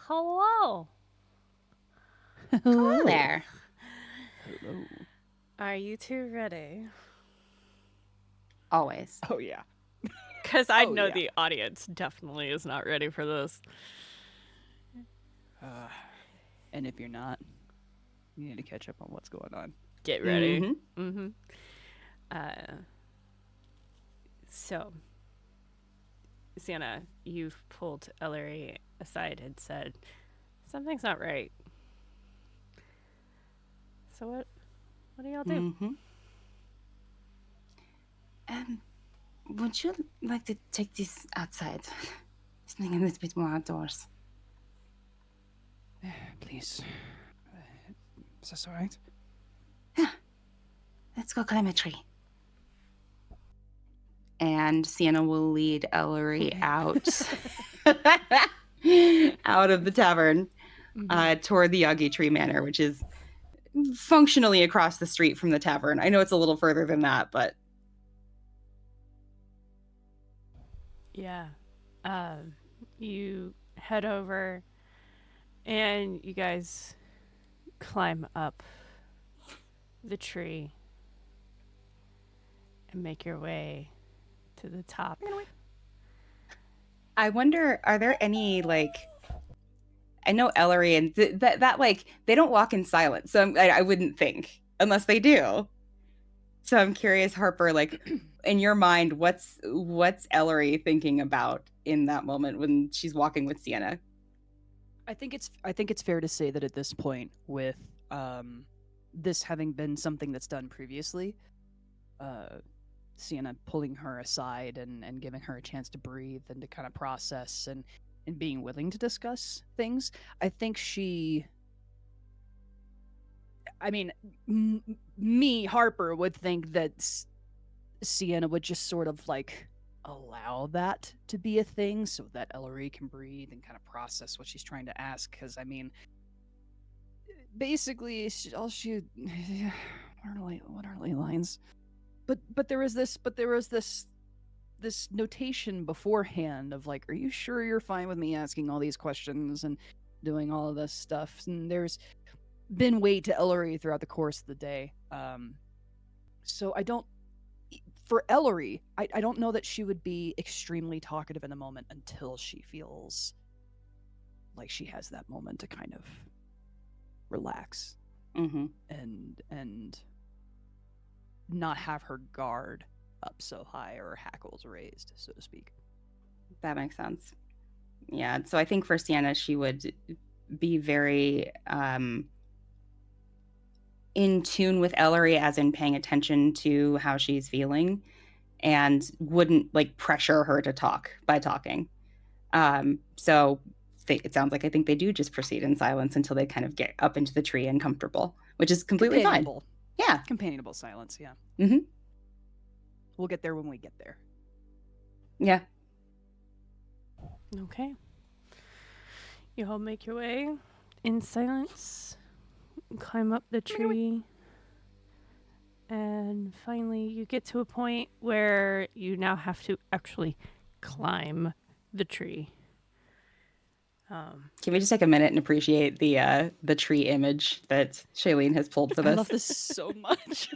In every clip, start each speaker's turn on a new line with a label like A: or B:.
A: Hello.
B: Hello there.
C: Hello.
A: Are you two ready?
B: Always.
C: Oh yeah.
A: Because I
C: Oh,
A: know
C: yeah.
A: the audience definitely is not ready for this.
C: And if you're not, you need to catch up on what's going on.
A: Get ready.
B: Mm-hmm.
A: Mm-hmm. Uh, so, Sienna, you've pulled Elery aside and said, something's not right. So what do y'all do?
B: Mm-hmm. Um, would you like to take this outside? Something a little bit more outdoors.
C: Please. Is this alright?
B: Yeah. Let's go climb a tree. And Sienna will lead Ellery out out of the tavern toward the Yagi Tree Manor, which is functionally across the street from the tavern. I know it's a little further than that, but
A: Yeah. You head over and you guys climb up the tree and make your way to the top.
B: I wonder, are there any I know Ellery and that like they don't walk in silence, so I wouldn't think unless they do. So I'm curious, Harper, like in your mind, what's Ellery thinking about in that moment when she's walking with Sienna?
C: I think it's fair to say that at this point, with this having been something that's done previously, Sienna pulling her aside and giving her a chance to breathe and to kind of process and being willing to discuss things. I think I mean, me, Harper, would think that Sienna would just sort of like allow that to be a thing so that Ellery can breathe and kind of process what she's trying to ask. Because, I mean, basically, all she. What are ley lines? But there was this notation beforehand of like, are you sure you're fine with me asking all these questions and doing all of this stuff? And there's been weight to Ellery throughout the course of the day. So I don't. For Ellery, I don't know that she would be extremely talkative in a moment until she feels like she has that moment to kind of relax
B: Mm-hmm.
C: and not have her guard up so high or her hackles raised, so to speak.
B: That makes sense. Yeah. So I think for Sienna, she would be very in tune with Ellery, as in paying attention to how she's feeling, and wouldn't like pressure her to talk by talking. So it sounds like I think they do just proceed in silence until they kind of get up into the tree and comfortable, which is completely fine.
C: Companionable.
B: Yeah.
C: Companionable silence, yeah.
B: Mm-hmm.
C: We'll get there when we get there.
B: Yeah.
A: Okay. You all make your way in silence, climb up the tree, and finally you get to a point where you now have to actually climb the tree.
B: Can we just take a minute and appreciate the tree image that Shailene has pulled for this?
C: I love this so much.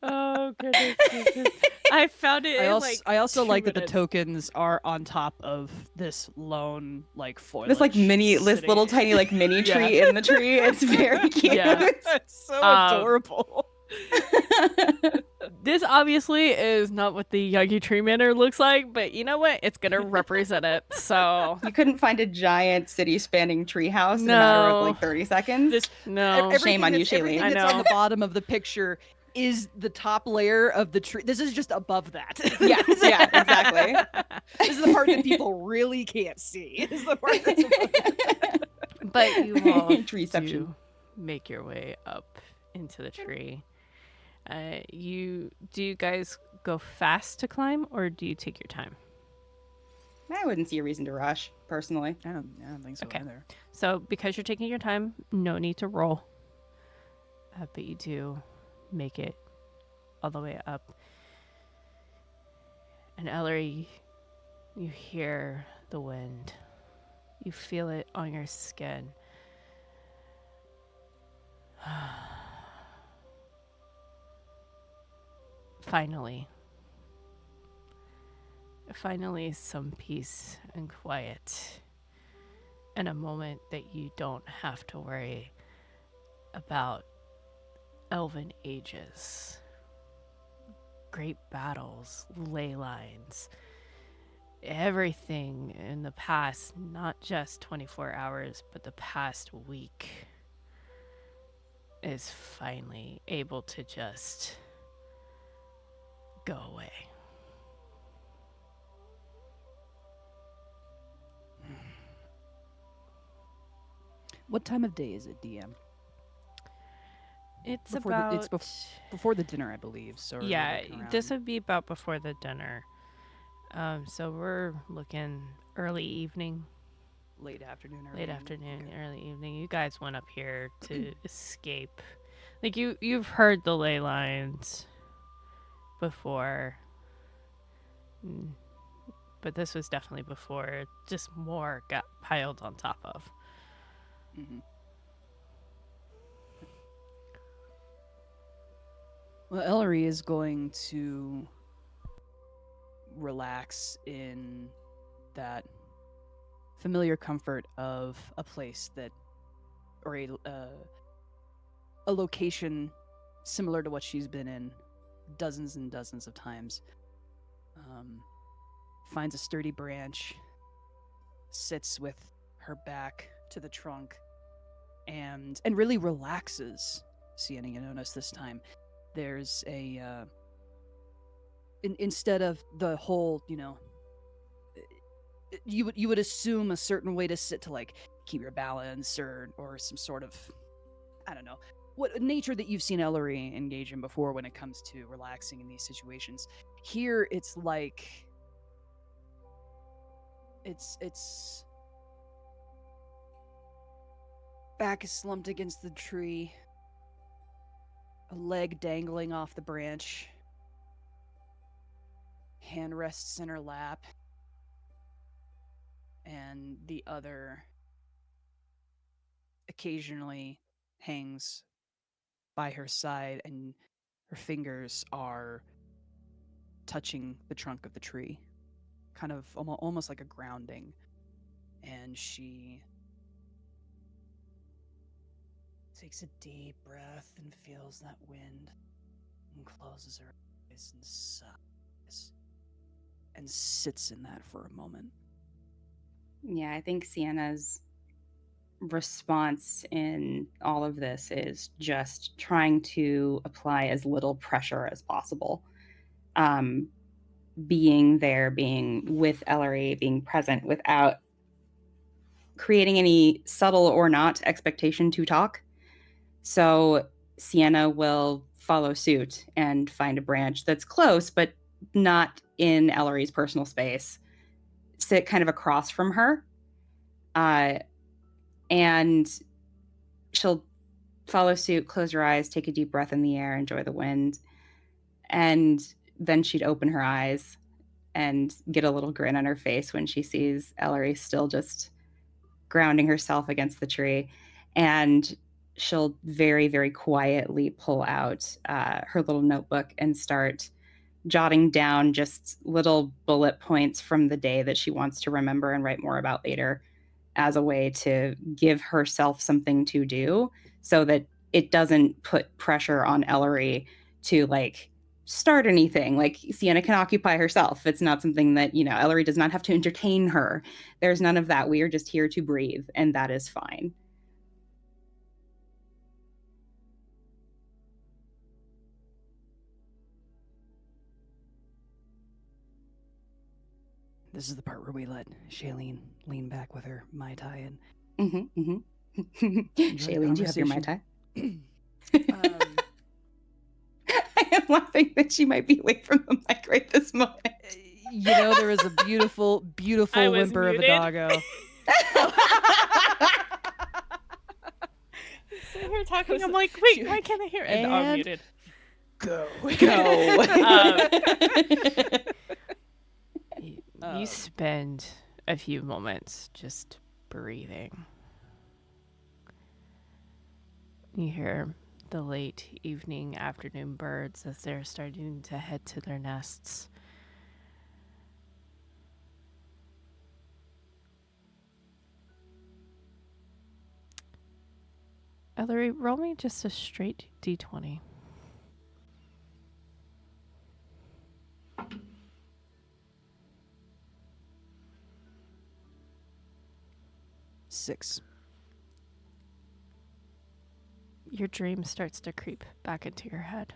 A: Oh goodness gracious! I found it.
C: I also
A: 2
C: like that the
A: minutes.
C: tokens are on top of this lone like foliage.
B: This little tiny like mini tree in the tree. It's very cute.
A: Yeah.
C: It's so adorable.
A: This obviously is not what the Yagi Tree Manor looks like, but you know what? It's gonna represent it. So
B: You couldn't find a giant city-spanning tree house in a
A: No.
B: matter of like 30 seconds.
A: no.
B: Shame on you, Shailene.
C: Everything
A: I
C: that's on
A: know.
C: the bottom of the picture is the top layer of the tree. This is just above that.
B: Yeah, exactly.
C: This is the part that people really can't see. This is the part that's above that.
A: But you all
B: Treeception.
A: do make your way up into the tree. Do you guys go fast to climb, or do you take your time?
B: I wouldn't see a reason to rush, personally.
C: I don't think so
A: Okay.
C: either.
A: So because you're taking your time, no need to roll. But you do make it all the way up. And Ellery, you hear the the wind. You feel it on your skin. Finally. Finally, some peace and quiet. And a moment that you don't have to worry about elven ages, great battles, ley lines, everything in the past, not just 24 hours, but the past week, is finally able to just go away.
C: What time of day is it, DM?
A: It's
C: Before
A: about...
C: Before the dinner, I believe. So
A: yeah, this would be about before the dinner. So we're looking early evening.
C: late afternoon.
A: Late afternoon, early evening. You guys went up here to escape. Like you've heard the ley lines before. But this was definitely before just more got piled on top of.
C: Mm-hmm. Well, Elery is going to relax in that familiar comfort of a place that, or a location similar to what she's been in dozens and dozens of times. Finds a sturdy branch, sits with her back to the trunk, and really relaxes. Sienna, you notice this time there's a instead of the whole, you would assume a certain way to sit to like keep your balance or some sort of, I don't know, what nature that you've seen Elery engage in before when it comes to relaxing in these situations. Here it's like it's back is slumped against the tree, a leg dangling off the branch, hand rests in her lap, and the other occasionally hangs by her side, and her fingers are touching the trunk of the tree, kind of almost like a grounding. And she takes a deep breath and feels that wind and closes her eyes and sighs and sits in that for a moment.
B: Yeah, I think Sienna's response in all of this is just trying to apply as little pressure as possible. Being there, being with Elery, being present without creating any subtle or not expectation to talk. So Sienna will follow suit and find a branch that's close, but not in Elery's personal space, sit kind of across from her. And she'll follow suit, close her eyes, take a deep breath in the air, enjoy the wind. And then she'd open her eyes and get a little grin on her face when she sees Elery still just grounding herself against the tree. And she'll very, very quietly pull out her little notebook and start jotting down just little bullet points from the day that she wants to remember and write more about later, as a way to give herself something to do so that it doesn't put pressure on Elery to like start anything. Like Sienna can occupy herself. It's not something that, Elery does not have to entertain her. There's none of that. We are just here to breathe, and that is fine.
C: This is the part where we let Shailene lean back with her Mai Tai and
B: Shailene, do you have your Mai Tai? I am laughing that she might be away from the mic right this moment.
C: There was a beautiful, beautiful whimper of a doggo.
A: Sitting here talking, I'm like, wait, why can't I hear it? And I'm muted.
C: Go.
A: You spend a few moments just breathing. You hear the late evening, afternoon birds as they're starting to head to their nests. Elery, roll me just a straight d20.
C: 6.
A: Your dream starts to creep back into your head.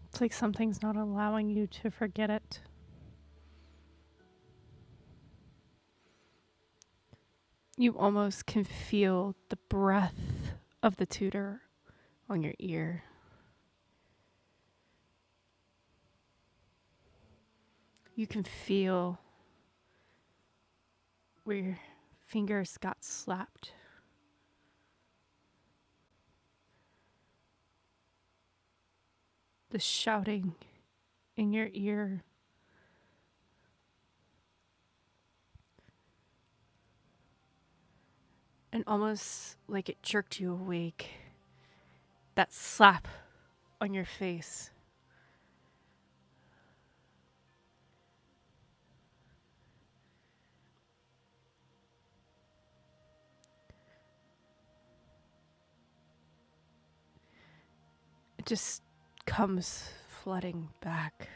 A: It's like something's not allowing you to forget it. You almost can feel the breath of the tutor on your ear. You can feel where your fingers got slapped. The shouting in your ear. And almost like it jerked you awake. That slap on your face. It just comes flooding back.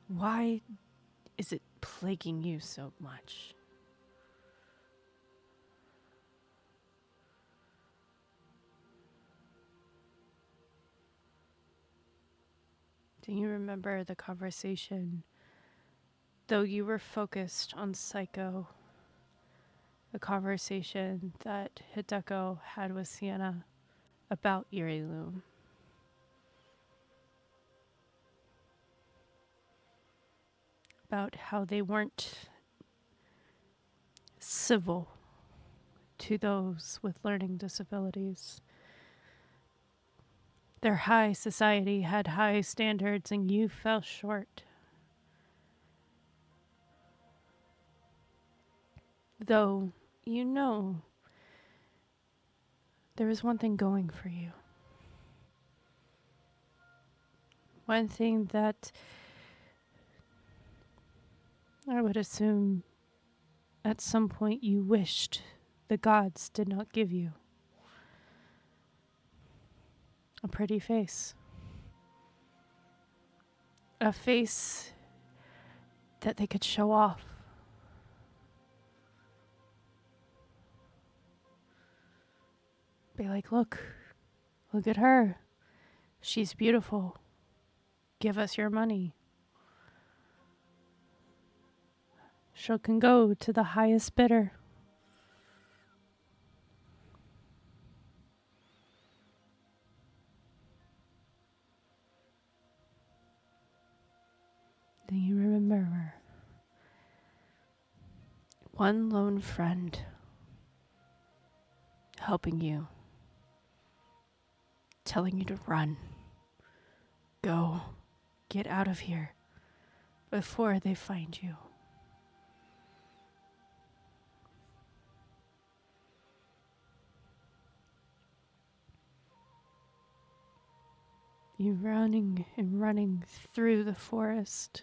A: Why is it plaguing you so much? Do you remember the conversation? Though you were focused on Psycho, the conversation that Hideko had with Sienna about Loom. About how they weren't civil to those with learning disabilities. Their high society had high standards and you fell short. Though you know there is one thing going for you. One thing that I would assume at some point you wished the gods did not give you. A pretty face. A face that they could show off. Be like, look at her. She's beautiful. Give us your money. She can go to the highest bidder. Do you remember one lone friend helping you, telling you to run, go, get out of here before they find you? You running and running through the forest,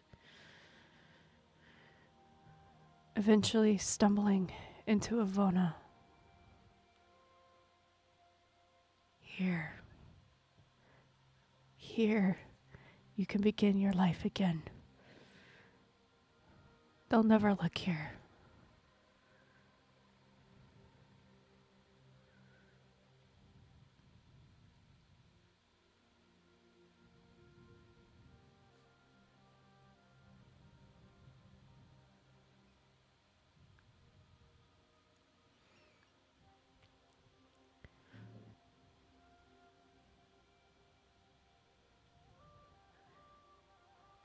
A: eventually stumbling into Avona. Here you can begin your life again. They'll never look here.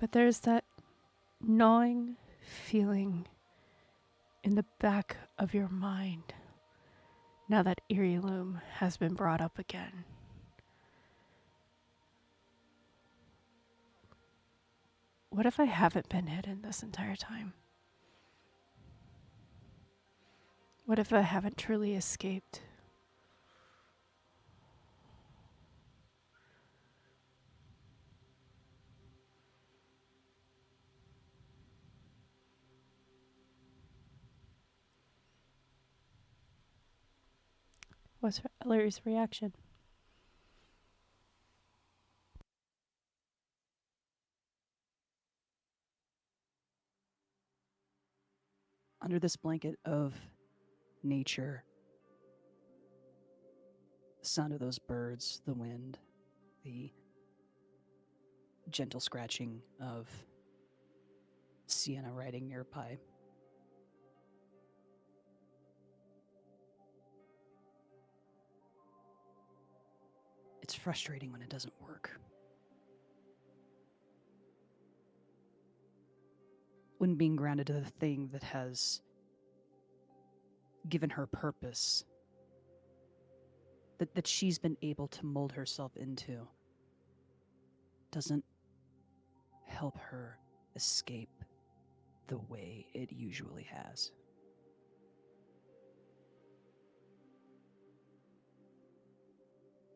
A: But there's that gnawing feeling in the back of your mind, now that eerie loom has been brought up again, what if I haven't been hidden this entire time? What if I haven't truly escaped? What's Elery's reaction?
C: Under this blanket of nature, the sound of those birds, the wind, the gentle scratching of Sienna riding nearby. It's frustrating when it doesn't work. When being grounded to the thing that has given her purpose, that she's been able to mold herself into, doesn't help her escape the way it usually has.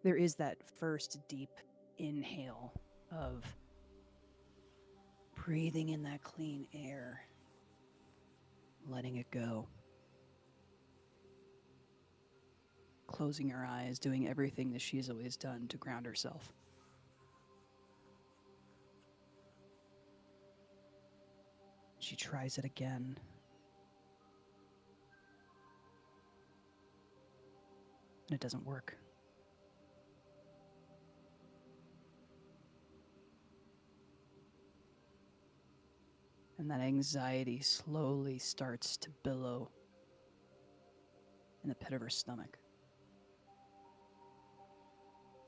C: There is that first deep inhale of breathing in that clean air, letting it go, closing her eyes, doing everything that she's always done to ground herself. She tries it again. And it doesn't work. And that anxiety slowly starts to billow in the pit of her stomach.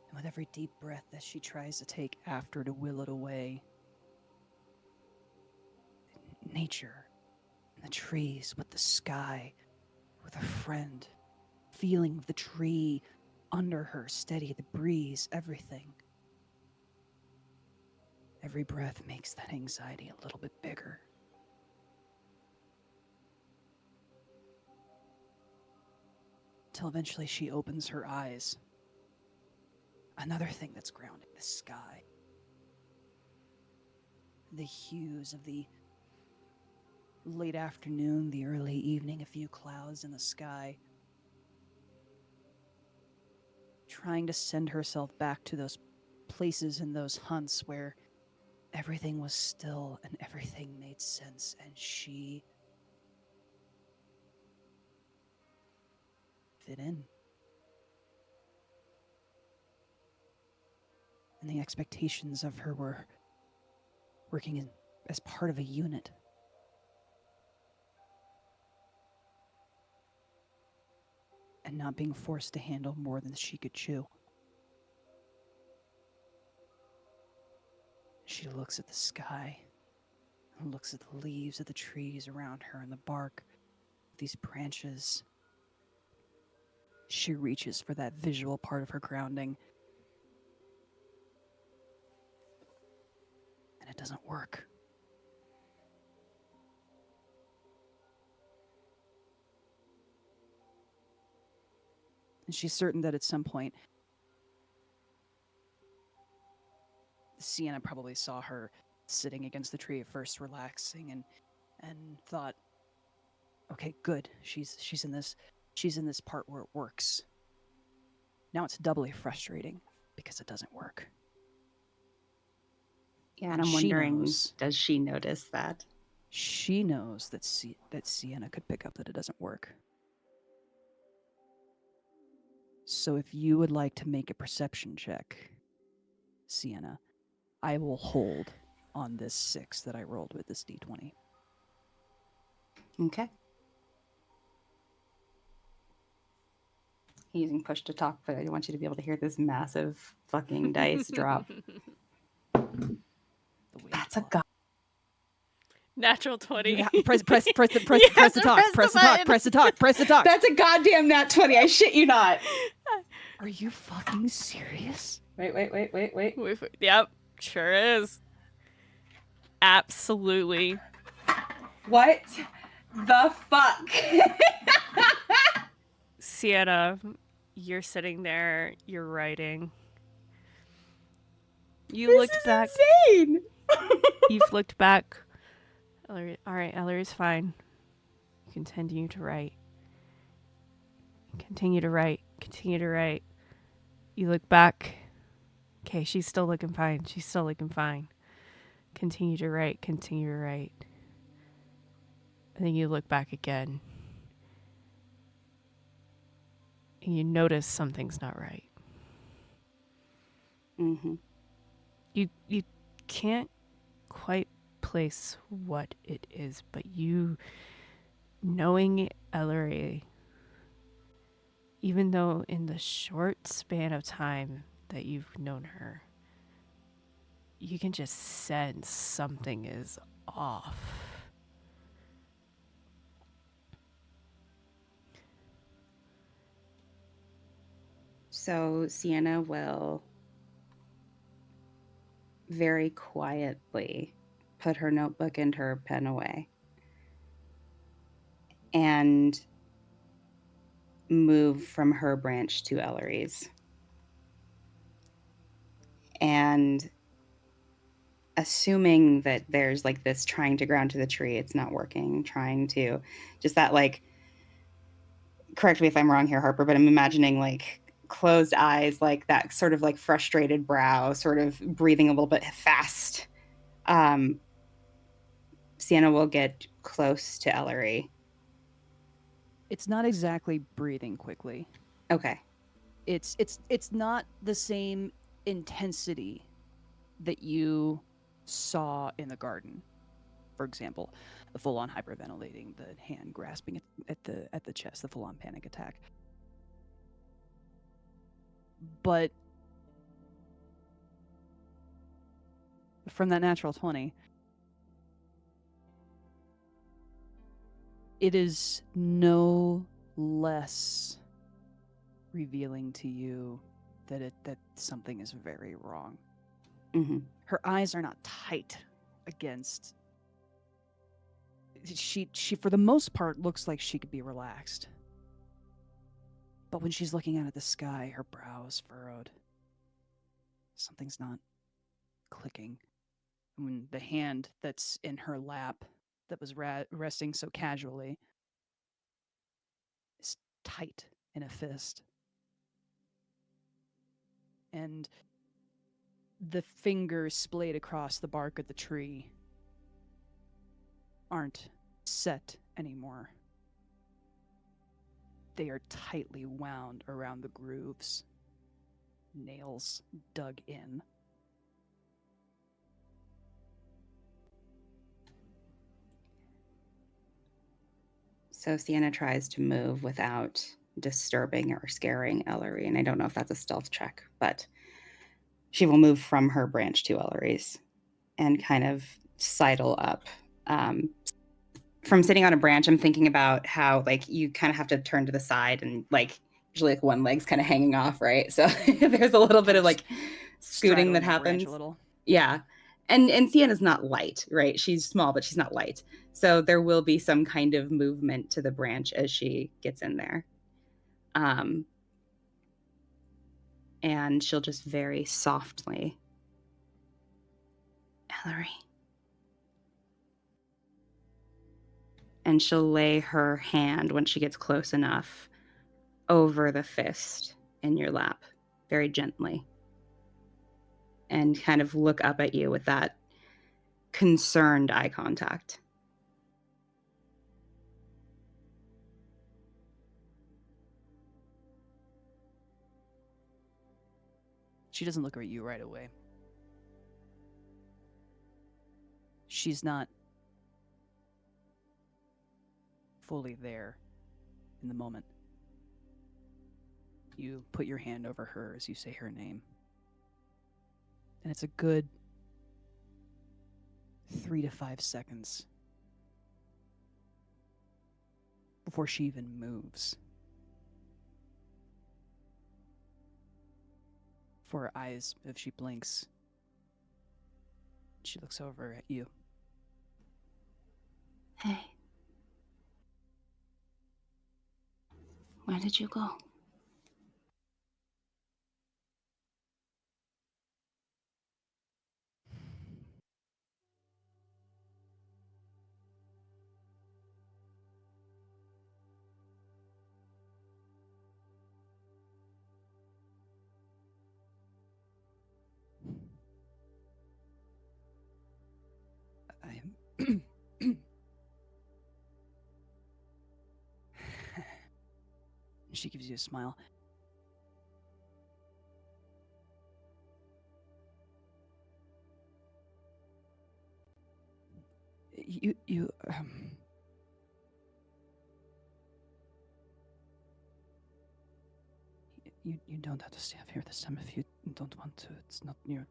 C: And with every deep breath that she tries to take after to will it away, nature, and the trees, with the sky, with a friend, feeling of the tree under her, steady, the breeze, everything. Every breath makes that anxiety a little bit bigger. Till eventually she opens her eyes. Another thing that's grounding, the sky. The hues of the late afternoon, the early evening, a few clouds in the sky. Trying to send herself back to those places and those hunts where everything was still and everything made sense, and she fit in. And the expectations of her were working as part of a unit. And not being forced to handle more than she could chew. She looks at the sky, and looks at the leaves of the trees around her and the bark of these branches. She reaches for that visual part of her grounding, and it doesn't work. And she's certain that at some point, Sienna probably saw her sitting against the tree at first, relaxing, and thought, okay, good. She's in this part where it works. Now it's doubly frustrating because it doesn't work.
B: Yeah, and I'm wondering, does she notice that?
C: She knows that Sienna could pick up that it doesn't work. So if you would like to make a perception check, Sienna, I will hold on this 6 that I rolled with this d20.
B: Okay. Using push to talk, but I want you to be able to hear this massive fucking dice drop. That's a god.
A: Natural 20.
C: Press the
A: You
C: talk.
A: have
C: Press
A: to
C: the talk. Press the talk.
A: button.
C: Press the talk. Press the talk.
B: That's a goddamn nat 20. I shit you not.
C: Are you fucking serious?
B: Wait.
A: Yep, sure is. Absolutely.
B: What the fuck?
A: Sienna, you're sitting there, you're writing. You looked back.
B: Insane.
A: You've looked back. Elery, all right, Elery's fine. Continue to write. Continue to write. Continue to write. You look back. Okay, she's still looking fine. She's still looking fine. Continue to write. Continue to write. And then you look back again. And you notice something's not right.
B: Mm-hmm.
A: You can't quite place what it is, but you, knowing Elery, even though in the short span of time that you've known her, you can just sense something is off.
B: So Sienna will very quietly put her notebook and her pen away and move from her branch to Elery's. And assuming that there's like this trying to ground to the tree, it's not working, trying to just that, like, correct me if I'm wrong here, Harper, but I'm imagining like closed eyes, like that sort of like frustrated brow, sort of breathing a little bit fast. Sienna will get close to Elery.
C: It's not exactly breathing quickly.
B: Okay.
C: It's not the same intensity that you saw in the garden. For example, the full-on hyperventilating, the hand grasping at the chest, the full-on panic attack. But from that natural 20, it is no less revealing to you that something is very wrong.
B: Mm-hmm.
C: Her eyes are not tight against. She for the most part looks like she could be relaxed. But when she's looking out at the sky, her brow is furrowed. Something's not clicking. When the hand that's in her lap that was resting so casually is tight in a fist. And the fingers splayed across the bark of the tree aren't set anymore. They are tightly wound around the grooves, nails dug in.
B: So Sienna tries to move without disturbing or scaring Elery, and I don't know if that's a stealth check, but she will move from her branch to Elery's and kind of sidle up. From sitting on a branch, I'm thinking about how like you kind of have to turn to the side and like usually like one leg's kind of hanging off, right? So there's a little bit of like scooting that happens.
C: A little.
B: Yeah. And Sienna's not light, right? She's small, but she's not light. So there will be some kind of movement to the branch as she gets in there. And she'll just very softly, Elery. And she'll lay her hand when she gets close enough over the fist in your lap, very gently. And kind of look up at you with that concerned eye contact.
C: She doesn't look at you right away. She's not fully there in the moment. You put your hand over her as you say her name. And it's a good 3 to 5 seconds before she even moves. For her eyes, if she blinks, she looks over at you.
B: Hey. Where did you go?
C: She gives you a smile. You don't have to stay up here this time if you don't want to. It's not your...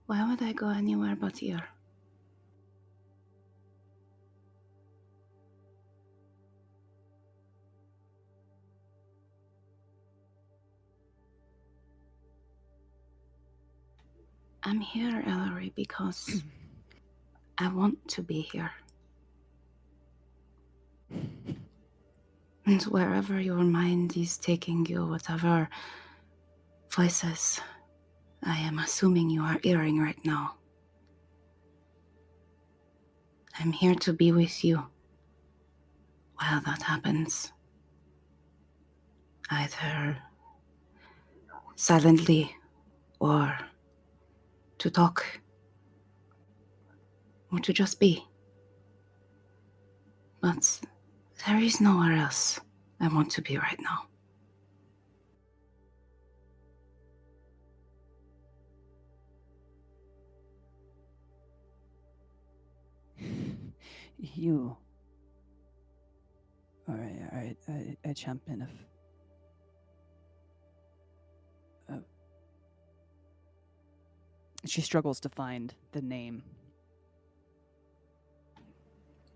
B: Why would I go anywhere but here? I'm here, Elery, because I want to be here. And wherever your mind is taking you, whatever places I am assuming you are hearing right now, I'm here to be with you while that happens. Either silently or to talk or to just be. But there is nowhere else I want to be right now.
C: You are a champion of... She struggles to find the name.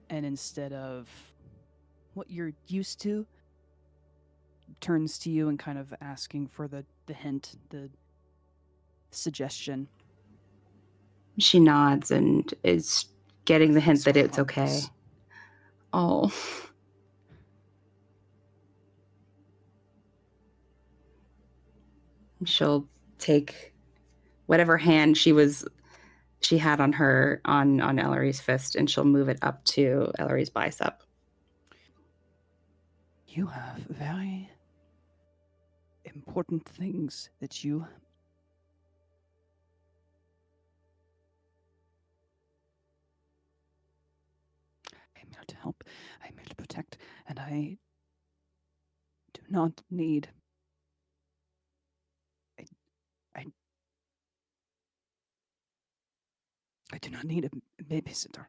C: And instead of what you're used to, turns to you and kind of asking for the hint, the suggestion.
B: She nods and is getting the hint that it's okay. Oh. She'll take whatever hand she had on Elery's fist, and she'll move it up to Elery's bicep.
C: You have very important things that you... I'm here to help, I'm here to protect, and I do not need... I do not need a babysitter.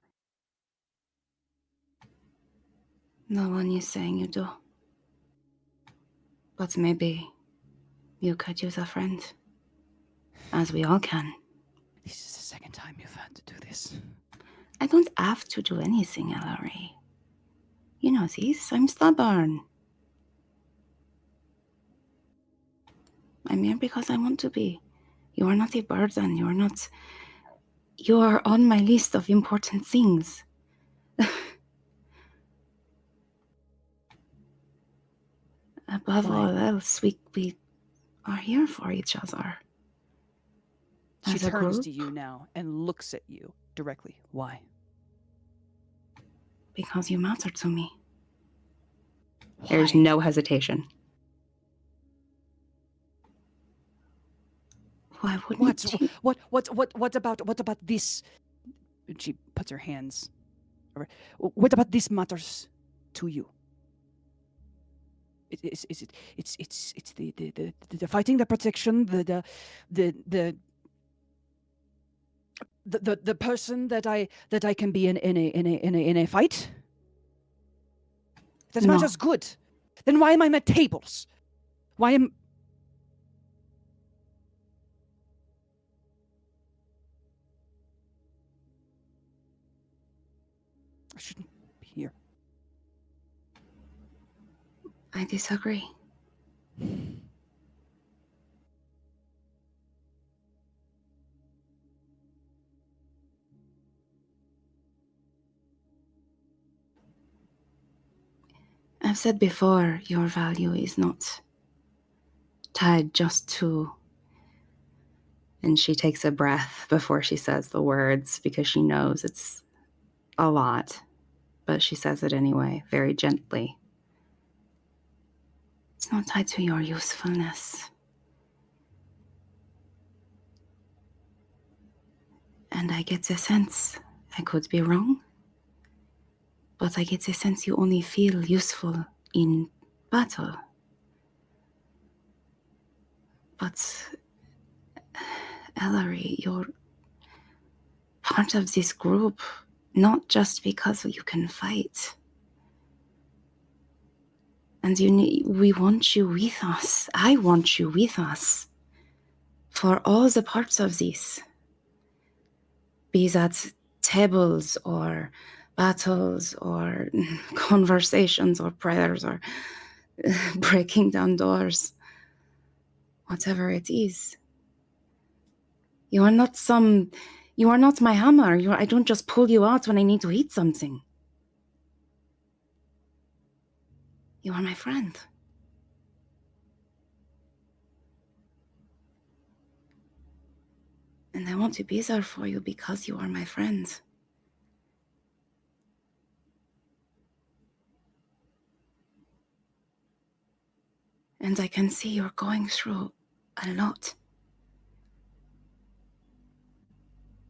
B: No one is saying you do. But maybe you could use a friend. As we all can.
C: This is the second time you've had to do this.
B: I don't have to do anything, Elery. You know this, I'm stubborn. I'm here because I want to be. You are not a burden, you are on my list of important things. Above all else, we are here for each other.
C: She turns to you now and looks at you directly. Why?
B: Because you matter to me.
C: Why?
B: There's no hesitation. Why wouldn't you?
C: What about this? She puts her hands over. What about this matters to you? It's the fighting, the protection, the person that I can be in a fight. That matters good. Then why am I at tables? Why am... I shouldn't be here.
B: I disagree. I've said before, your value is not tied just to... And she takes a breath before she says the words, because she knows it's a lot, but she says it anyway, very gently. It's not tied to your usefulness. And I get the sense, I could be wrong, but I get the sense you only feel useful in battle. But, Elery, you're part of this group, not just because you can fight. And we want you with us. I want you with us for all the parts of this. Be that tables or battles or conversations or prayers or breaking down doors. Whatever it is. You are not my hammer. I don't just pull you out when I need to hit something. You are my friend. And I want to be there for you because you are my friend. And I can see you're going through a lot.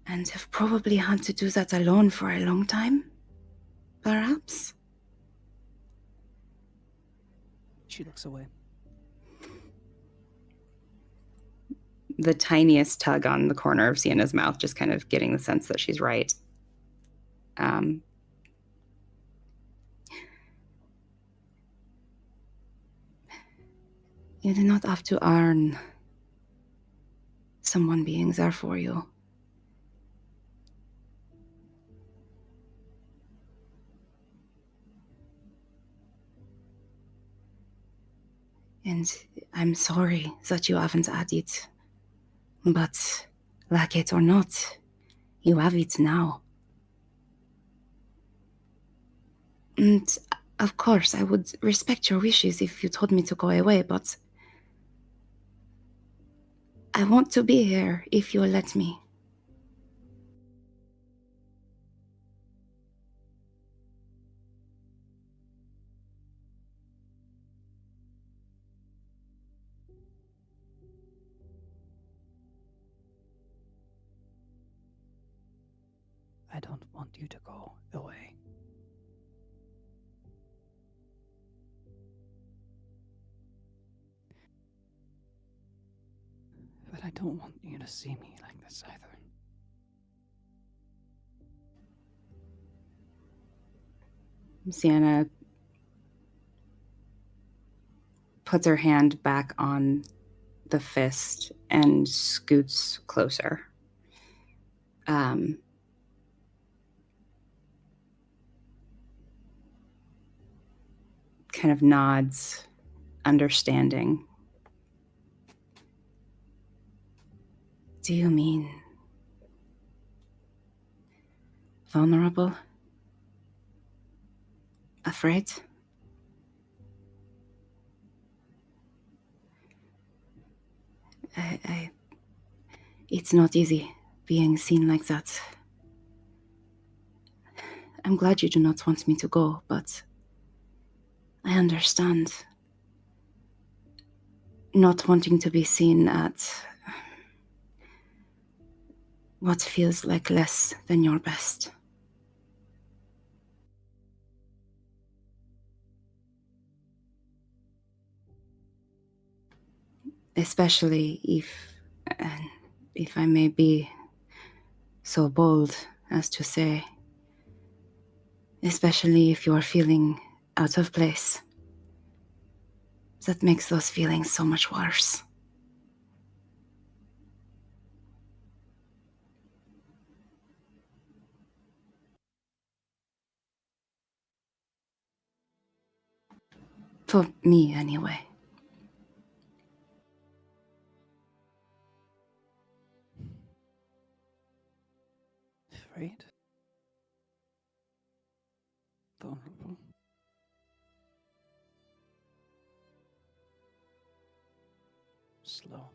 B: And have probably had to do that alone for a long time, perhaps.
C: She looks away.
B: The tiniest tug on the corner of Sienna's mouth, just kind of getting the sense that she's right. You do not have to earn someone being there for you. And I'm sorry that you haven't had it. But, like it or not, you have it now. And, of course, I would respect your wishes if you told me to go away, but I want to be here if you'll let me.
C: I don't want you to go away. But I don't want you to see me like this either.
B: Sienna puts her hand back on the fist and scoots closer. Kind of nods, understanding. Do you mean vulnerable? Afraid? It's not easy being seen like that. I'm glad you do not want me to go, but I understand. Not wanting to be seen at what feels like less than your best. Especially if I may be so bold as to say, especially if you are feeling out of place. That makes those feelings so much worse. For me, anyway.
C: Afraid? Vulnerable? Slow?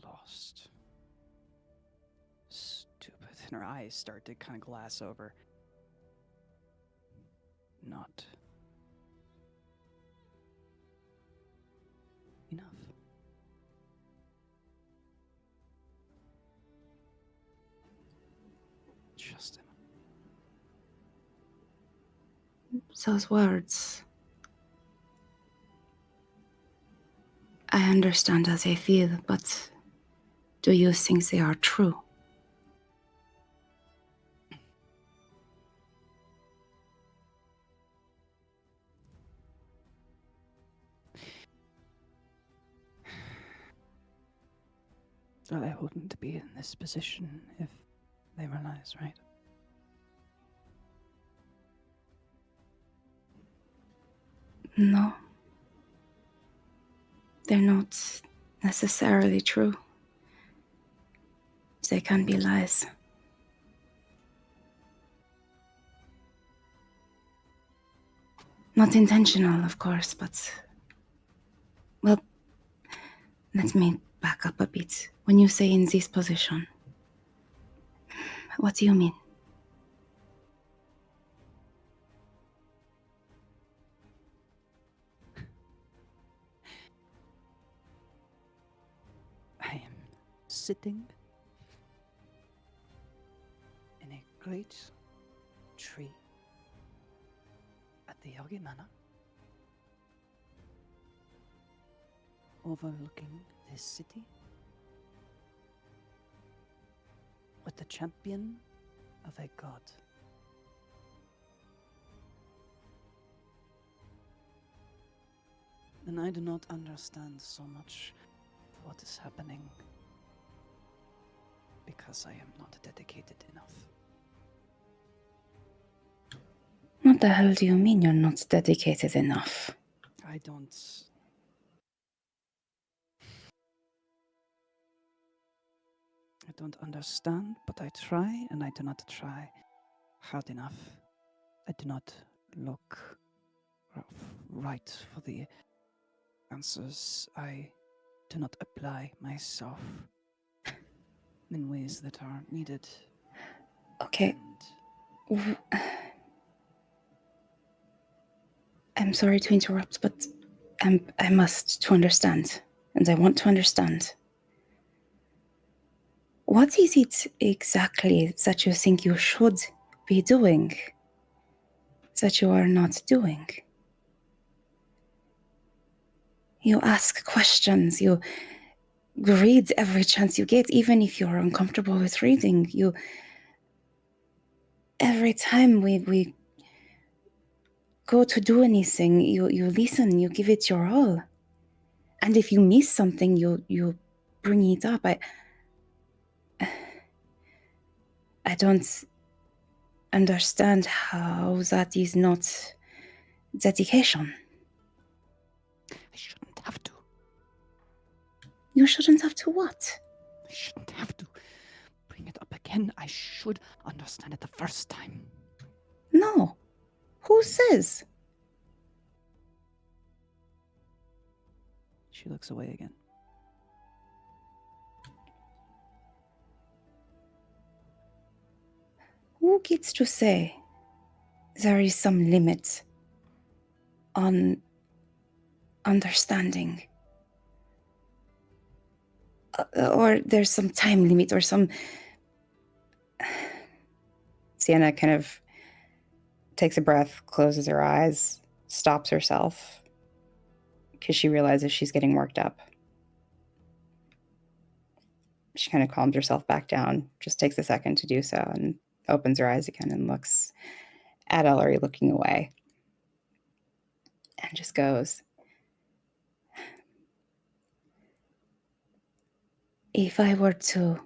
C: Lost? Stupid. And her eyes start to kind of glass over. Not enough. Trust him.
B: Those words. I understand how they feel, but do you think they are true?
C: I wouldn't be in this position if they were lies, right?
B: No. They're not necessarily true. They can be lies. Not intentional, of course, but... Well, let me back up a bit. When you say in this position, what do you mean?
C: I am sitting in a great tree at the Yagi Manor, overlooking this city, with the champion of a god. And I do not understand so much of what is happening because I am not dedicated enough.
B: What the hell do you mean you're not dedicated enough?
C: I don't understand, but I try, and I do not try hard enough. I do not look right for the answers. I do not apply myself in ways that are needed.
B: Okay. I'm sorry to interrupt, but I must to understand, and I want to understand. What is it exactly that you think you should be doing that you are not doing? You ask questions, you read every chance you get, even if you're uncomfortable with reading. Every time we go to do anything, you listen, you give it your all. And if you miss something, you bring it up. I don't understand how that is not dedication.
C: I shouldn't have to.
B: You shouldn't have to what?
C: I shouldn't have to bring it up again. I should understand it the first time.
B: No. Who says?
C: She looks away again.
B: Who gets to say there is some limit on understanding? Or there's some time limit or some... Sienna kind of takes a breath, closes her eyes, stops herself, because she realizes she's getting worked up. She kind of calms herself back down, just takes a second to do so, and opens her eyes again and looks at Elery looking away. And just goes, if I were to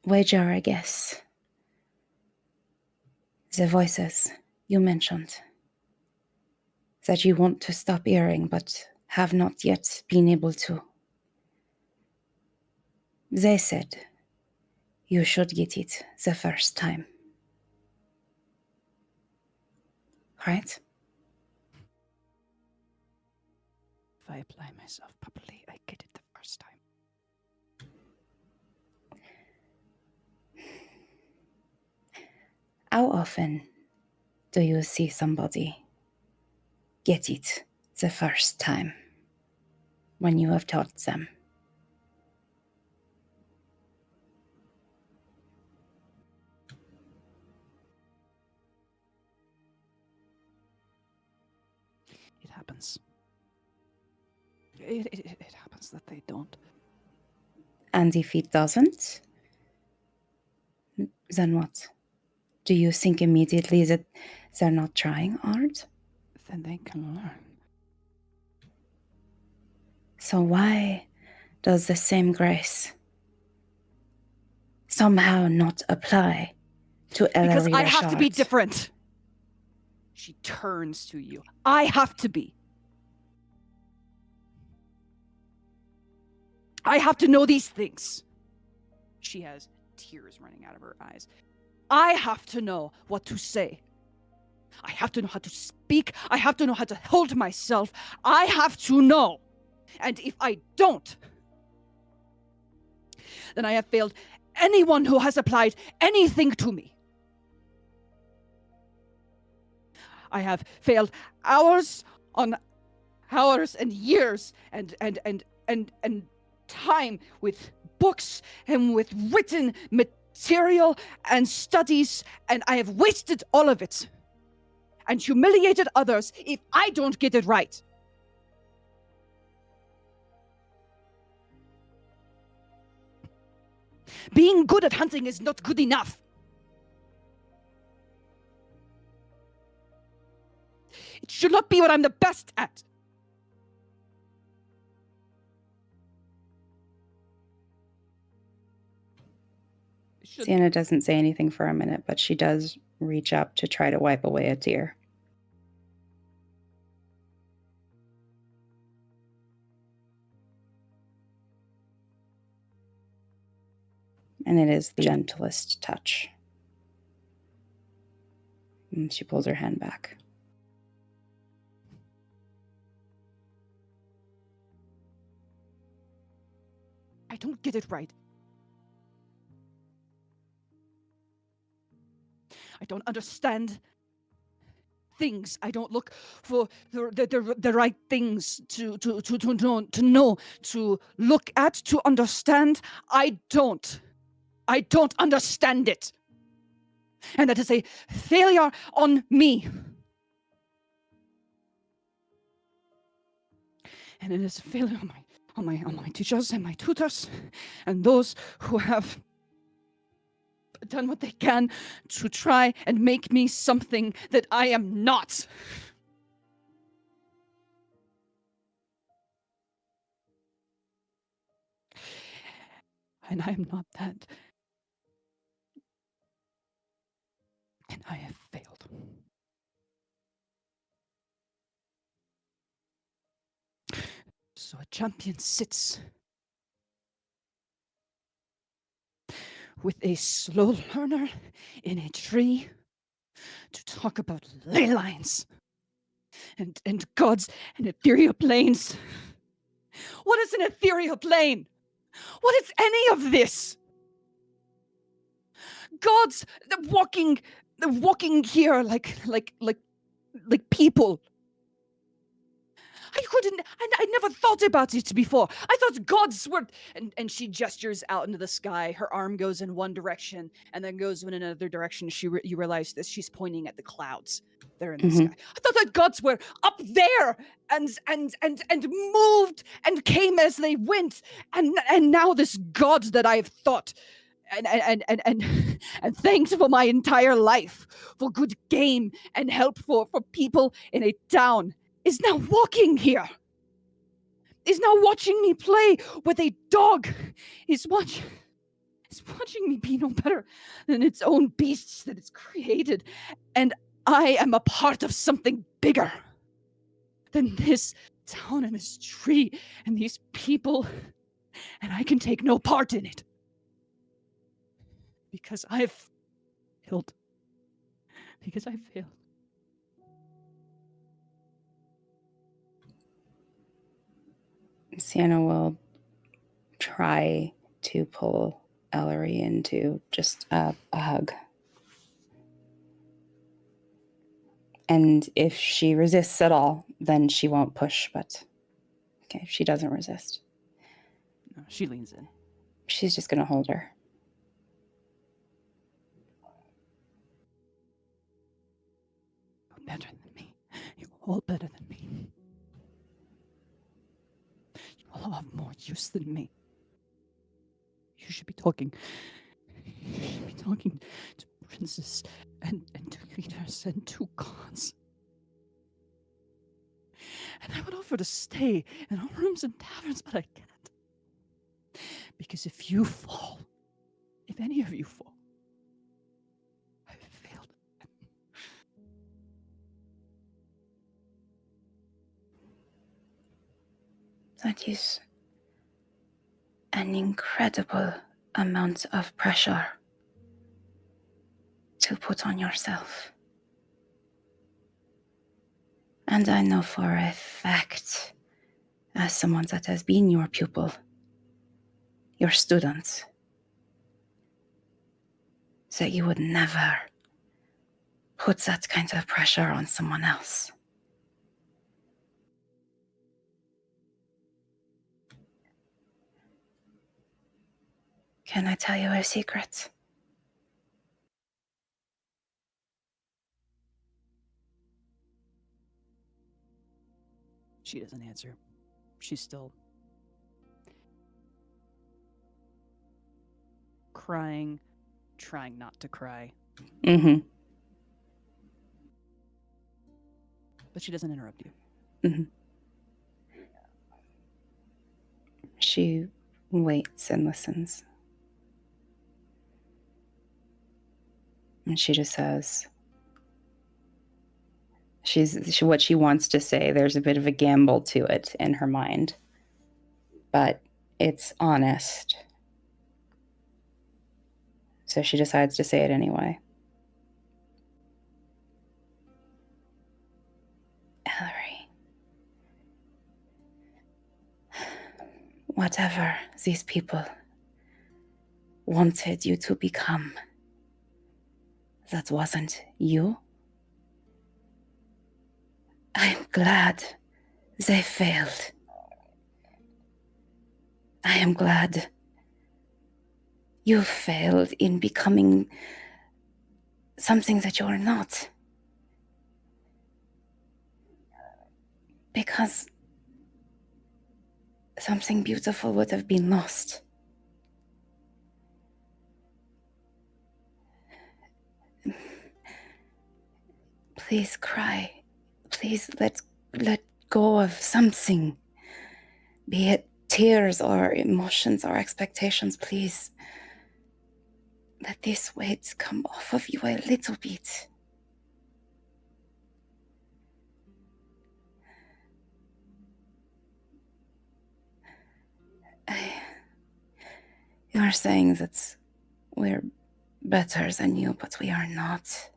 B: wager a guess, The voices you mentioned, that you want to stop hearing but have not yet been able to. They said you should get it the first time. Right?
C: If I apply myself properly, I get it the first time.
B: How often do you see somebody get it the first time when you have taught them?
C: It happens. It happens that they don't.
B: And if it doesn't, then what? Do you think immediately that they're not trying hard?
C: Then they can learn.
B: So why does the same grace somehow not apply to Elery
C: Because I have to be
B: Richshard?
C: different. She turns to you. I have to be. I have to know these things. She has tears running out of her eyes. I have to know what to say. I have to know how to speak. I have to know how to hold myself. I have to know. And if I don't, then I have failed anyone who has applied anything to me. I have failed hours on hours and years and time with books and with written material and studies, and I have wasted all of it and humiliated others if I don't get it right. Being good at hunting is not good enough. It should not be what I'm the best at.
B: Sienna doesn't say anything for a minute, but she does reach up to try to wipe away a tear. And it is the gentlest touch. And she pulls her hand back.
C: I don't get it right. I don't understand things. I don't look for the right things to know, to look at, to understand. I don't understand it. And that is a failure on me. And it is a failure on my teachers and my tutors and those who have done what they can to try and make me something that I am not. And I am not that. And I have failed. So a champion sits with a slow learner in a tree to talk about ley lines and gods and ethereal planes. What is an ethereal plane? What is any of this? Gods walking here like people. I couldn't, and I never thought about it before. I thought gods were, and she gestures out into the sky. Her arm goes in one direction and then goes in another direction. You realize this. She's pointing at the clouds. They're in the sky. I thought that gods were up there and moved and came as they went. And now this god that I have thought and thanked for my entire life for good game and help for people in a town is now walking here, is now watching me play with a dog, is is watching me be no better than its own beasts that it's created. And I am a part of something bigger than this town and this tree and these people, and I can take no part in it. Because I've failed. Because I failed.
B: Sienna will try to pull Elery into just a hug. And if she resists at all, then she won't push, but okay, if she doesn't resist.
C: No, she leans in.
B: She's just going to hold her.
C: You're better than me. You're all better than me. You all have more use than me. You should be talking. You should be talking to princes and to leaders and to gods. And I would offer to stay in our rooms and taverns, but I can't. Because if you fall, if any of you fall, I've failed.
B: That is an incredible amount of pressure to put on yourself. And I know for a fact, as someone that has been your pupil, your student, that you would never put that kind of pressure on someone else. Can I tell you a secret?
C: She doesn't answer. She's still crying, trying not to cry.
B: Mm-hmm.
C: But she doesn't interrupt you.
B: Mm-hmm. She waits and listens. And she just says, what she wants to say, there's a bit of a gamble to it in her mind. But it's honest. So she decides to say it anyway. Elery, whatever these people wanted you to become, that wasn't you. I'm glad they failed. I am glad you failed in becoming something that you're not. Because something beautiful would have been lost. Please cry. Please let go of something. Be it tears or emotions or expectations, please. Let this weight come off of you a little bit. You're saying that we're better than you, but we are not.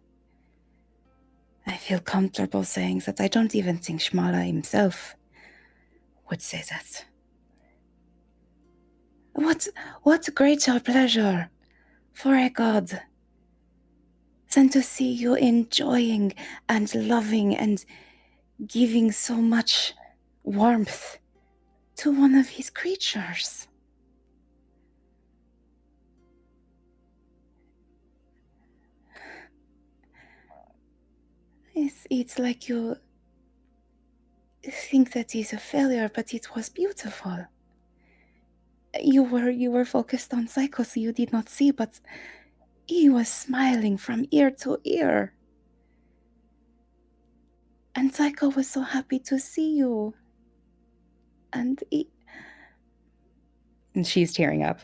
B: I feel comfortable saying that. I don't even think Shmala himself would say that. What greater pleasure for a god than to see you enjoying and loving and giving so much warmth to one of his creatures. It's like you think that he's a failure, but it was beautiful. You were focused on Psycho, so you did not see, but he was smiling from ear to ear. And Psycho was so happy to see you. And she's tearing up.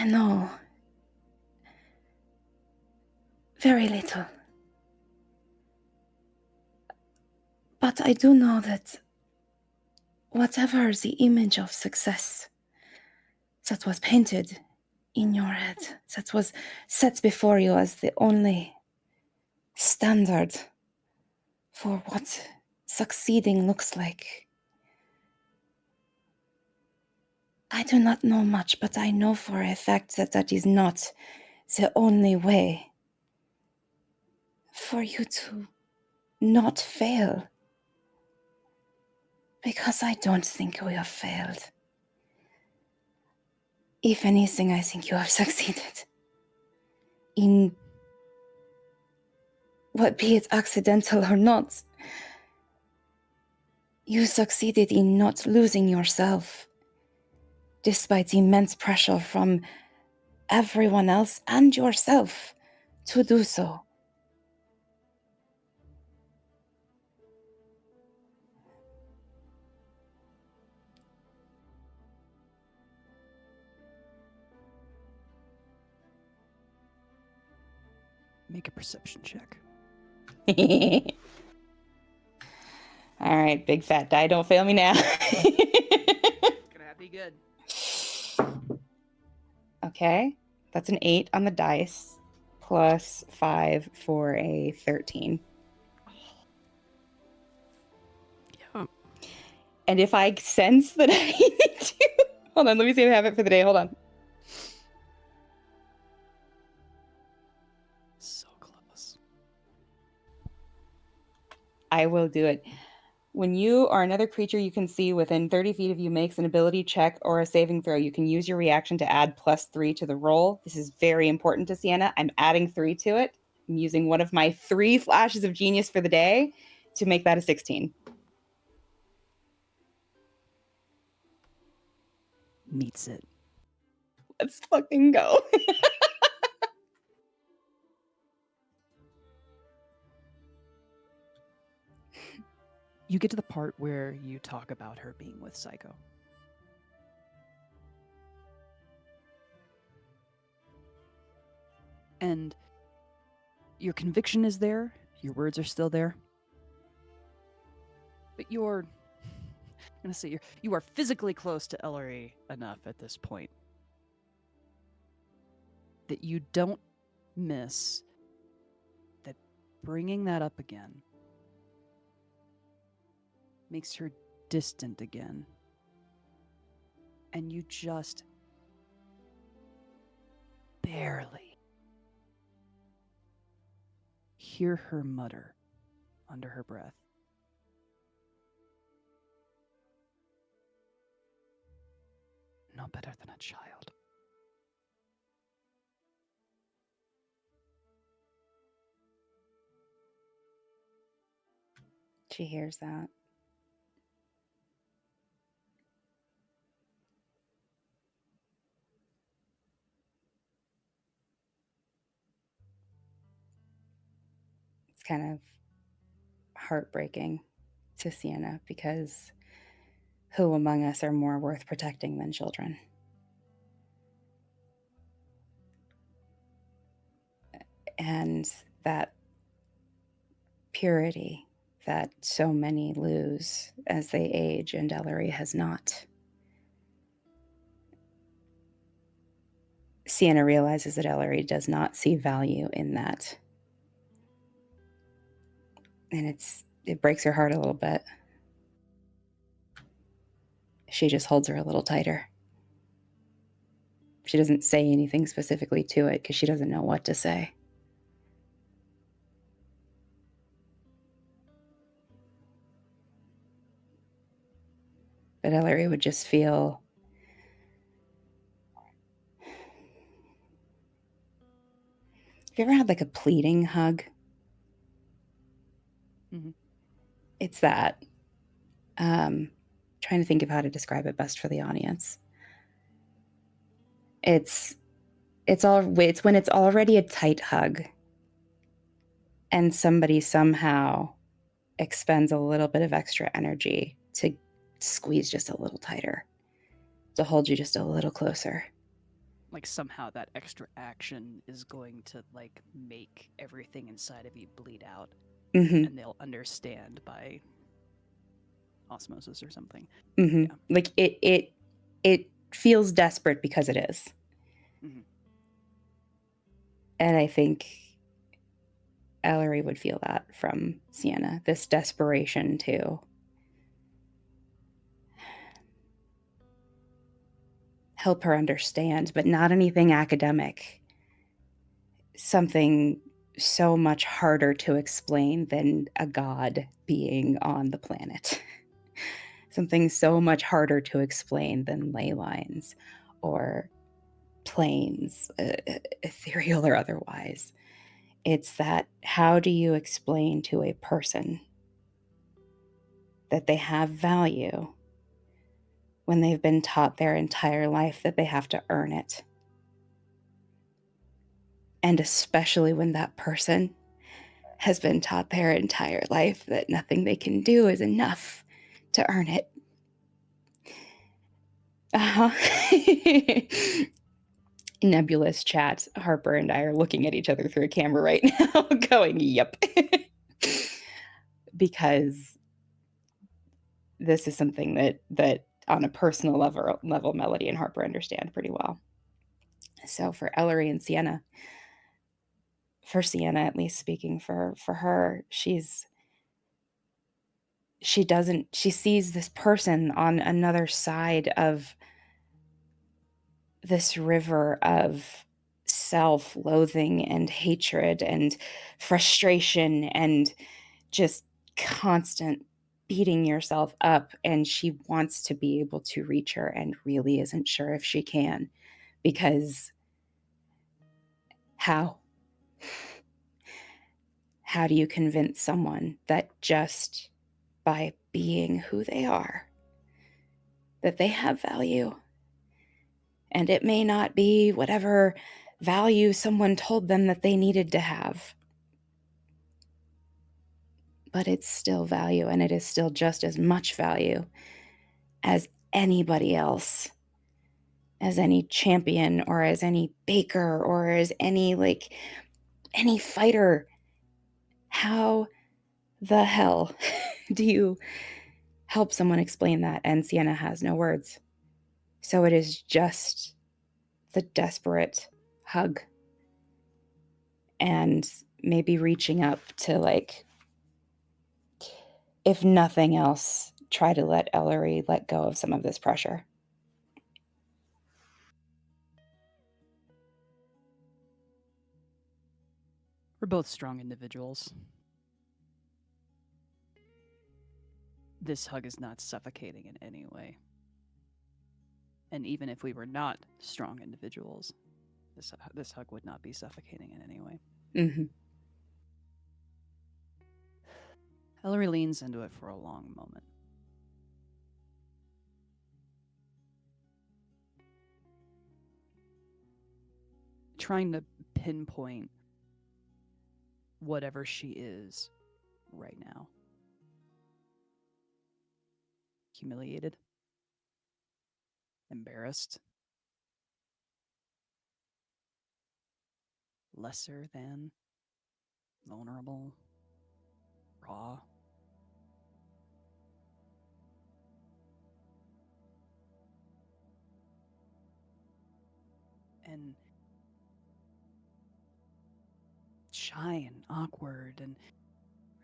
D: I know. Very little. But I do know that whatever the image of success that was painted in your head, that was set before you as the only standard for what succeeding looks like. I do not know much, but I know for a fact that that is not the only way for you to not fail. Because I don't think you have failed. If anything, I think you have succeeded. In what, be it accidental or not, you succeeded in not losing yourself, despite immense pressure from everyone else and yourself to do so.
C: Make a perception check.
B: All right, big fat die, don't fail me now.
C: Gonna be good.
B: Okay, that's an 8 on the dice, plus 5 for a 13.
A: Yeah.
B: And if I sense that I need to... Hold on, let me see if I have it for the day. Hold on.
C: So close.
B: I will do it. When you or another creature you can see within 30 feet of you makes an ability check or a saving throw, you can use your reaction to add +3 to the roll. This is very important to Sienna. I'm adding 3 to it. I'm using one of my 3 flashes of genius for the day to make that a 16.
C: Meets it.
B: Let's fucking go.
C: You get to the part where you talk about her being with Psycho. And your conviction is there, your words are still there. But you are physically close to Elery enough at this point that you don't miss that bringing that up again makes her distant again. And you just barely hear her mutter under her breath. No better than a child.
B: She hears that. It's kind of heartbreaking to Sienna because who among us are more worth protecting than children? And that purity that so many lose as they age, and Elery has not. Sienna realizes that Elery does not see value in that. And it breaks her heart a little bit. She just holds her a little tighter. She doesn't say anything specifically to it because she doesn't know what to say. But Elery would just feel have you ever had like a pleading hug?
C: Mm-hmm.
B: It's that. Trying to think of how to describe it best for the audience. It's when it's already a tight hug and somebody somehow expends a little bit of extra energy to squeeze just a little tighter, to hold you just a little closer.
C: like somehow that extra action is going to like make everything inside of you bleed out,
B: Mm-hmm.
C: and they'll understand by osmosis or something.
B: Mm-hmm.
C: Yeah.
B: Like it feels desperate because it is.
C: Mm-hmm.
B: And I think Elery would feel that from Sienna, this desperation to help her understand, but not anything academic. Something so much harder to explain than a god being on the planet. Something so much harder to explain than ley lines or planes, ethereal or otherwise. It's that, how do you explain to a person that they have value when they've been taught their entire life that they have to earn it? And especially when that person has been taught their entire life that nothing they can do is enough to earn it. Nebulous chat. Harper and I are looking at each other through a camera right now, going, yep. Because this is something that on a personal level, Melody and Harper understand pretty well. So for Elery and Sienna, for Sienna, at least speaking for her, she sees this person on another side of this river of self-loathing and hatred and frustration and just constant beating yourself up, and she wants to be able to reach her and really isn't sure if she can, because how do you convince someone that just by being who they are, that they have value? And it may not be whatever value someone told them that they needed to have, but it's still value, and it is still just as much value as anybody else, as any champion or as any baker or as any fighter. How the hell do you help someone explain that? And Sienna has no words. So it is just the desperate hug and maybe reaching up to, like, if nothing else, try to let Elery let go of some of this pressure.
C: We're both strong individuals. This hug is not suffocating in any way. And even if we were not strong individuals, this hug would not be suffocating in any way.
B: Mm-hmm.
C: Elery leans into it for a long moment. Trying to pinpoint whatever she is right now. Humiliated, embarrassed, lesser than, vulnerable, raw. And shy and awkward, and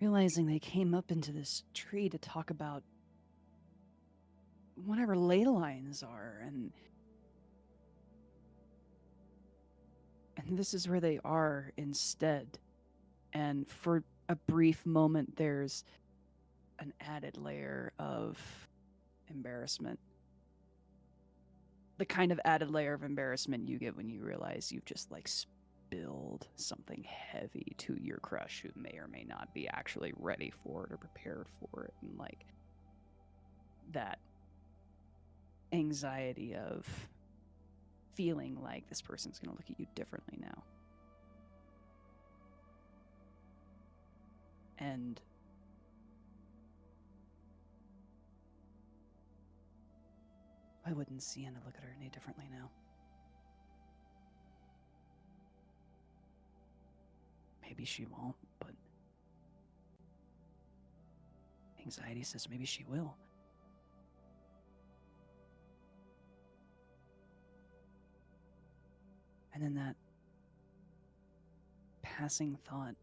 C: realizing they came up into this tree to talk about whatever ley lines are, and this is where they are instead. And for a brief moment, there's an added layer of embarrassment. The kind of added layer of embarrassment you get when you realize you've just like spilled something heavy to your crush, who may or may not be actually ready for it or prepared for it. And like that anxiety of feeling like this person's going to look at you differently now. And why wouldn't Sienna look at her any differently now? maybe she won't, but anxiety says maybe she will. And then that passing thought.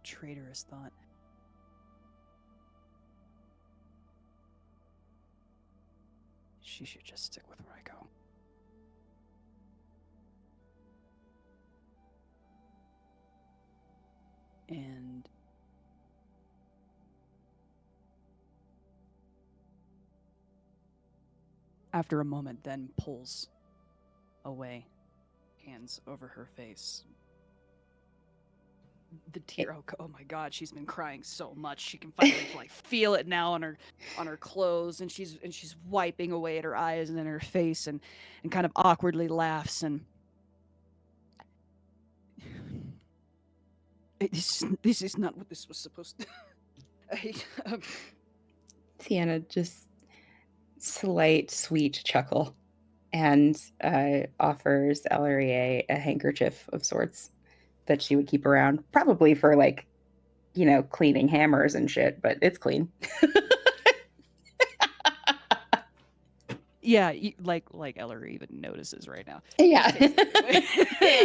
C: Traitorous thought. She should just stick with where I go. And after a moment, then pulls away, hands over her face. The tear. Oh my God, she's been crying so much. She can finally like feel it now on her clothes, and she's wiping away at her eyes and then her face, and kind of awkwardly laughs. And this is not what this was supposed to.
B: Sienna just slight sweet chuckle and offers Elery a handkerchief of sorts that she would keep around, probably for like, cleaning hammers and shit, but it's clean.
C: Yeah, like Elery even notices right now.
B: Yeah.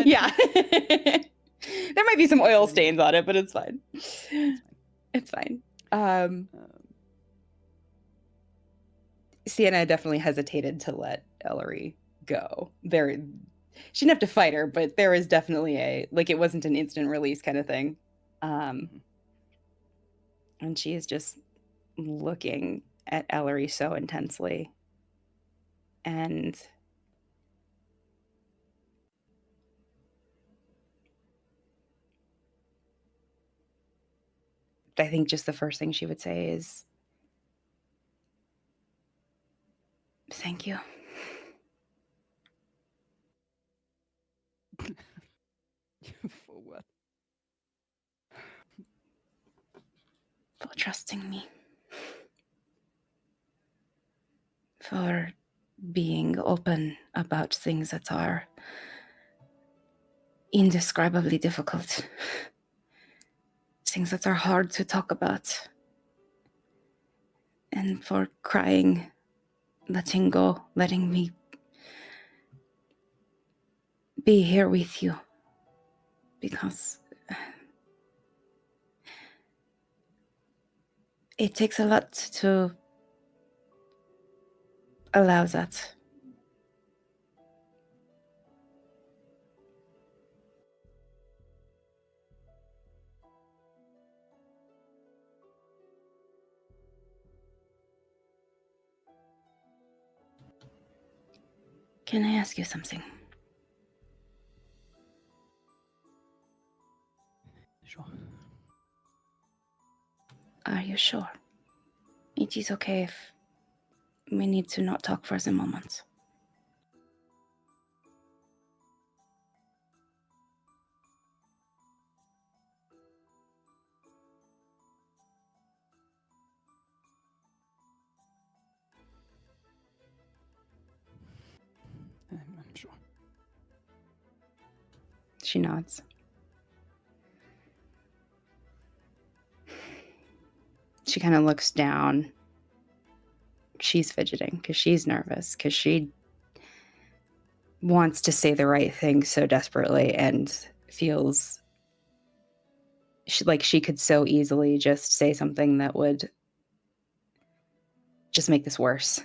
B: Yeah. There might be some oil stains on it, but it's fine. It's fine. Sienna definitely hesitated to let Elery go. She didn't have to fight her, but there was definitely it wasn't an instant release kind of thing. And she is just looking at Elery so intensely. And I think just the first thing she would say is, "Thank you."
C: For what?
D: For trusting me. For being open about things that are indescribably difficult. Things that are hard to talk about. And for crying, letting go, letting me be here with you. Because it takes a lot to allow that. Can I ask you something?
C: Sure.
D: Are you sure? It is okay if we need to not talk for the moment.
C: I'm sure.
B: She nods. She kind of looks down. She's fidgeting because she's nervous, because she wants to say the right thing so desperately and feels like she could so easily just say something that would just make this worse.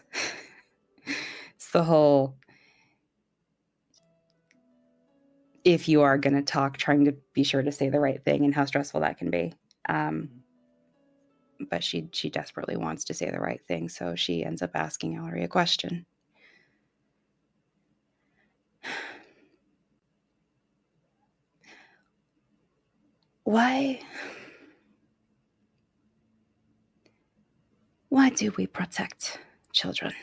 B: It's the whole, if you are going to talk, trying to be sure to say the right thing and how stressful that can be. But she desperately wants to say the right thing, so she ends up asking Elery a question.
D: Why do we protect children?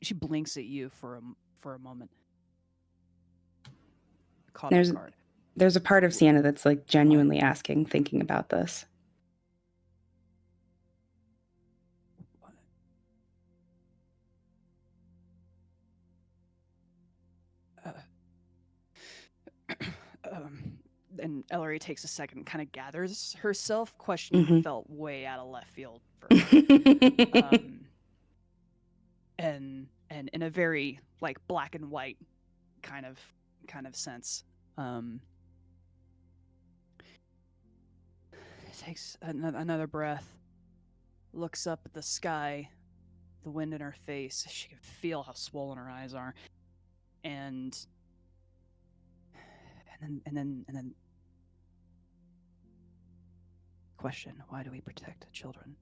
C: She blinks at you for a moment. Caught
B: There's-
C: off guard.
B: There's a part of Sienna that's like genuinely asking, thinking about this.
C: And Elery takes a second, kind of gathers herself. Question
B: Mhm.
C: felt way out of left field for her. And in a very like black and white kind of sense. Takes another breath, looks up at the sky, the wind in her face. She can feel how swollen her eyes are, and then question: why do we protect children?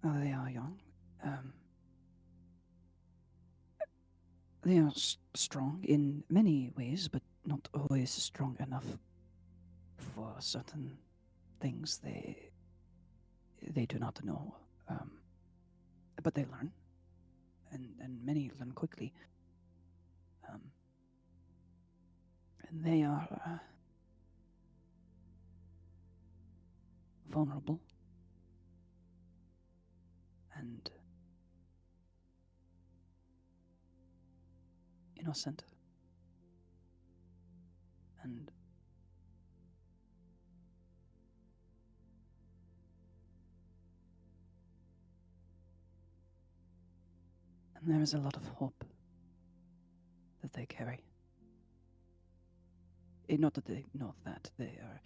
C: Oh, they are young. They are strong in many ways, but not always strong enough for certain things they do not know. But they learn, and many learn quickly. And they are vulnerable and innocent. And there is a lot of hope that they carry. Not that they know that they are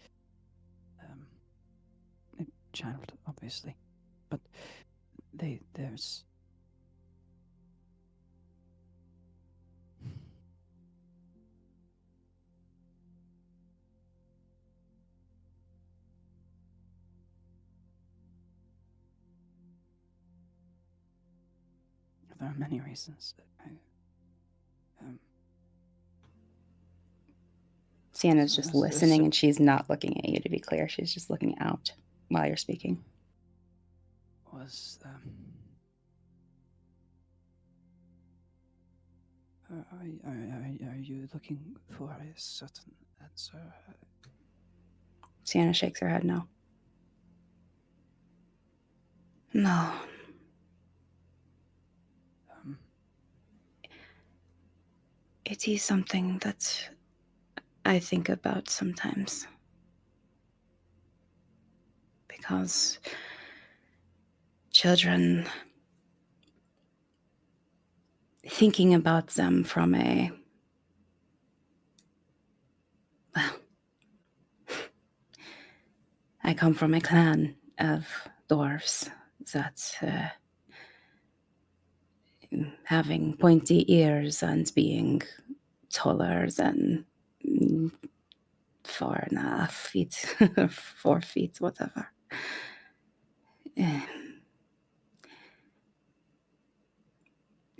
C: a child, obviously, but there's there are many reasons.
B: Sienna's just listening, and she's not looking at you, to be clear. She's just looking out while you're speaking.
C: Are you looking for a certain answer?
B: Sienna shakes her head no.
D: No. It is something that I think about sometimes. Because children, thinking about them from a, well, I come from a clan of dwarves that having pointy ears and being taller than 4.5 feet, 4 feet, whatever.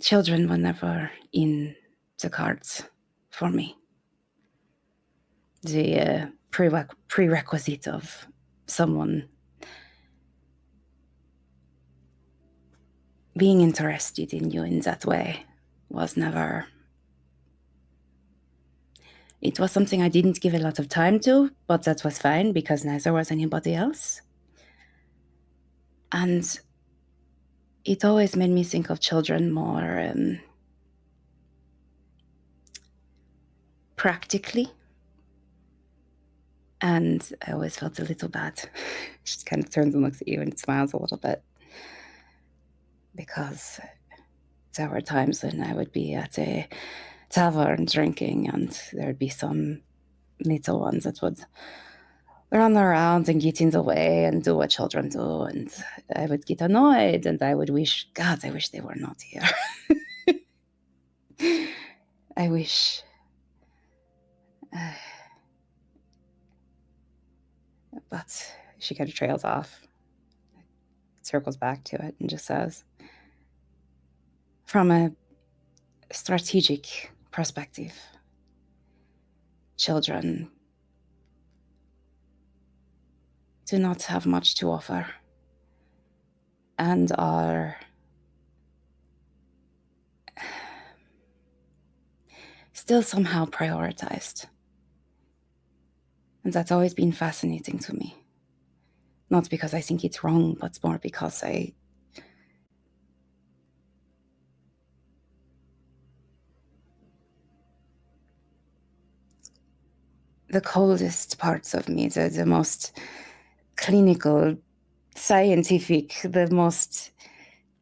D: Children were never in the cards for me. The prerequisite of someone being interested in you in that way was never... It was something I didn't give a lot of time to, but that was fine because neither was anybody else. And it always made me think of children more practically. And I always felt a little bad. She just kind of turns and looks at you and smiles a little bit. Because there were times when I would be at a tavern drinking and there'd be some little ones that would run around and get in the way and do what children do, and I would get annoyed and I would wish, God, I wish they were not here. I wish. But she kind of trails off, circles back to it and just says, from a strategic perspective, children do not have much to offer and are still somehow prioritized. And that's always been fascinating to me. Not because I think it's wrong, but more because the coldest parts of me, the most clinical, scientific, the most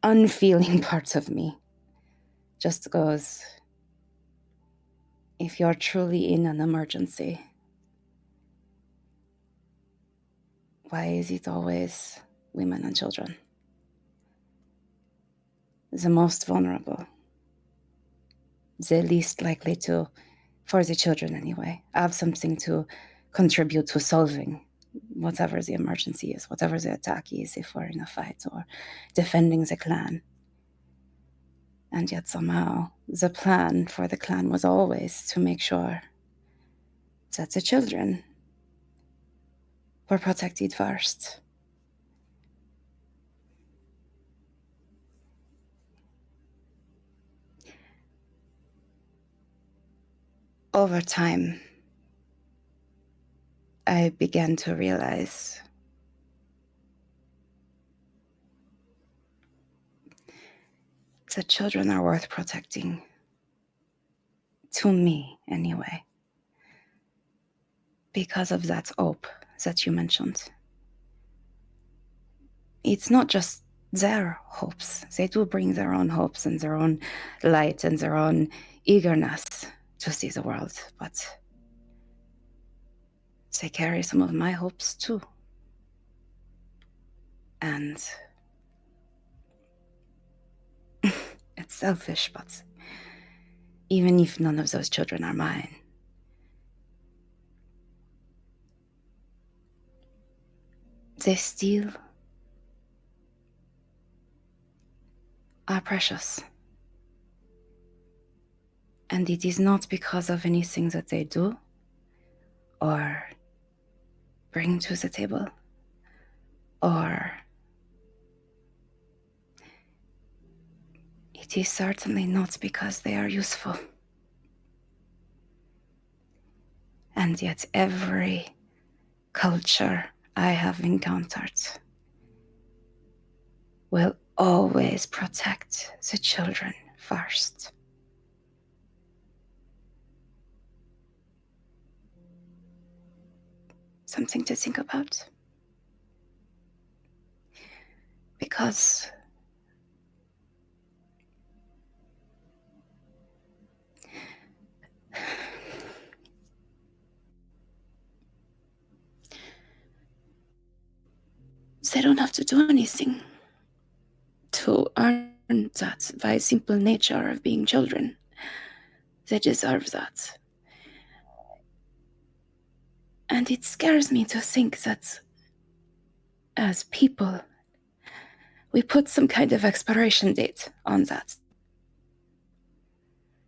D: unfeeling parts of me just goes, if you're truly in an emergency, why is it always women and children? The most vulnerable, the least likely to, for the children anyway, have something to contribute to solving whatever the emergency is, whatever the attack is, if we're in a fight or defending the clan. And yet somehow the plan for the clan was always to make sure that the children were protected first. Over time, I began to realize that children are worth protecting. To me, anyway. Because of that hope that you mentioned. It's not just their hopes. They do bring their own hopes and their own light and their own eagerness to see the world, but they carry some of my hopes too. And it's selfish, but even if none of those children are mine, they still are precious. And it is not because of anything that they do or bring to the table, or it is certainly not because they are useful. And yet every culture I have encountered will always protect the children first. Something to think about. Because they don't have to do anything to earn that by simple nature of being children. They deserve that. And it scares me to think that as people, we put some kind of expiration date on that.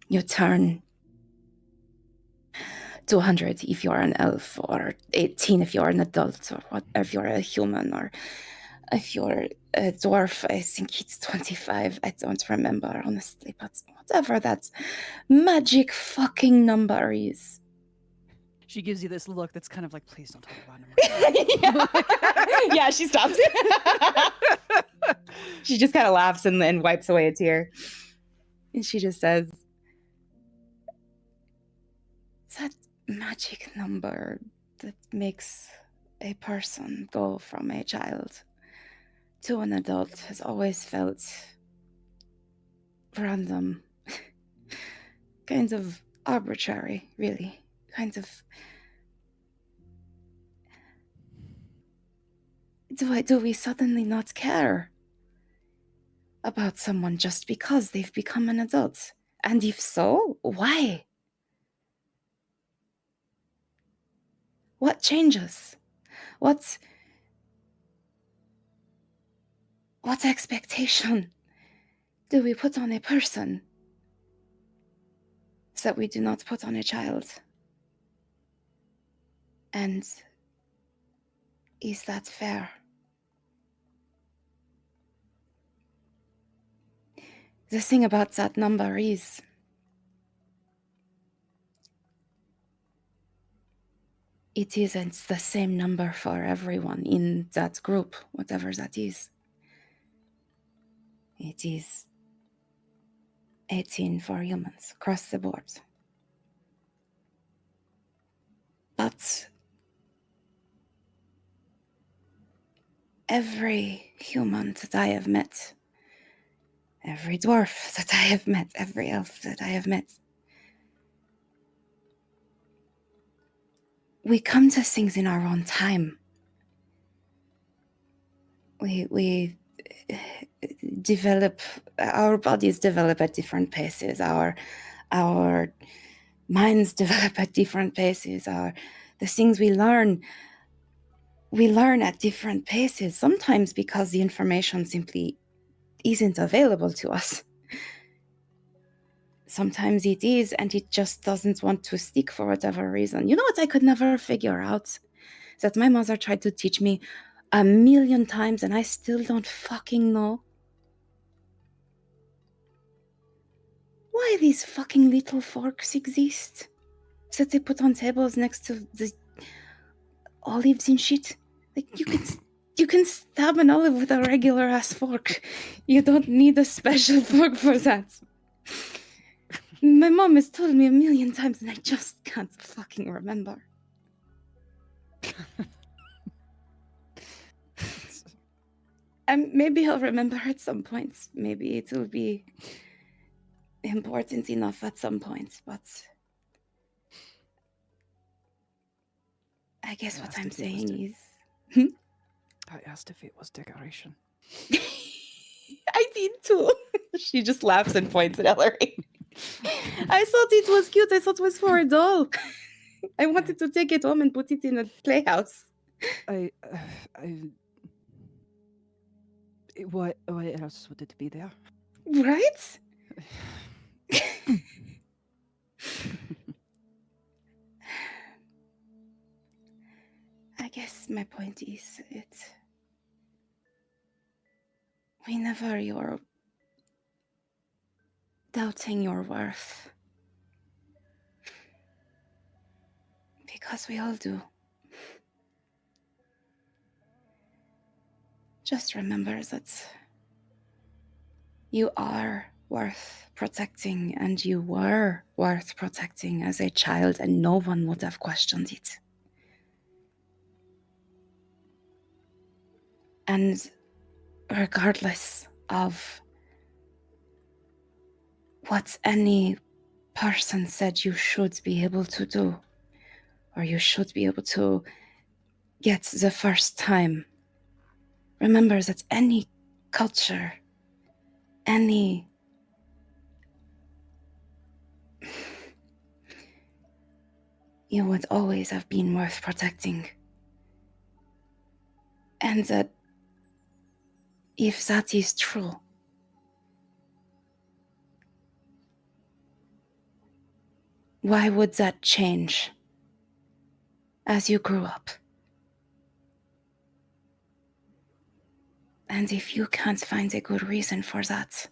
D: You turn 200 if you're an elf, or 18 if you're an adult, or what, if you're a human, or if you're a dwarf. I think it's 25. I don't remember, honestly, but whatever that magic fucking number is.
C: She gives you this look that's kind of like, please don't talk about numbers.
B: Yeah, she stops. She just kind of laughs and wipes away a tear. And she just says, that magic number that makes a person go from a child to an adult has always felt random, kind of arbitrary, really. Kind of. Do we suddenly not care about someone just because they've become an adult? And if so, why? What changes? What expectation do we put on a person that we do not put on a child? And is that fair?
D: The thing about that number is it isn't the same number for everyone in that group, whatever that is. It is 18 for humans across the board. But every human that I have met, every dwarf that I have met, every elf that I have met, we come to things in our own time. We develop, our bodies develop at different paces, our minds develop at different paces, the things we learn at different paces, sometimes because the information simply isn't available to us. Sometimes it is, and it just doesn't want to stick for whatever reason. You know what I could never figure out? That my mother tried to teach me 1,000,000 times, and I still don't fucking know. Why these fucking little forks exist that they put on tables next to the olives and shit. Like, you can stab an olive with a regular ass fork. You don't need a special fork for that. My mom has told me 1,000,000 times, and I just can't fucking remember. And maybe I'll remember at some point. Maybe it will be important enough at some point, but I guess what I'm saying is...
C: I asked if it was decoration.
D: I did too. She just laughs and points at Elery. I thought it was cute. I thought it was for a doll. I wanted to take it home and put it in a playhouse.
C: What else would it be there?
D: Right? I guess my point is whenever you're doubting your worth, because we all do, just remember that you are worth protecting, and you were worth protecting as a child, and no one would have questioned it. And regardless of what any person said you should be able to do, or you should be able to get the first time, remember that any culture, you would always have been worth protecting. And that if that is true, why would that change as you grew up? And if you can't find a good reason for that,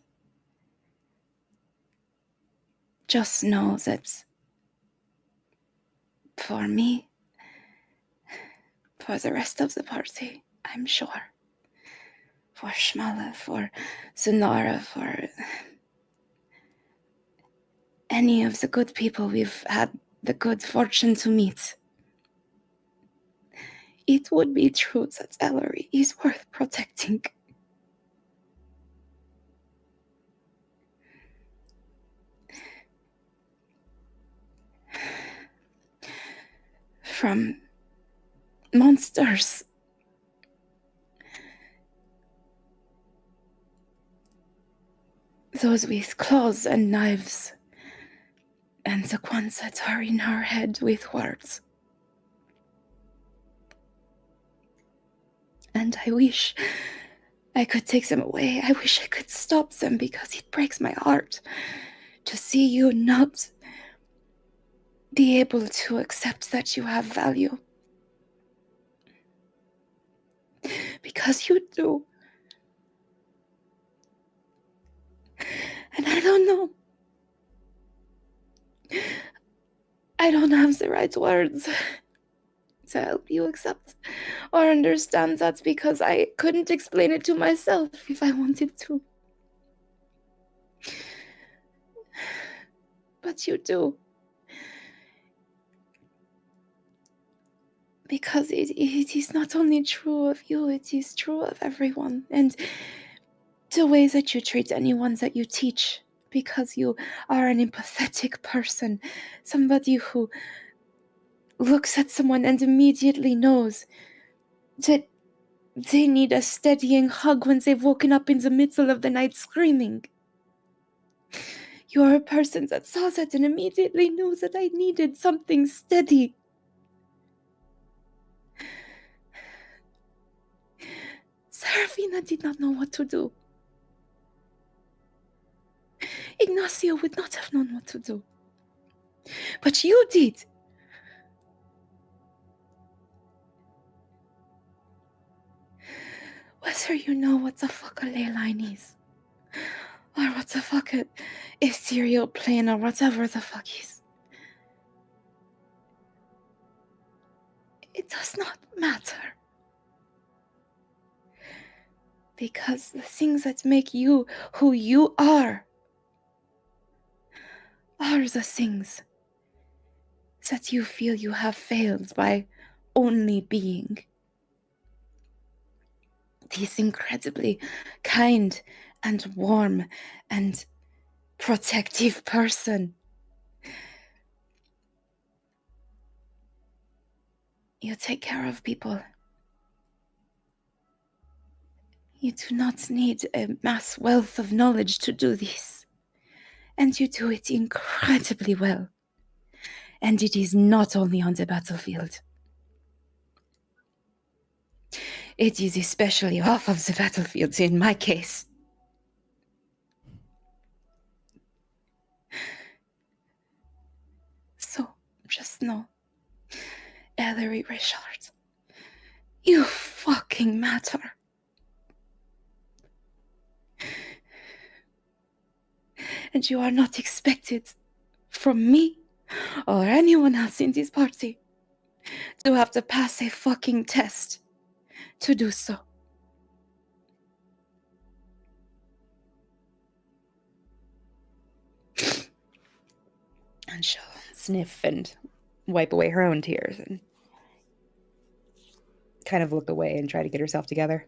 D: just know that for me, for the rest of the party, I'm sure, for Shmala, for Sonara, for any of the good people we've had the good fortune to meet, it would be true that Elery is worth protecting. From monsters, those with claws and knives, and the ones that are in her head with words. And I wish I could take them away. I wish I could stop them, because it breaks my heart to see you not be able to accept that you have value. Because you do. And I don't know. I don't have the right words to help you accept or understand that because I couldn't explain it to myself if I wanted to. But you do. Because it is not only true of you, it is true of everyone. And the way that you treat anyone that you teach, because you are an empathetic person, somebody who looks at someone and immediately knows that they need a steadying hug when they've woken up in the middle of the night screaming. You're a person that saw that and immediately knew that I needed something steady. Serephina did not know what to do. Ignacio would not have known what to do. But you did. Whether you know what the fuck a ley line is, or what the fuck a ethereal plane, or whatever the fuck is, it does not matter. Because the things that make you who you are the things that you feel you have failed by only being. This incredibly kind and warm and protective person. You take care of people. You do not need a mass wealth of knowledge to do this. And you do it incredibly well. And it is not only on the battlefield. It is especially off of the battlefield in my case. So, just know, Elery Richshard, you fucking matter. And you are not expected from me or anyone else in this party to have to pass a fucking test to do so. And she'll sniff and wipe away her own tears and kind of look away and try to get herself together.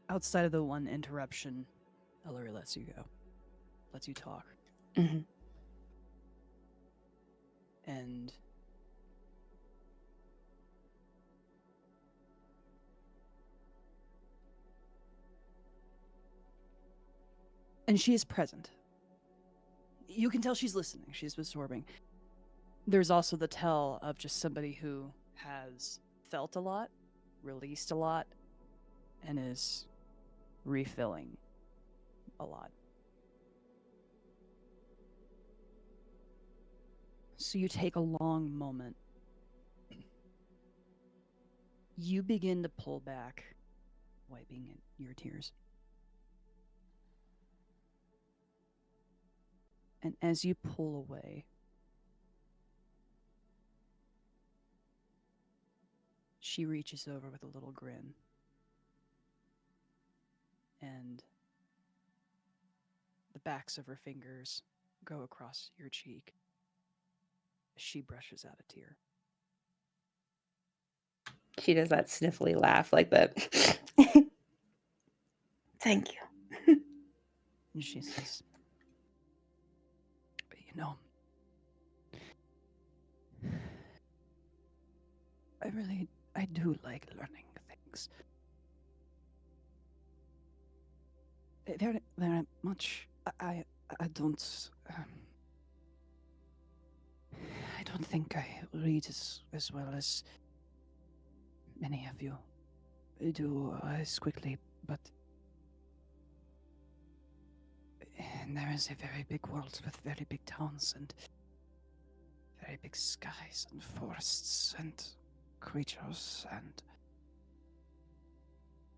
C: Outside of the one interruption, Elery lets you go. Lets you talk.
D: Mm-hmm.
C: And she is present. You can tell she's listening. She's absorbing. There's also the tell of just somebody who has felt a lot, released a lot, and is refilling a lot. So you take a long moment. You begin to pull back, wiping your tears. And as you pull away, she reaches over with a little grin. And the backs of her fingers go across your cheek as she brushes out a tear.
D: She does that sniffly laugh like that. Thank you.
C: And she says, you know, I do like learning things. Very much. I don't. I don't think I read as well as many of you do as quickly, but there is a very big world with very big towns and very big skies and forests and creatures and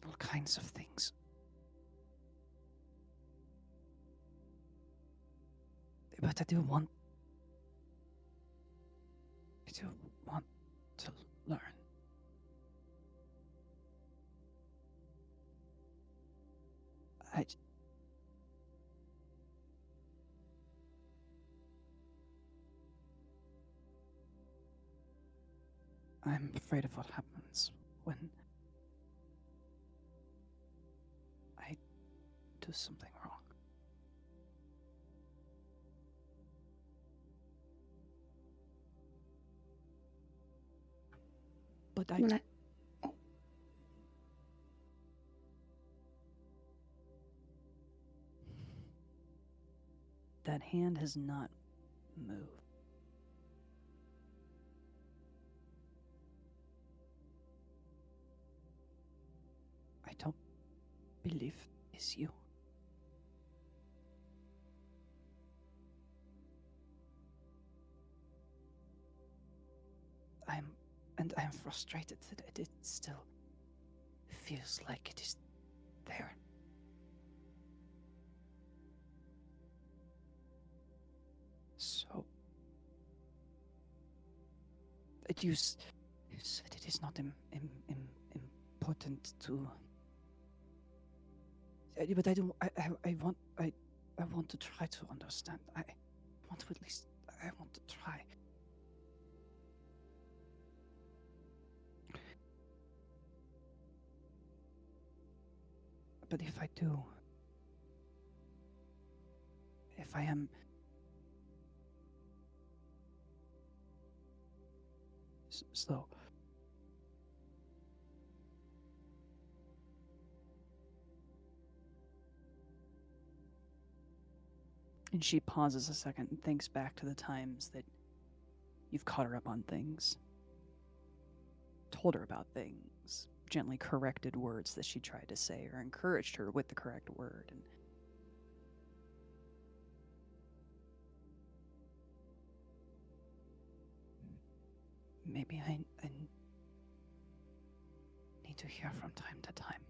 C: all kinds of things. But I do want to learn. I'm afraid of what happens when I do something wrong. But that hand has not moved. I don't believe it's you. I'm frustrated that it still feels like it is there. So, you said it is not important to. But I don't. I want to try to understand. I want to at least. I want to try. But if I do, if I am slow, and she pauses a second and thinks back to the times that you've caught her up on things, told her about things, gently corrected words that she tried to say, or encouraged her with the correct word. And maybe I need to hear from time to time.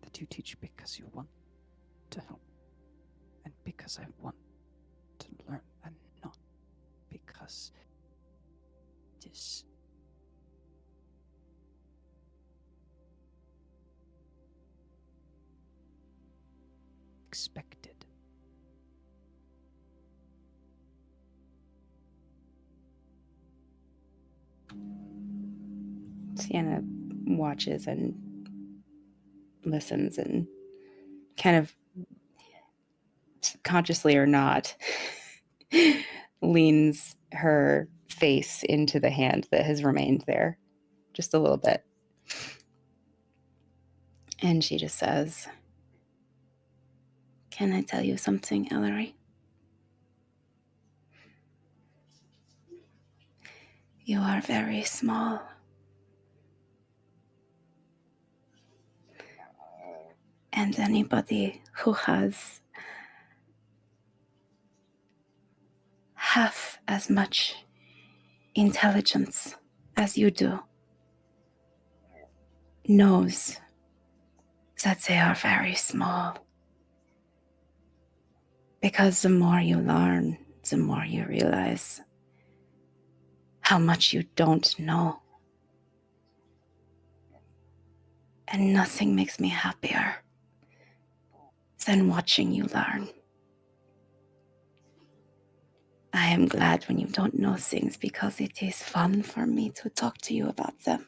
C: That you teach because you want to help, and because I want to learn, and not because it is expected.
B: Sienna watches and listens and kind of consciously or not leans her face into the hand that has remained there just a little bit. And she just says,
D: Can I tell you something, Elery? You are very small. And anybody who has half as much intelligence as you do knows that they are very small. Because the more you learn, the more you realize how much you don't know. And nothing makes me happier than watching you learn. I am glad when you don't know things because it is fun for me to talk to you about them.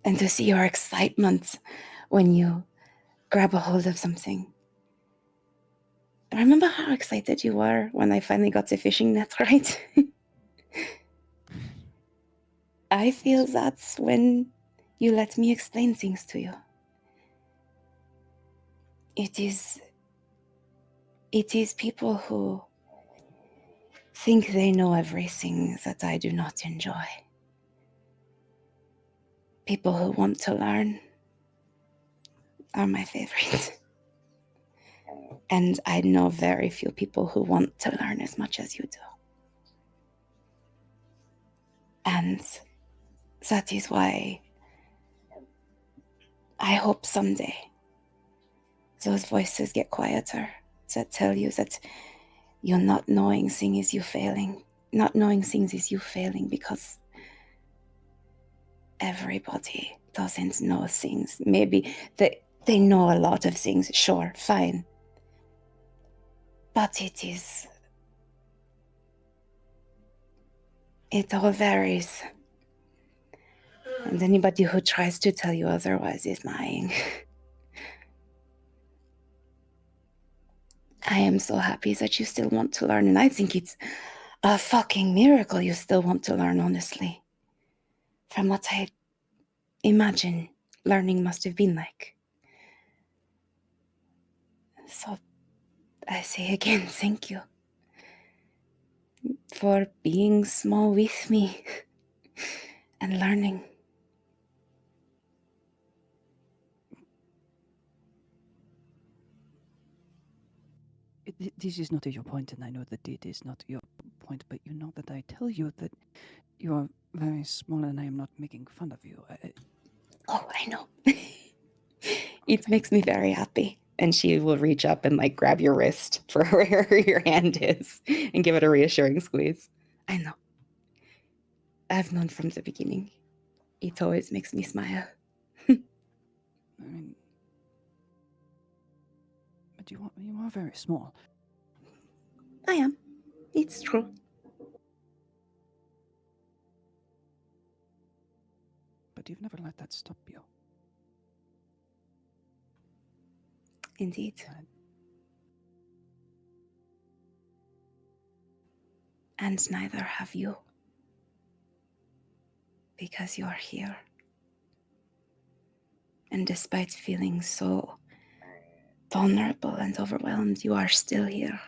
D: And to see your excitement when you grab a hold of something. Remember how excited you were when I finally got the fishing net right? I feel that's when you let me explain things to you. It is people who think they know everything that I do not enjoy. People who want to learn are my favorite. And I know very few people who want to learn as much as you do. And that is why I hope someday those voices get quieter that tell you that you're not knowing things is you failing. Not knowing things is you failing because everybody doesn't know things. Maybe they know a lot of things, sure, fine. But it all varies. And anybody who tries to tell you otherwise is lying. I am so happy that you still want to learn, and I think it's a fucking miracle you still want to learn, honestly. From what I imagine learning must have been like. So I say again, thank you for being small with me and learning.
C: This is not your point, and I know that it is not your point, but you know that I tell you that you are very small and I am not making fun of you.
D: Oh, I know. It makes me very happy. And she will reach up and like grab your wrist for where your hand is and give it a reassuring squeeze. I know. I've known from the beginning. It always makes me smile.
C: I mean, but you are very small.
D: I am. It's true.
C: But you've never let that stop you.
D: Indeed. And neither have you. Because you're here. And despite feeling so vulnerable and overwhelmed, you are still here.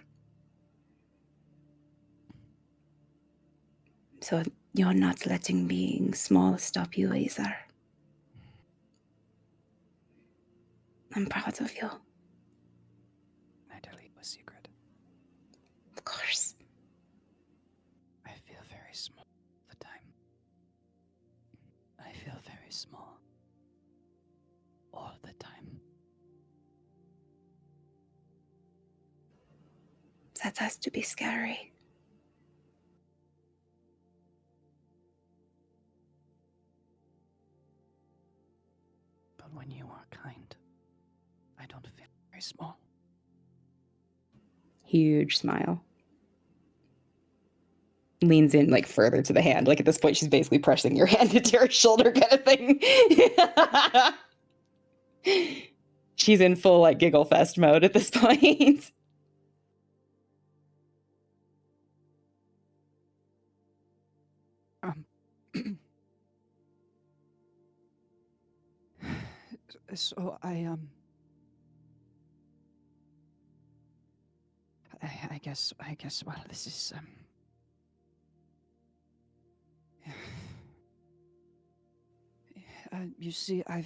D: So you're not letting being small stop you either. I'm proud of you.
C: I tell you a secret.
D: Of course.
C: I feel very small all the time. I feel very small all the time.
D: That has to be scary.
C: But when you are kind, I don't feel very small.
B: Huge smile. Leans in like further to the hand. Like at this point, she's basically pressing your hand into her shoulder kind of thing. She's in full like giggle fest mode at this point.
C: So I guess well, this is you see, I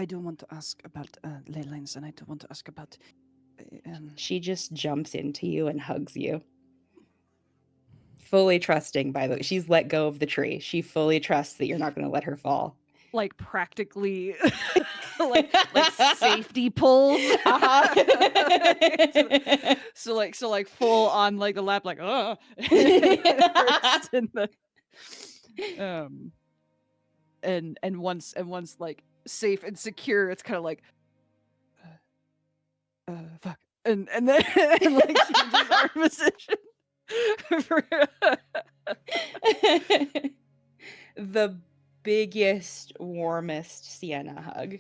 C: do want to ask about ley lines, and I do want to ask about
B: She just jumps into you and hugs you. Fully trusting, by the way. She's let go of the tree. She fully trusts that you're not going to let her fall.
C: like practically like safety pulls. so like full on like the lap, like and once like safe and secure, it's kind of like fuck, and then and, like changes our position.
B: The biggest, warmest Sienna hug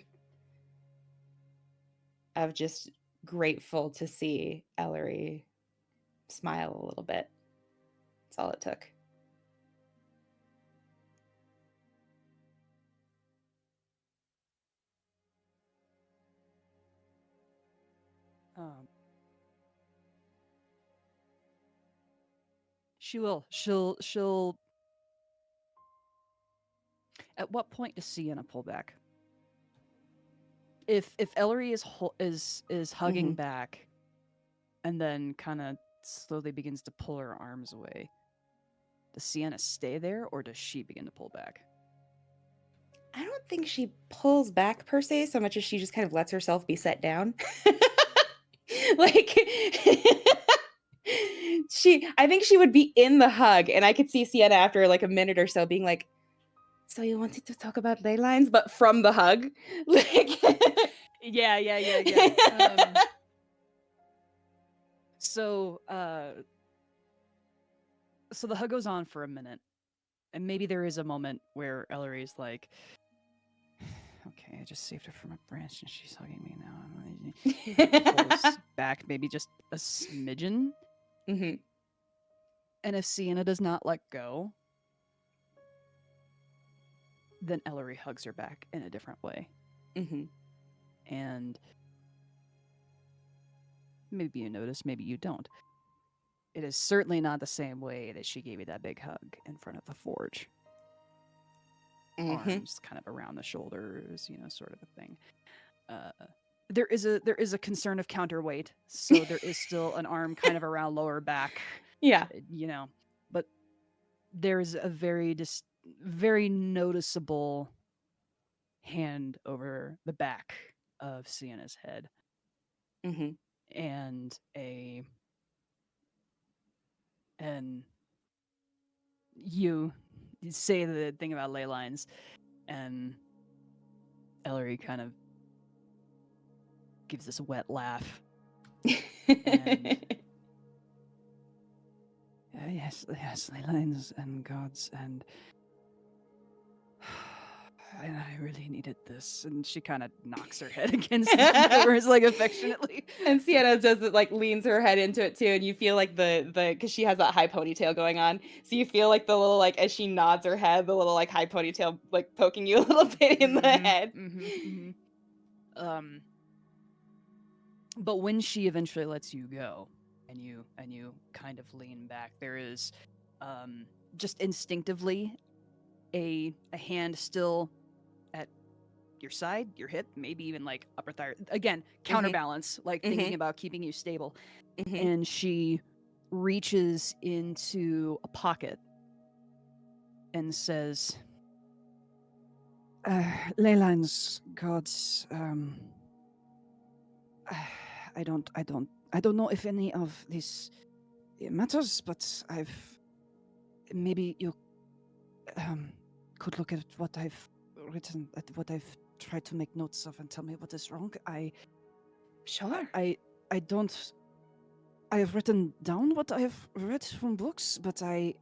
B: of just grateful to see Elery smile a little bit. That's all it took.
C: She'll at what point does Sienna pull back? If Elery is hugging
B: Mhm.
C: back, and then kind of slowly begins to pull her arms away, does Sienna stay there, or does she begin to pull back?
B: I don't think she pulls back per se so much as she just kind of lets herself be set down. Like I think she would be in the hug, and I could see Sienna after like a minute or so being like, so you wanted to talk about ley lines, but from the hug. Like
C: Yeah. So the hug goes on for a minute, and maybe there is a moment where Ellery's like, okay, I just saved her from a branch and she's hugging me now. Pulls back maybe just a smidgen.
B: Mhm.
C: And if Sienna does not let go, then Elery hugs her back in a different way.
B: Mhm.
C: And maybe you notice, maybe you don't. It is certainly not the same way that she gave you that big hug in front of the forge.
B: Mhm.
C: Arms kind of around the shoulders, sort of a thing. There is a concern of counterweight, so there is still an arm kind of around lower back,
B: Yeah.
C: but there's a very noticeable hand over the back of Sienna's head,
B: Mhm.
C: and you say the thing about ley lines, and Ellery kind of gives this wet laugh. And yes, ley lines and gods, and I really needed this. And she kind of knocks her head against the doors, like affectionately.
B: And Sienna does it, like leans her head into it too, and you feel like the because she has that high ponytail going on, so you feel like the little like as she nods her head, the little like high ponytail like poking you a little bit in the head.
C: But when she eventually lets you go, and you kind of lean back, there is just instinctively a hand still at your side, your hip, maybe even like upper thigh. Again, counterbalance, like thinking about keeping you stable. And she reaches into a pocket and says, ley lines, gods, I don't know if any of this matters, but maybe you could look at what I've written, at what I've tried to make notes of, and tell me what is wrong.
B: Sure.
C: I have written down what I have read from books, but I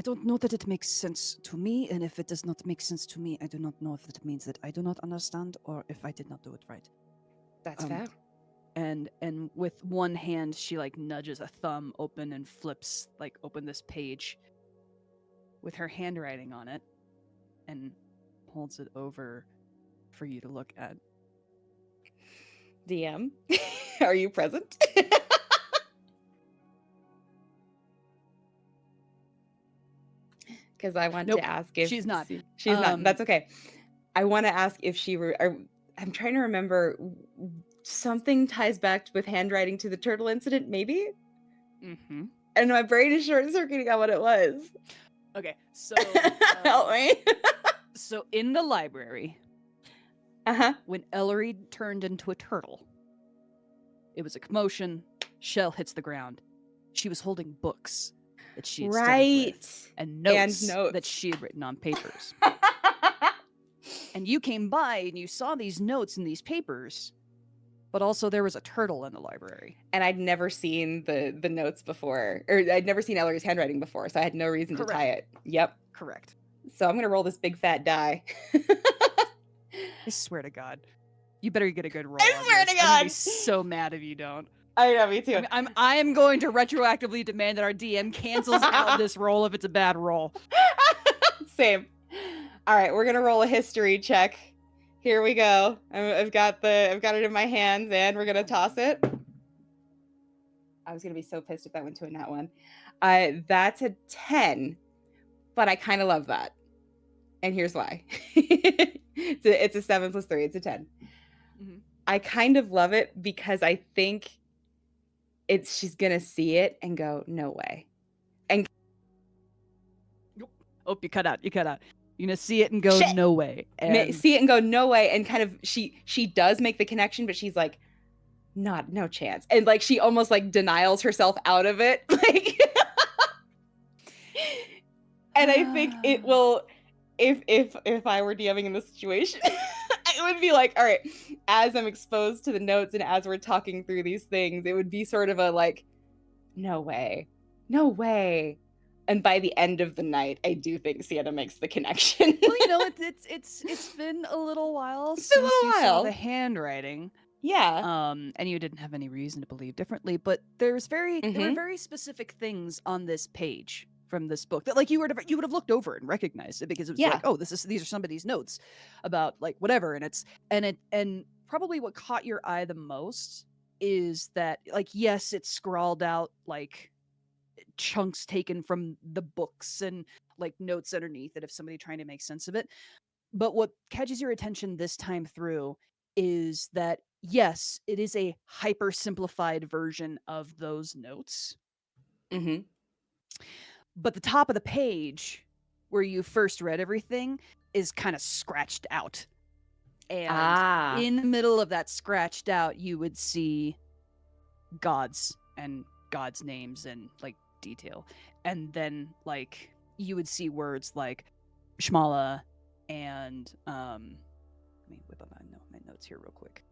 C: don't know that it makes sense to me, and if it does not make sense to me, I do not know if it means that I do not understand or if I did not do it right.
B: That's fair.
C: And with one hand, she like nudges a thumb open and flips like open this page with her handwriting on it, and holds it over for you to look at.
B: DM, are you present? Because I want
C: Nope,
B: to ask if
C: she's not.
B: She's not. That's okay. I want to ask if she were. I'm trying to remember. Something ties back with handwriting to the turtle incident, maybe. And my brain is short circuiting on what it was.
C: Okay, so
B: help me.
C: So in the library, when Elery turned into a turtle, it was a commotion. Shell hits the ground. She was holding books that she had studied with, and notes that she had written on papers. And you came by and you saw these notes and these papers, but also there was a turtle in the library.
B: And I'd never seen the notes before, or I'd never seen Ellery's handwriting before, so I had no reason to tie it. Yep.
C: Correct.
B: So I'm gonna roll this big fat die.
C: I swear to God. You better get a good roll.
B: I swear to God.
C: I'm gonna be so mad if you don't.
B: I know, me too.
C: I am going to retroactively demand that our DM cancels out this roll if it's a bad roll.
B: Same. All right, we're gonna roll a history check. Here we go. I've got it in my hands, and we're gonna toss it. I was gonna be so pissed if that went to a nat one. That's a 10, but I kind of love that, and here's why. It's a 7 plus 3. It's a 10.
C: Mhm.
B: I kind of love it because I think she's gonna see it and go, no way. And
C: Oh, you cut out. You're gonna see it and go,
B: Shit!
C: no way. And
B: see it and go, no way. And kind of she does make the connection, but she's like, no chance. And like she almost like denials herself out of it. Like and I think it will, if I were DMing in this situation, it would be like, all right, as I'm exposed to the notes and as we're talking through these things, it would be sort of a like, no way. And by the end of the night, I do think Sienna makes the connection.
C: well, it's been a little while
B: It's been a
C: since
B: little
C: you saw
B: while.
C: the handwriting.
B: Yeah.
C: And you didn't have any reason to believe differently, but there were
B: Mhm.
C: very specific things on this page from this book that like you would have looked over and recognized it because it was
B: Yeah.
C: like, oh, these are somebody's notes about like whatever, and probably what caught your eye the most is that like yes, it's scrawled out like chunks taken from the books and like notes underneath it if somebody trying to make sense of it. But what catches your attention this time through is that yes, it is a hyper simplified version of those notes.
B: Mhm.
C: But the top of the page where you first read everything is kind of scratched out. And in the middle of that scratched out, you would see gods and gods' names and like detail. And then like you would see words like Shmala and let me whip up my notes here real quick.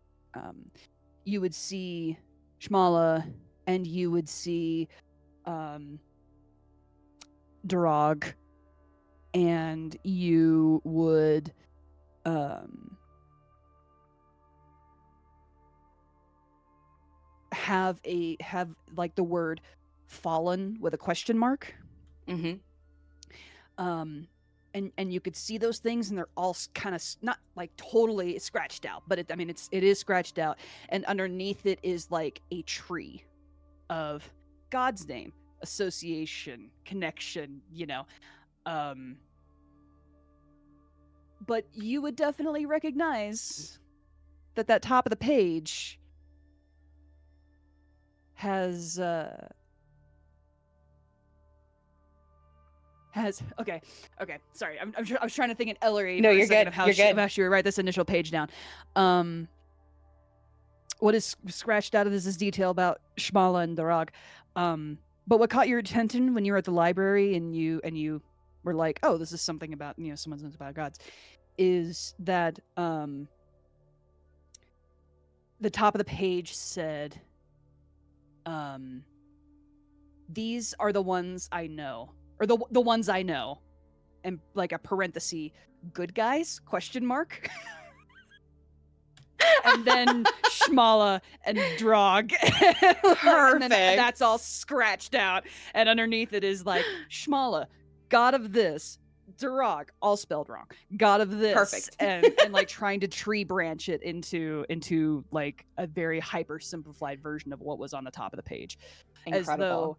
C: You would see Shmala and you would see Durag, and you would have like the word fallen with a question mark.
B: Mhm.
C: And you could see those things, and they're all kind of not like totally scratched out, but it is scratched out, and underneath it is like a tree of God's name, association, connection, but you would definitely recognize that top of the page has okay. Sorry, I was trying to think in Elery
B: No,
C: for a
B: you're
C: second
B: good.
C: of how
B: You're good.
C: of how she would write this initial page down. What is scratched out of this is detail about Shmala and Darag. But what caught your attention when you were at the library and you were like, oh, this is something about someone's knows about gods, is that the top of the page said, these are the ones I know, or the ones I know, and like a parenthesis, good guys, question mark. And then Shmala and Drog.
B: Perfect.
C: And then that's all scratched out. And underneath it is like Shmala, god of this. Durag, all spelled wrong. God of this.
B: Perfect.
C: And like trying to tree branch it into like a very hyper simplified version of what was on the top of the page.
B: Incredible.
C: As though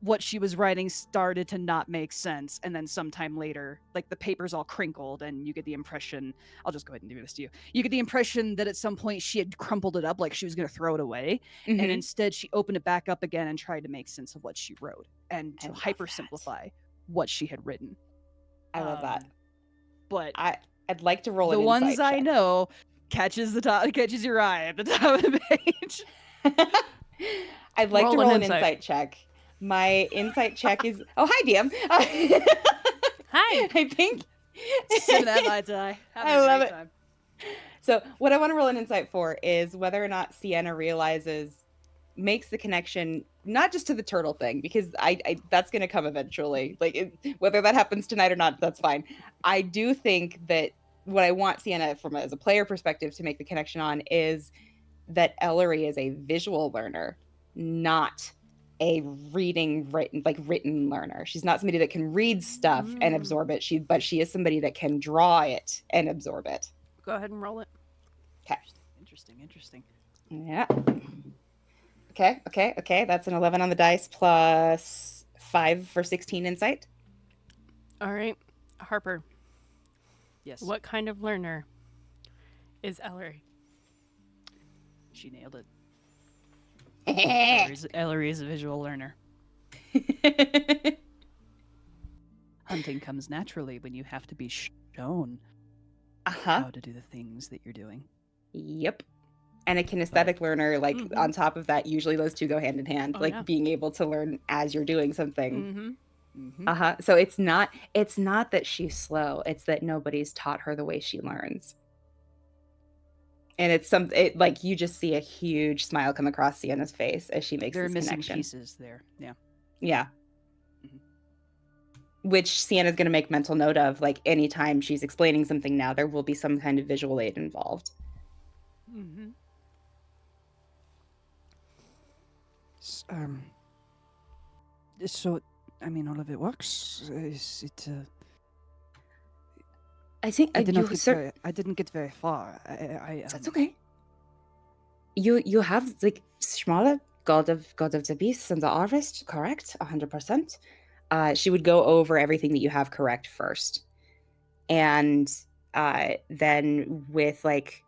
C: what she was writing started to not make sense, and then sometime later, like the paper's all crinkled, and you get the impression, I'll just go ahead and do this to you. You get the impression that at some point she had crumpled it up like she was going to throw it away,
B: Mhm.
C: and instead she opened it back up again and tried to make sense of what she wrote and to hyper simplify what she had written.
B: I love that.
C: But
B: I'd like to roll
C: the
B: an
C: ones
B: insight
C: I
B: check.
C: know catches your eye at the top of the page.
B: I'd like to
A: Roll an
B: roll an
A: insight.
B: insight check. My insight check is hi DM.
A: Hi.
B: I think
C: Sipping that Mai Tai. Having
B: I
C: a
B: love
C: great
B: it.
C: time.
B: So what I want to roll an insight for is whether or not Sienna makes the connection not just to the turtle thing, because I that's going to come eventually. Like whether that happens tonight or not, that's fine. I do think that what I want Sienna as a player perspective to make the connection on is that Elery is a visual learner, not a written learner. She's not somebody that can read stuff and absorb it. But she is somebody that can draw it and absorb it.
A: Go ahead and roll it.
B: Okay.
C: Interesting.
B: Yeah. Okay. That's an 11 on the dice plus 5 for 16 insight.
A: All right, Harper.
C: Yes.
A: What kind of learner is Elery?
C: She nailed it. Elery is a visual learner. Hunting comes naturally when you have to be shown
B: Uh-huh.
C: how to do the things that you're doing.
B: Yep. And a kinesthetic learner, like on top of that, usually those two go hand in hand,
A: Oh,
B: like
A: yeah.
B: being able to learn as you're doing something.
A: Mm-hmm.
B: Uh-huh. So it's not that she's slow, it's that nobody's taught her the way she learns. And it's like you just see a huge smile come across Sienna's face as she makes
C: There are
B: this
C: missing
B: connection.
C: pieces there. Yeah.
B: Yeah.
C: Mhm.
B: Which Sienna's going to make mental note of, like anytime she's explaining something now, there will be some kind of visual aid involved.
A: Mm-hmm.
C: So, I mean, all of it works. Is it?
B: I think
C: I didn't get very far.
B: That's okay. You have like smaller god of the beasts and the harvest, correct? 100%. She would go over everything that you have correct first, and then with like,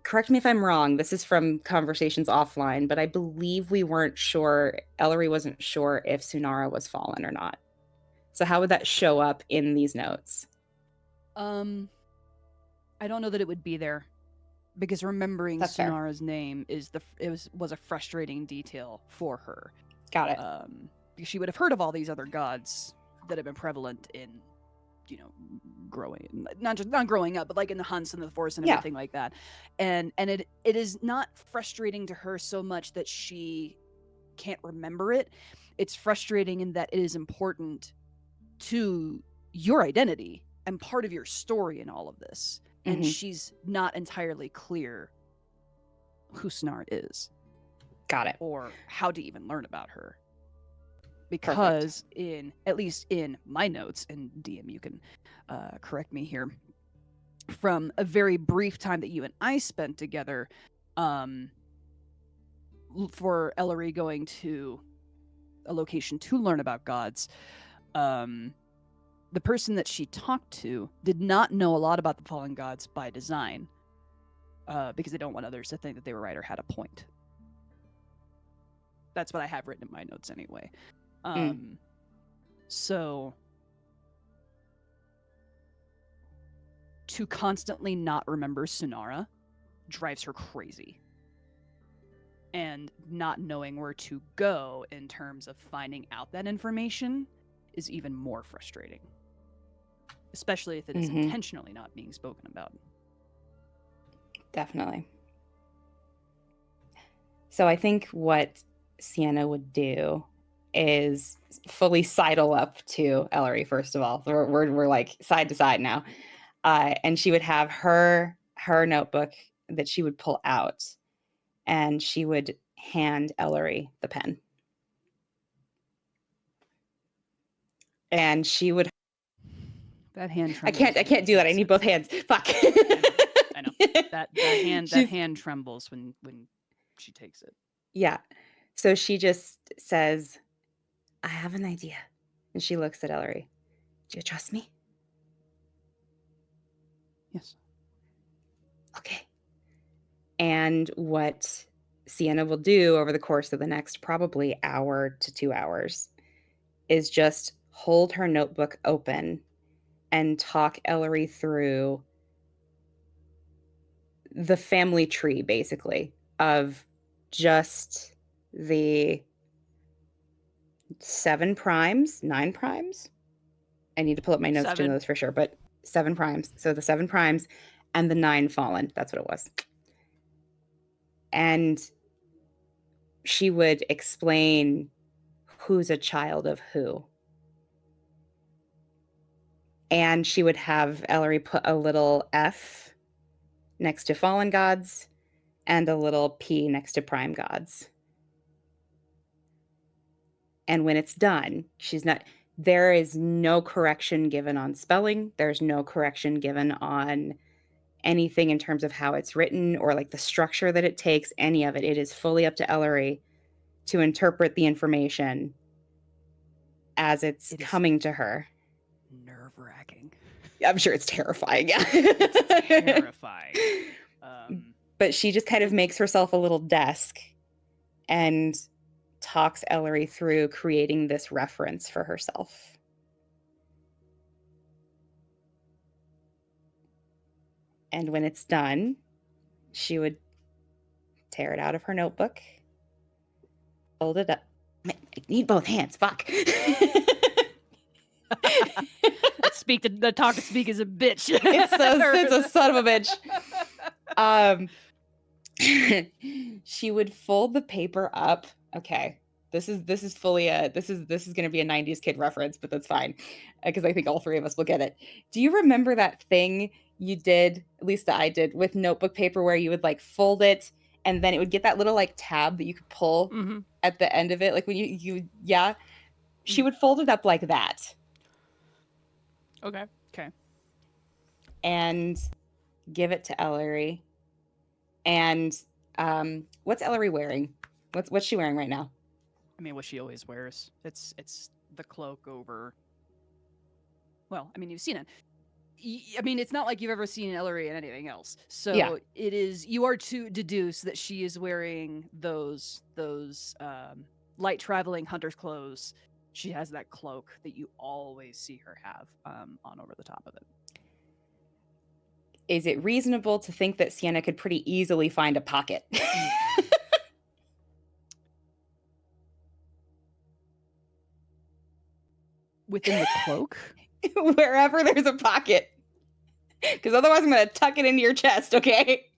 B: correct me if I'm wrong. This is from conversations offline, but I believe we weren't sure. Elery wasn't sure if Sunara was fallen or not. So how would that show up in these notes?
C: I don't know that it would be there, because remembering
B: That's fair.
C: Sunara's name was a frustrating detail for her.
B: Got it.
C: Because she would have heard of all these other gods that have been prevalent in, not growing up, but like in the hunts and the forest and everything like that. And it is not frustrating to her so much that she can't remember it. It's frustrating in that it is important to your identity and part of your story in all of this. And she's not entirely clear who Snart is.
B: Got it.
C: Or how to even learn about her. Because at least in my notes, and DM, you can correct me here, from a very brief time that you and I spent together, for Elery going to a location to learn about gods, the person that she talked to did not know a lot about the fallen gods by design, because they don't want others to think that they were right or had a point. That's what I have written in my notes anyway. So to constantly not remember Sunara drives her crazy. And not knowing where to go in terms of finding out that information is even more frustrating. Especially if it is intentionally not being spoken about.
B: Definitely. So I think what Sienna would do is fully sidle up to Elery, first of all. We're like side to side now. And she would have her notebook that she would pull out, and she would hand Elery the pen. And she would...
C: That hand
B: I
C: trembles.
B: can't do that. I need both hands. Fuck.
C: I know. That hand trembles when she takes it.
B: Yeah. So she just says, I have an idea. And she looks at Elery. Do you trust me?
C: Yes.
B: Okay. And what Sienna will do over the course of the next probably hour to 2 hours is just hold her notebook open and talk Elery through the family tree, basically, of just the 7 primes, 9 primes. I need to pull up my notes to know this for sure, but 7 primes. So the 7 primes and the 9 fallen. That's what it was. And she would explain who's a child of who. And she would have Elery put a little F next to fallen gods and a little P next to prime gods. And when it's done, there is no correction given on spelling. There's no correction given on anything in terms of how it's written or like the structure that it takes, any of it. It is fully up to Elery to interpret the information as it's coming to her.
C: Nerve-wracking.
B: I'm sure it's terrifying. Yeah.
C: It's terrifying.
B: But she just kind of makes herself a little desk and talks Elery through creating this reference for herself. And when it's done, she would tear it out of her notebook, fold it up. I need both hands. Fuck.
C: The talk to speak is a bitch.
B: It's a son of a bitch. She would fold the paper up. Okay. This is fully this is going to be a 90s kid reference, but that's fine because I think all three of us will get it. Do you remember that thing you did, at least that I did, with notebook paper where you would like fold it and then it would get that little like tab that you could pull at the end of it, like when you yeah? She would fold it up like that.
C: Okay.
B: And give it to Elery. And what's Elery wearing? What's she wearing right now?
C: I mean, what she always wears. It's the cloak over. Well, I mean, you've seen it. I mean, it's not like you've ever seen Elery in anything else. So
B: Yeah.
C: it is. You are to deduce that she is wearing those light traveling hunter's clothes. She has that cloak that you always see her have on over the top of it.
B: Is it reasonable to think that Sienna could pretty easily find a pocket?
C: Within the cloak?
B: Wherever there's a pocket. Because otherwise I'm going to tuck it into your chest, okay?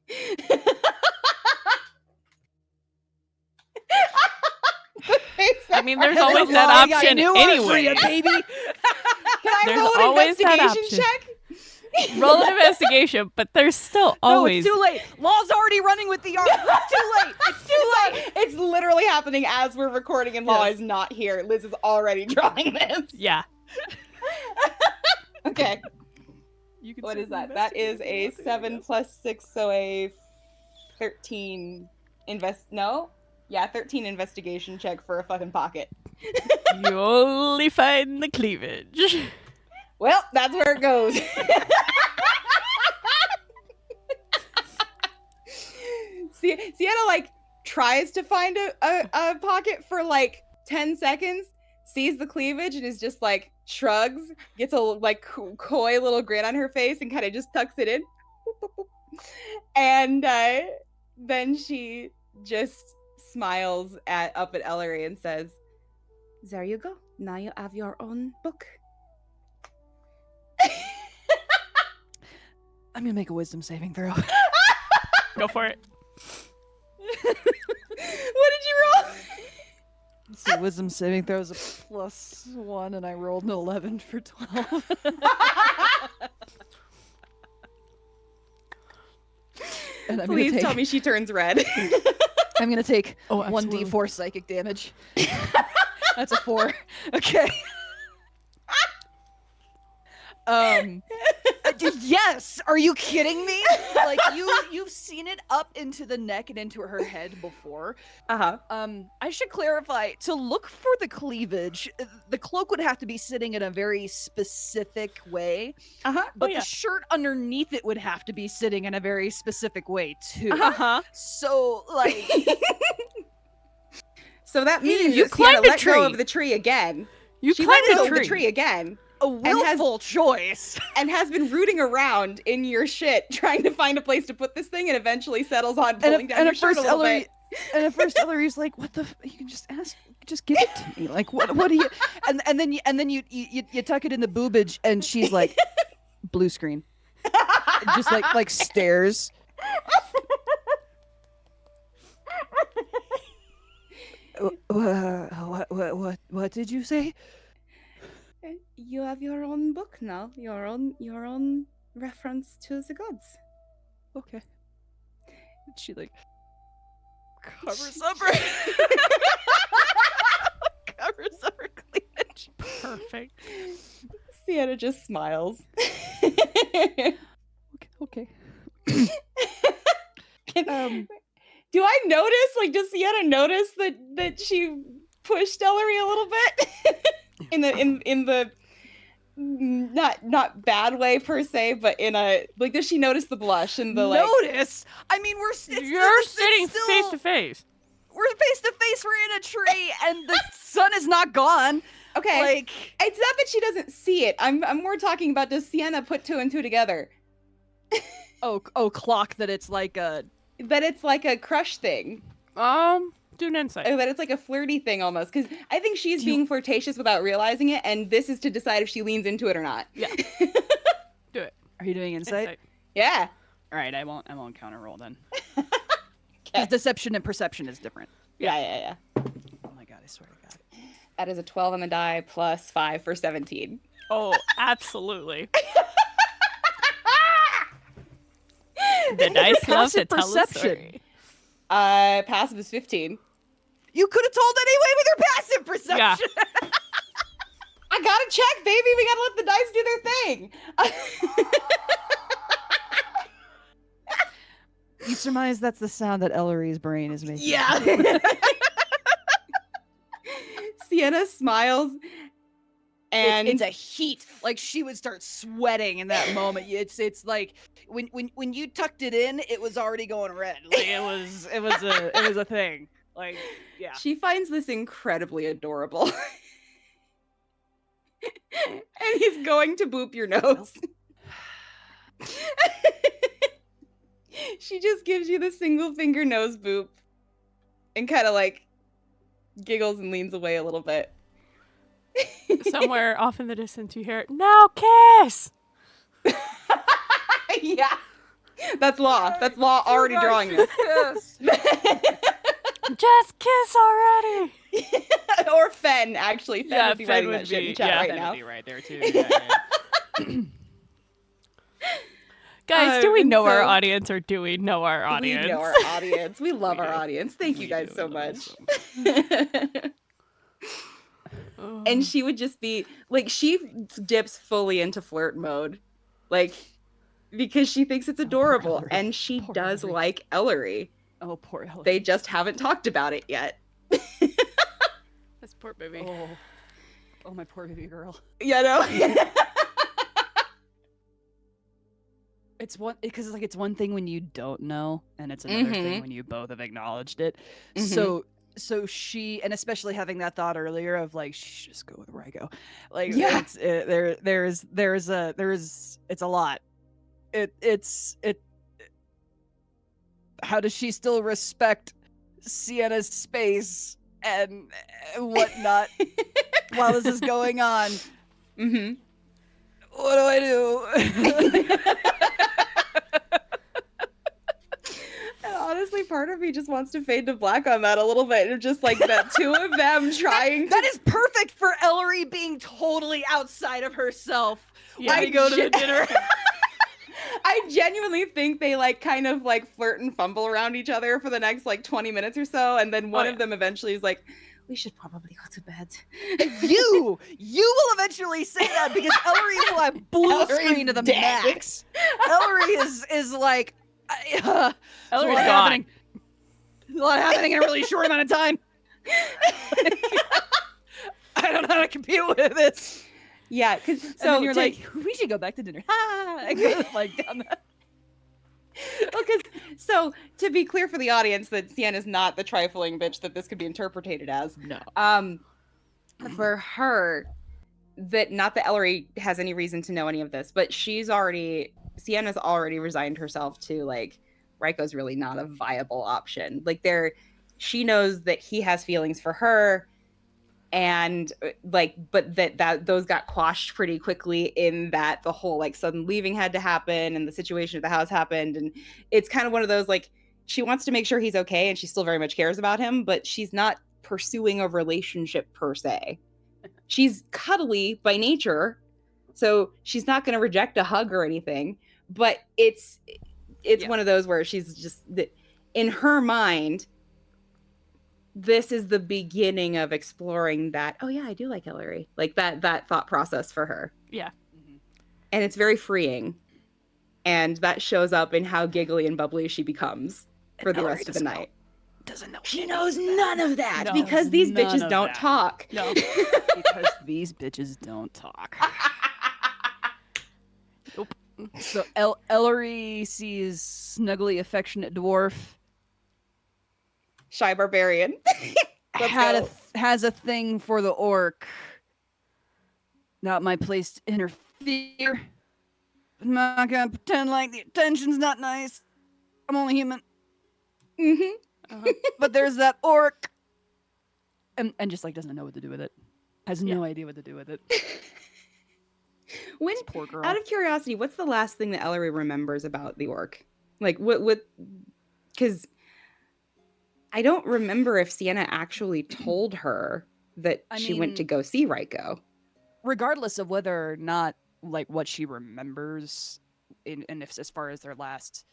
A: I mean, there's always that option anyway.
C: Baby.
B: Can I
A: There's
B: roll an
A: always that
B: investigation
A: option.
B: check?
A: Roll an investigation, but there's still always.
C: No, it's too late. Law's already running with the arm. It's too late. It's too late.
B: It's literally happening as we're recording and Law is not here. Liz is already drawing this.
A: Yeah.
B: Okay.
C: You can
B: What
C: say
B: is that? That is a 7 plus 6, so a 13 13 investigation check for a fucking pocket.
A: You only find the cleavage.
B: Well, that's where it goes. Sienna like tries to find a pocket for like 10 seconds, sees the cleavage and is just like shrugs, gets a like coy little grin on her face and kind of just tucks it in. And then she just smiles up at Elery and says, "There you go. Now you have your own book."
C: I'm gonna make a wisdom saving throw.
A: Go for it.
B: What did you roll?
C: So wisdom saving throw is a +1, and I rolled an 11 for 12. And
B: Please tell me she turns red.
C: I'm gonna take
A: Oh,
C: 1d4 psychic damage. That's a 4. Okay. Yes. Are you kidding me? Like you've seen it up into the neck and into her head before.
B: Uh-huh.
C: I should clarify, to look for the cleavage, the cloak would have to be sitting in a very specific way.
B: Uh-huh.
C: But the shirt underneath it would have to be sitting in a very specific way too.
A: Uh-huh.
C: So like
B: So that means
A: You
B: that Sienna
A: climbed a
B: let go
A: tree.
B: of the tree again.
A: You
B: She
A: climbed
B: let go
A: a
B: of the
A: tree.
B: tree again
C: a willful choice.
B: and has been rooting around in your shit trying to find a place to put this thing and eventually settles on pulling down your shirt a little bit.
C: And at first Elery's like, "What the? You can just ask, just give it to me. Like, what do you?" And then you tuck it in the boobage, and she's like, blue screen, just like stares. What did you say?
B: You have your own book now. Your own reference to the gods.
C: Okay. She like covers up her cleavage.
A: Perfect.
B: Sienna just smiles.
C: Okay.
B: Do I notice? Like, does Sienna notice that she pushed Elery a little bit in the not bad way per se, but in a like, does she notice the blush and the like?
C: Notice? I mean,
A: You're sitting face to face.
C: We're face to face. We're in a tree, and the sun is not gone.
B: Okay,
C: Like,
B: it's not that she doesn't see it. I'm more talking about, does Sienna put 2 and 2 together?
C: clock that it's like a
B: crush thing.
A: Do an insight.
B: That it's like a flirty thing almost, because I think she's being flirtatious without realizing it, and this is to decide if she leans into it or not.
A: Yeah. Do it.
C: Are you doing insight?
B: Yeah.
C: All right, I won't counter roll then.
B: Okay.
C: Because deception and perception is different.
B: Yeah.
C: Oh my god, I swear to God.
B: That is a 12 on the die plus 5 for 17.
A: Oh, absolutely. The dice love to tell a story.
B: Passive is 15.
C: You could have told anyway with your passive perception.
A: Yeah.
B: I gotta check, baby. We gotta let the dice do their thing.
C: You surmise that's the sound that Elery's brain is making.
B: Yeah. Sienna smiles, and
C: it's a heat. Like, she would start sweating in that moment. It's like when you tucked it in, it was already going red. Like, it was a thing. Like, yeah.
B: She finds this incredibly adorable. And he's going to boop your nose. She just gives you the single finger nose boop and kind of like giggles and leans away a little bit.
A: Somewhere off in the distance, you hear, "Now kiss!"
B: Yeah. That's Law. That's Law already drawing this.
A: Just kiss already!
B: Or Fen, actually. Fen would be
A: Fen
B: writing
A: would
B: that shit
A: be-
B: in chat
A: yeah,
B: right
C: Fen
B: now.
C: would be right there too. Yeah.
A: Guys, do we
B: and
A: know our
B: so-
A: audience or do we know our audience?
B: We know our audience. We love
A: We
B: our
A: do.
B: audience. Thank you
A: We
B: guys
A: do
B: so
A: love
B: much.
A: them. Oh.
B: And she would just be like, she dips fully into flirt mode, like, because she thinks it's adorable,
C: Elery.
B: and she
C: Poor
B: does
C: Elery.
B: like Elery.
C: Oh, poor Elery.
B: They just haven't talked about it yet.
A: This poor baby.
C: Oh, my poor baby girl.
B: You know?
C: It's one thing when you don't know, and it's another
B: Mhm.
C: thing when you both have acknowledged it.
B: Mhm.
C: So she, and especially having that thought earlier of like, shh, just go where I go. Like,
B: Yeah.
C: it's a lot. It's how does she still respect Sienna's space and whatnot while this is going on?
B: Mm-hmm.
C: What do I do?
B: And honestly, part of me just wants to fade to black on that a little bit. And just like that two of them trying
C: That is perfect for Elery being totally outside of herself.
A: Yeah.
C: When we go to the dinner.
B: I genuinely think they like kind of like flirt and fumble around each other for the next like 20 minutes or so. And then one of them eventually is like, we should probably go to bed.
C: You will eventually say that because Elery will have blue
B: Ellery's
C: screen to the
B: dead.
C: max. Elery is like,
A: Ellery's
C: a lot
A: gone.
C: happening. A lot happening in a really short amount of time. I don't know how to compete with this.
B: Yeah, because
C: So
B: so
C: you're like, we should go back to dinner. Ha! I go, like down the...
B: so to be clear for the audience that Sienna's not the trifling bitch that this could be interpreted as.
C: No.
B: For her, that not that Elery has any reason to know any of this, but Sienna's already resigned herself to like Raiko's really not a viable option. Like she knows that he has feelings for her, and like, but that those got quashed pretty quickly in that the whole like sudden leaving had to happen and the situation at the house happened, and it's kind of one of those like she wants to make sure he's okay and she still very much cares about him, but she's not pursuing a relationship per se. She's cuddly by nature, so she's not going to reject a hug or anything, but it's one of those where she's just in her mind, this is the beginning of exploring that, oh yeah, I do like Elery, like that thought process for her.
A: Yeah.
B: And it's very freeing, and that shows up in how giggly and bubbly she becomes for the rest of the night.
C: Doesn't know.
B: She knows none of that
A: No,
B: because these
C: none
B: bitches
C: of
B: don't
C: that.
B: talk.
A: No.
C: Because these bitches don't talk.
A: Nope.
C: So Elery sees snuggly affectionate dwarf.
B: Shy barbarian. Let's go.
C: Has a thing for the orc. Not my place to interfere. I'm not gonna pretend like the attention's not nice. I'm only human.
B: Mm-hmm.
C: But there's that orc. And just like doesn't know what to do with it. Has
A: Yeah.
C: no idea what to do with it.
B: When,
C: This poor girl.
B: out of curiosity, what's the last thing that Elery remembers about the orc? Like, what? Because I don't remember if Sienna actually told her that
C: I
B: she went
C: mean-
B: to go see Raiko.
C: Regardless of whether or not like what she remembers and if as far as their last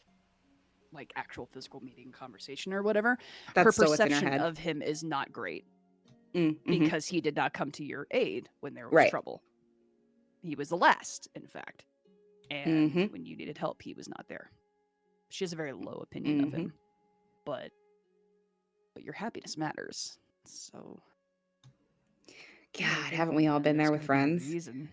C: like actual physical meeting conversation or whatever,
B: That's
C: her
B: still within her
C: perception
B: head.
C: of him is not great
B: Mhm.
C: because he did not come to your aid when there was
B: Right.
C: trouble. He was the last, in fact. And
B: Mhm.
C: when you needed help, he was not there. She has a very low opinion of him. But your happiness matters. So
B: God, haven't we all been there with friends?
C: Reason.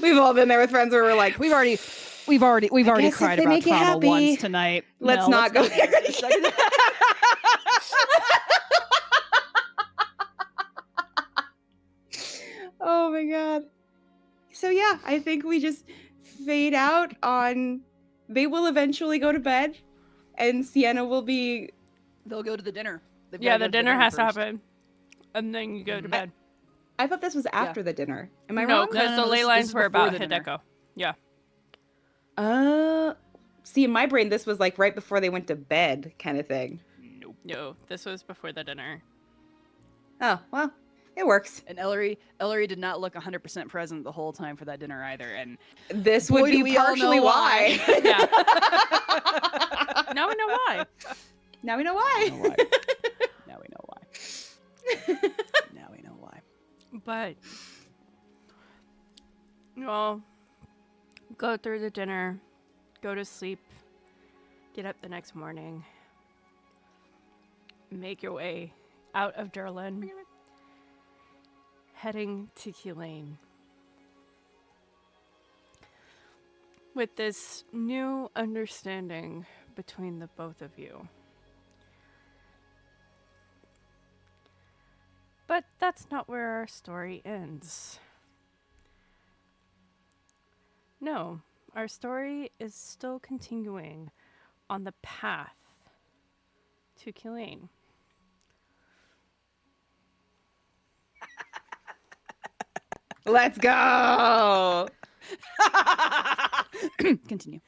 B: We've all been there with friends where we're like,
C: We've already
B: guess if
C: cried
B: they
C: about
B: make you
C: trauma
B: happy,
C: once tonight.
B: let's
C: No,
B: not go
C: get
B: there
C: into this second.
B: oh my God. So yeah, I think we just fade out on they will eventually go to bed and Sienna will be
C: They'll go to the dinner. They've
A: Yeah,
C: gotta go
A: the
C: to
A: dinner has to
C: first.
A: happen. And then you go to
C: Mhm.
A: bed.
B: I thought this was after the dinner. Am I
A: No,
B: wrong?
A: because
C: No,
A: the
C: this
A: ley
C: is
A: lines were
C: before
A: about
C: the dinner.
A: Hideko. Yeah.
B: See, in my brain, this was like right before they went to bed kind of thing.
C: Nope.
A: No, this was before the dinner.
B: Oh, well, it works.
C: And Elery did not look 100% present the whole time for that dinner either. And
B: This
C: boy,
B: would
C: do
B: be
C: we all
B: partially
C: know
B: why.
A: Yeah. Now we know why.
B: Now we know why.
C: Now we know why. Now we know why.
A: But well, go through the dinner, go to sleep, get up the next morning, make your way out of Durlin, heading to Keelane. With this new understanding between the both of you. But that's not where our story ends. No, our story is still continuing on the path to Keelane.
B: Let's go.
C: Continue.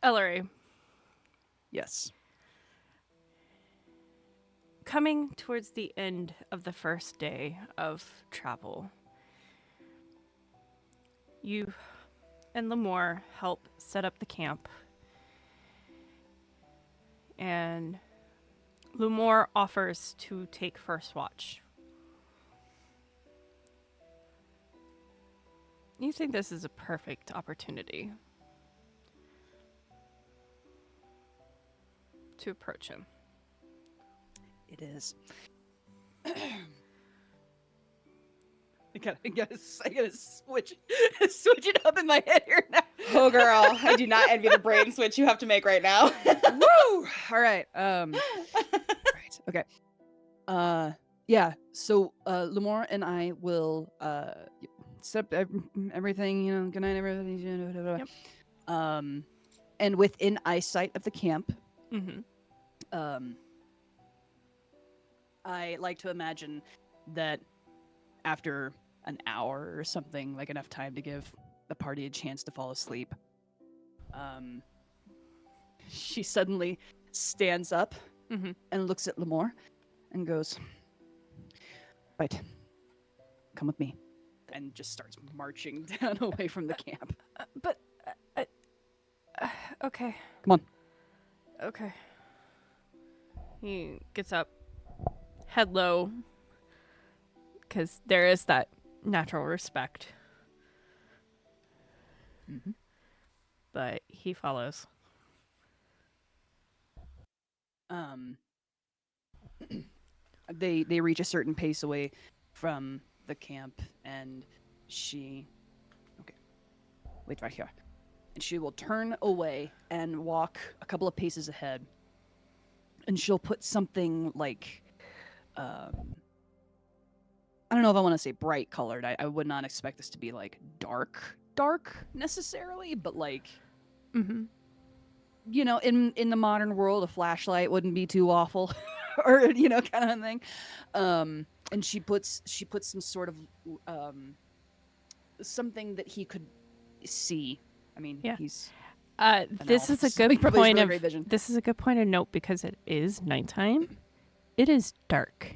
A: Elery,
C: Yes.
A: coming towards the end of the first day of travel, you and Lu'more help set up the camp. And Lu'more offers to take first watch. You think this is a perfect opportunity to approach him.
C: It is. I gotta switch it up in my head here now.
B: Oh, girl, I do not envy the brain switch you have to make right now.
C: Woo! All right. Right. Okay. Yeah. So, Lu'more and I will set up everything. You know, good night, everybody.
A: Yep.
C: And within eyesight of the camp,
A: Mm-hmm.
C: I like to imagine that after an hour or something, like enough time to give the party a chance to fall asleep, she suddenly stands up
A: Mm-hmm.
C: and looks at Lu'more and goes, "Right, come with me," and just starts marching down away from the camp.
A: Okay.
C: Come on.
A: Okay. He gets up, head low, because there is that natural respect.
C: Mhm.
A: But he follows.
C: They reach a certain pace away from the camp, and she... Okay. Wait right here. And she will turn away and walk a couple of paces ahead. And she'll put something like... I don't know if I want to say bright colored. I would not expect this to be like dark necessarily, but like...
A: Mm-hmm.
C: You know, in the modern world, a flashlight wouldn't be too awful, or you know, kind of thing. And she puts some sort of something that he could see. I mean,
A: Yeah.
C: he's
A: This
C: elf,
A: is a
C: so he
A: good
C: probably has
A: point
C: really
A: of
C: great vision.
A: this is a good point of note because it is nighttime. It is dark.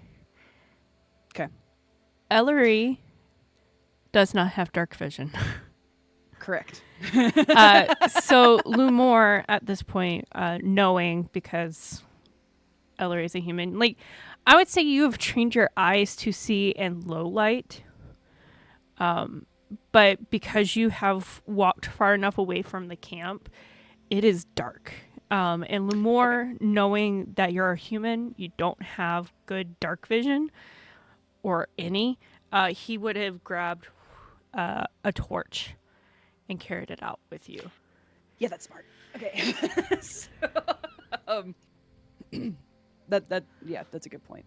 C: 'Kay.
A: Elery does not have dark vision.
C: Correct.
A: So Lu'more at this point, knowing because Elery is a human, like I would say you have trained your eyes to see in low light. But because you have walked far enough away from the camp, it is dark. And Lu'more, knowing that you're a human, you don't have good dark vision or any, he would have grabbed a torch and carried it out with you.
C: Yeah, that's smart. Okay. So, yeah, that's a good point.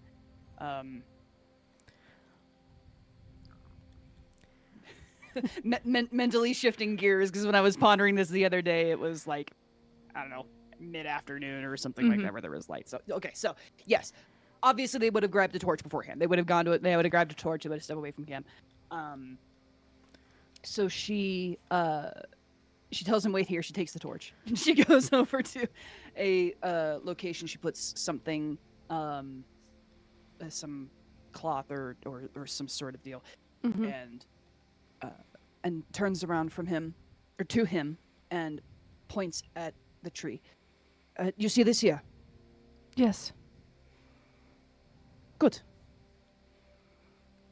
C: Mentally shifting gears, because when I was pondering this the other day, it was like, I don't know, mid-afternoon or something like that, where there was light. So okay, so yes, obviously they would have grabbed a torch beforehand. They would have gone to it. They would have grabbed a torch. They would have stepped away from camp. So she tells him, wait here. She takes the torch. She goes over to a location. She puts something, some cloth or some sort of deal, and turns around from him, or to him, and points at the tree. You see this here?
A: Yes.
C: Good.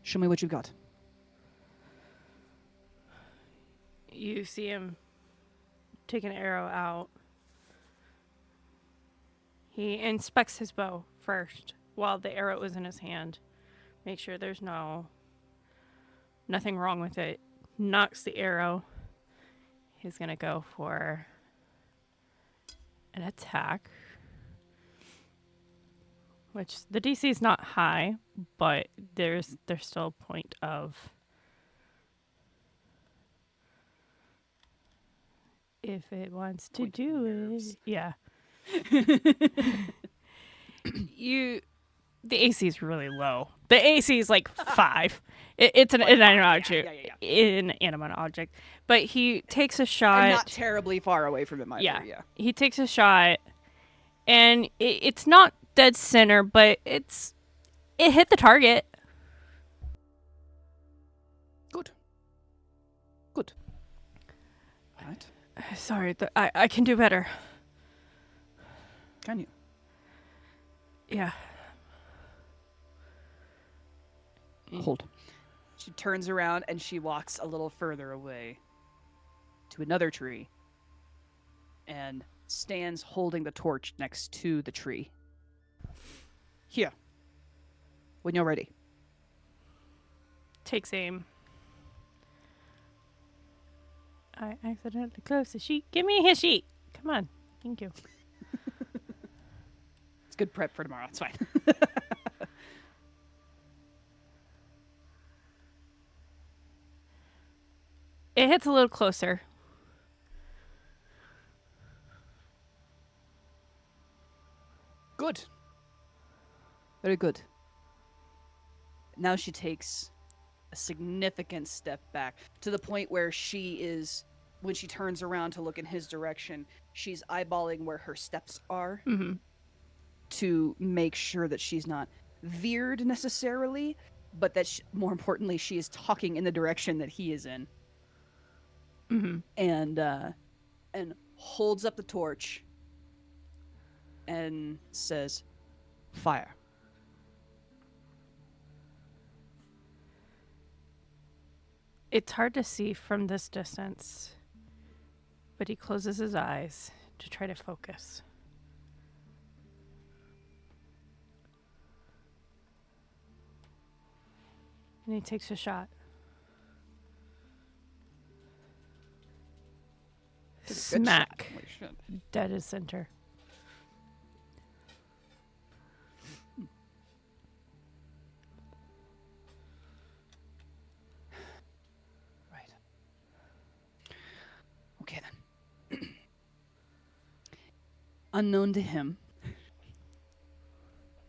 C: Show me what you got.
A: You see him take an arrow out. He inspects his bow first while the arrow is in his hand. Make sure there's nothing wrong with it. Knocks the arrow. He's going to go for an attack. Which the DC is not high, but there's still a point of if it wants to do it. Yeah. The AC is really low. The AC is like 5. It's an inanimate object. An inanimate object. But he takes a shot.
C: And not terribly far away from him either. Yeah.
A: He takes a shot, and it's not dead center, but it hit the target.
C: Good. All right.
A: Sorry, I can do better.
C: Can you?
A: Yeah.
C: Hold. She turns around and she walks a little further away to another tree and stands holding the torch next to the tree. Here. When you're ready.
A: Takes aim. I accidentally closed the sheet. Give me his sheet. Come on. Thank you.
C: It's good prep for tomorrow. It's fine.
A: It hits a little closer.
C: Good. Very good. Now she takes a significant step back to the point where she is, when she turns around to look in his direction, she's eyeballing where her steps are to make sure that she's not veered necessarily, but that more importantly, she is talking in the direction that he is in. And holds up the torch and says, "Fire."
A: It's hard to see from this distance, but he closes his eyes to try to focus. And he takes a shot.
C: It's a good
A: Smack.
C: shot. Holy shit.
A: Dead as center.
C: Right. Okay then. Unknown to him, I'm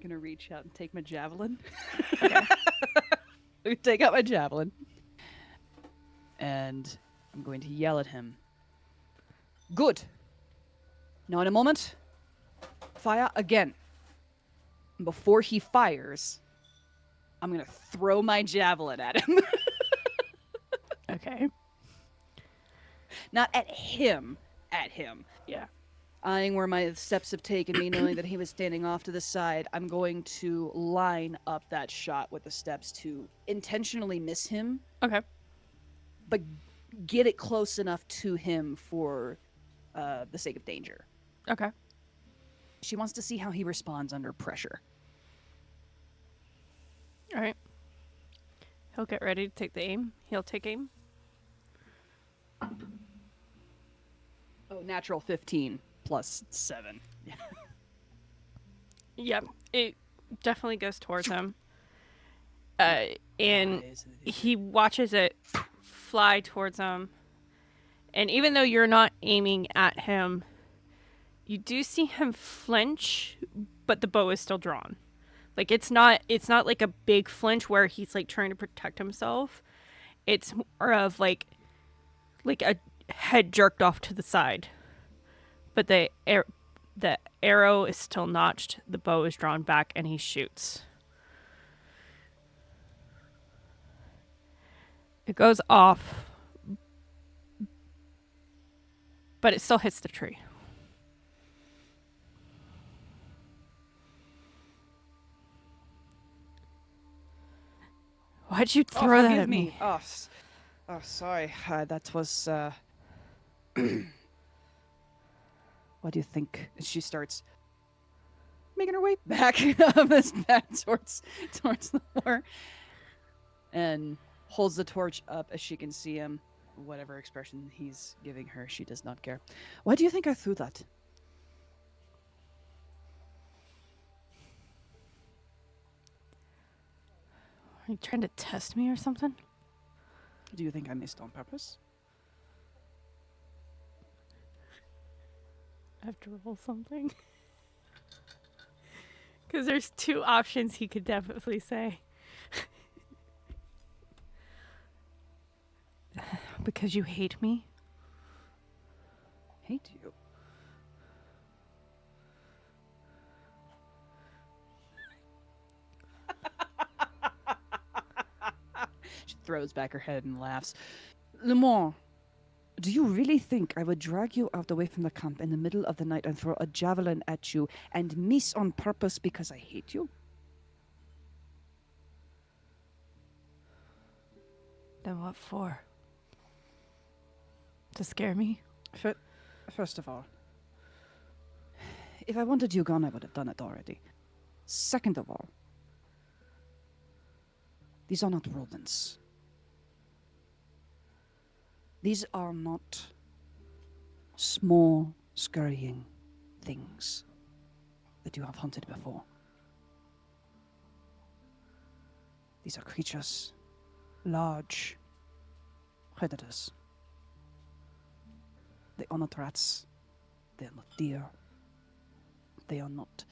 C: gonna reach out and take my javelin. Okay. Take out my javelin. And I'm going to yell at him. Good. Now in a moment, fire again. And before he fires, I'm gonna throw my javelin at him.
A: Okay.
C: Not at him. At him.
A: Yeah.
C: Eyeing where my steps have taken me, knowing that he was standing off to the side, I'm going to line up that shot with the steps to intentionally miss him,
A: Okay.
C: but get it close enough to him for the sake of danger.
A: Okay.
C: She wants to see how he responds under pressure.
A: All right. He'll get ready to take the aim. He'll take aim.
C: Oh, natural 15 plus 7. Yeah.
A: Yep. It definitely goes towards him. And he watches it fly towards him. And even though you're not aiming at him, you do see him flinch, but the bow is still drawn. Like it's not like a big flinch where he's like trying to protect himself. It's more of like a head jerked off to the side. But the arrow is still notched, the bow is drawn back, and he shoots. It goes off, but it still hits the tree. Why'd you throw that at me?
C: Oh, sorry. That was. What do you think? She starts making her way back towards the door, and holds the torch up as she can see him. Whatever expression he's giving her, she does not care. Why do you think I threw that?
A: Are you trying to test me or something?
C: Do you think I missed on purpose?
A: I have to roll something. Because there's two options he could definitely say. Because you hate me?
C: Hate you? She throws back her head and laughs. Lu'more, do you really think I would drag you out away from the camp in the middle of the night and throw a javelin at you and miss on purpose because I hate you?
A: Then what for? To scare me?
C: First of all, if I wanted you gone, I would have done it already. Second of all, these are not rodents. These are not small, scurrying things that you have hunted before. These are creatures, large predators. They are not rats. They are not deer. They are not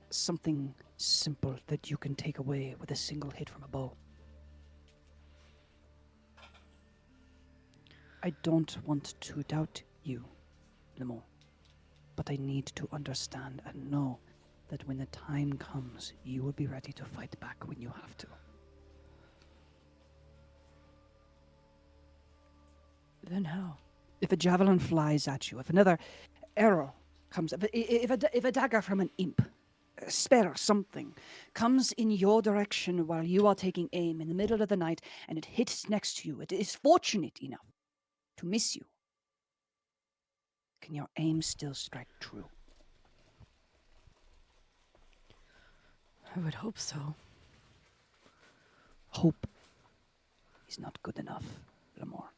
C: something simple that you can take away with a single hit from a bow. I don't want to doubt you, Lu'more, but I need to understand and know that when the time comes, you will be ready to fight back when you have to.
A: Then how?
C: If a javelin flies at you, if another arrow comes, if a dagger from an imp, a spear, something, comes in your direction while you are taking aim in the middle of the night and it hits next to you, it is fortunate enough to miss you. Can your aim still strike true?
A: I would hope so.
C: Hope is not good enough, Lu'more.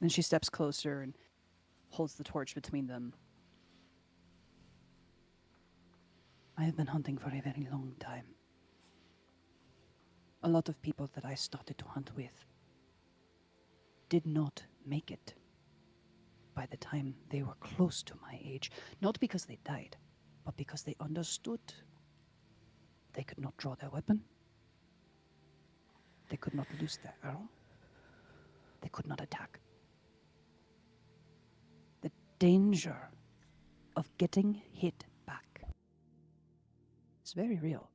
C: Then she steps closer and holds the torch between them. I have been hunting for a very long time. A lot of people that I started to hunt with did not make it by the time they were close to my age. Not because they died, but because they understood they could not draw their weapon. They could not loose their arrow. They could not attack. The danger of getting hit back is very real.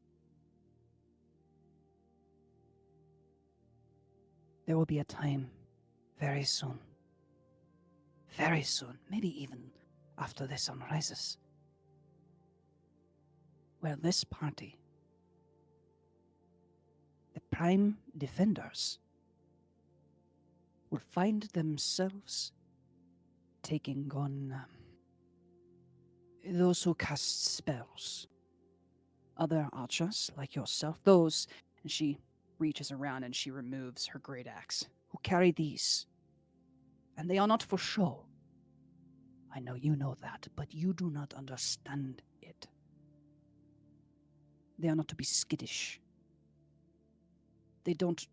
C: There will be a time very soon, maybe even after the sun rises, where this party, the prime defenders, will find themselves taking on those who cast spells. Other archers like yourself, those, and she reaches around and she removes her great axe, who carry these. And they are not for show. I know you know that, but you do not understand it. They are not to be skittish. They don't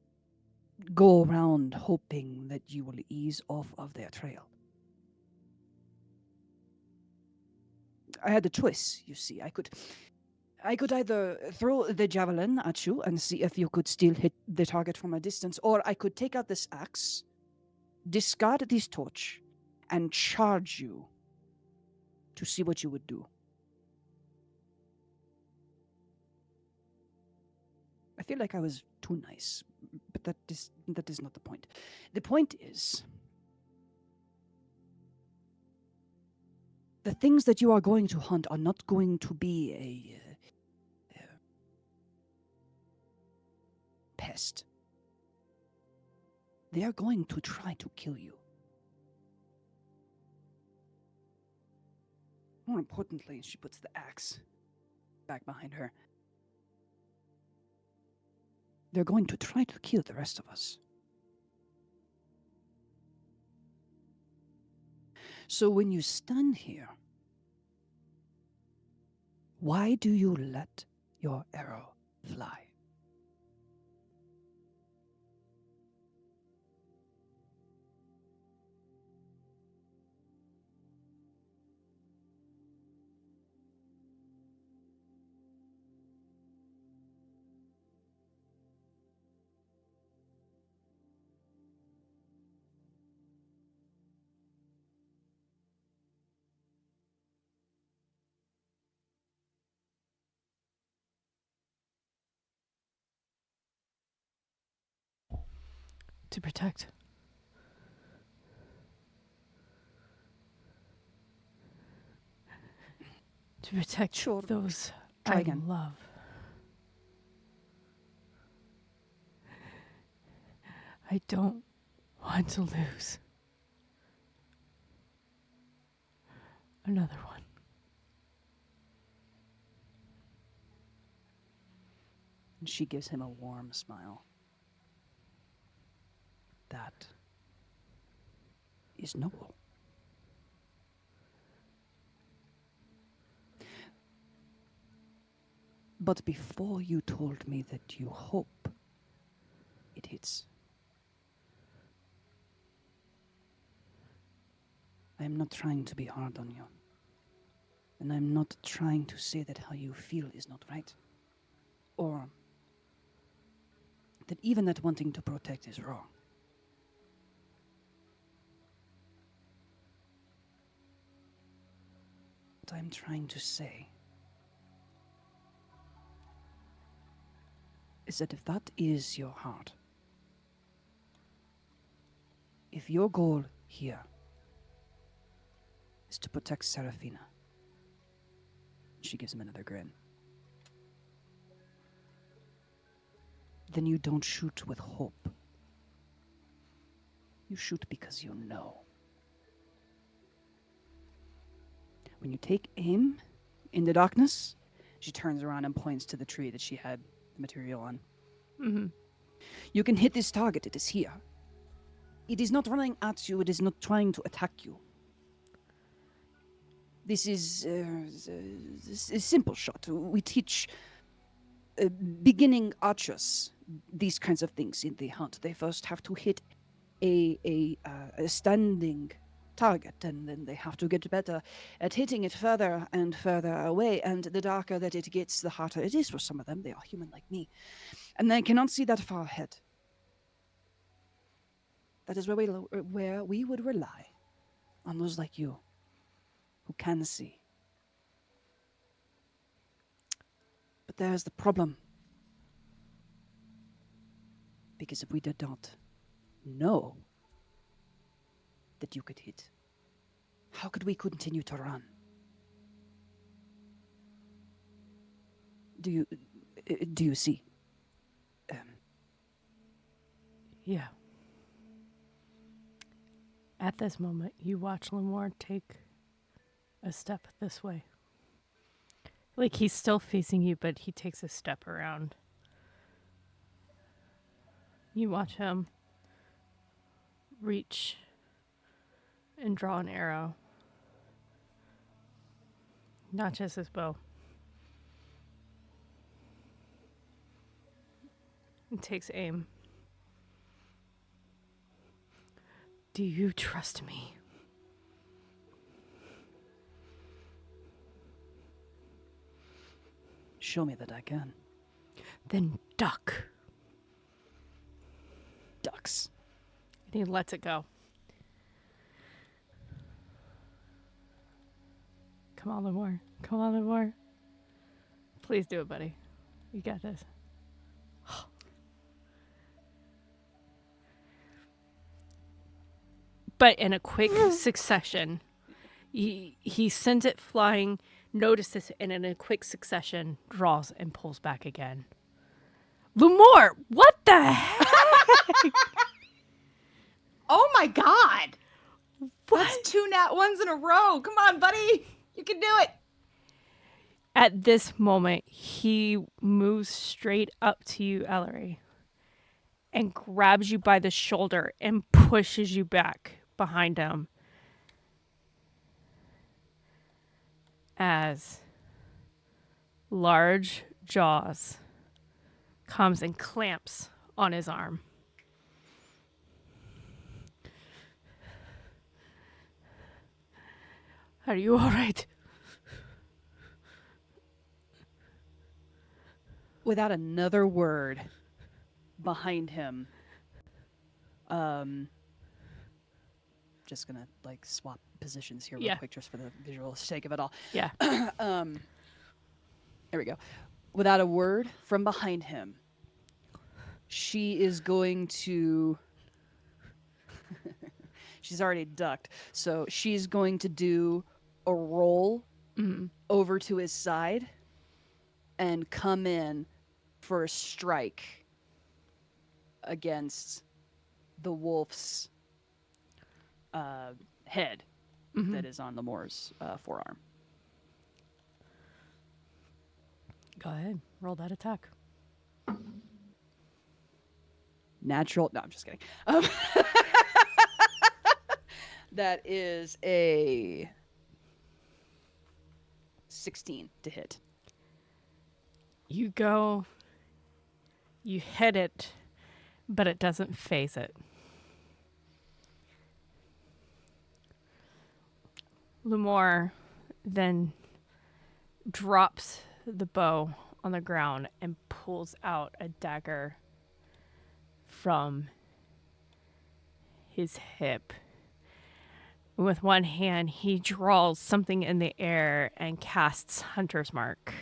C: go around hoping that you will ease off of their trail. I had a choice, you see. I could either throw the javelin at you and see if you could still hit the target from a distance, or I could take out this axe, discard this torch, and charge you to see what you would do. I feel like I was too nice, but that is not the point. The point is, the things that you are going to hunt are not going to be a pest. They are going to try to kill you. More importantly, she puts the axe back behind her. They're going to try to kill the rest of us. So when you stand here, why do you let your arrow fly?
A: To protect. To protect
C: Sure.
A: those
C: Try
A: I
C: again.
A: love. I don't want to lose another one.
C: And she gives him a warm smile. That is noble. But before you told me that you hope it hits, I am not trying to be hard on you. And I'm not trying to say that how you feel is not right. Or that even that wanting to protect is wrong. What I'm trying to say is that if that is your heart, if your goal here is to protect Serephina, she gives him another grin, then you don't shoot with hope. You shoot because you know. When you take aim in the darkness, she turns around and points to the tree that she had the material on.
A: Mm-hmm.
C: You can hit this target. It is here. It is not running at you. It is not trying to attack you. This is a simple shot. We teach beginning archers these kinds of things in the hunt. They first have to hit a standing target, and then they have to get better at hitting it further and further away. And the darker that it gets, the harder it is for some of them. They are human like me, and they cannot see that far ahead. That is where we would rely on those like you who can see. But there's the problem. Because if we did not know that you could hit, how could we continue to run? Do you see?
A: Yeah. At this moment, you watch Lu'more take a step this way. Like he's still facing you, but he takes a step around. You watch him reach and draw an arrow. Not just his bow. And takes aim. Do you trust me?
C: Show me that I can.
A: Then duck.
C: Ducks.
A: And he lets it go. Come on, Lu'more. Come on, Lu'more. Please do it, buddy. You got this. But in a quick succession, he sends it flying, notices, and in a quick succession, draws and pulls back again. Lu'more, what the heck?
B: Oh my god!
A: What?
B: That's 2 nat 1s in a row. Come on, buddy. You can do it.
A: At this moment, he moves straight up to you, Elery, and grabs you by the shoulder and pushes you back behind him as large jaws comes and clamps on his arm. Are you all right?
C: Without another word behind him, just gonna like swap positions here real quick just for the visual sake of it all.
A: Yeah.
C: There we go. Without a word from behind him, she is going to she's already ducked, so she's going to do a roll over to his side and come in for a strike against the wolf's head that is on Lu'more's forearm.
A: Go ahead. Roll that attack.
C: Natural. No, I'm just kidding. That is a 16 to hit.
A: You go, you hit it, but it doesn't phase it. Lu'more then drops the bow on the ground and pulls out a dagger from his hip. With one hand, he draws something in the air and casts Hunter's Mark.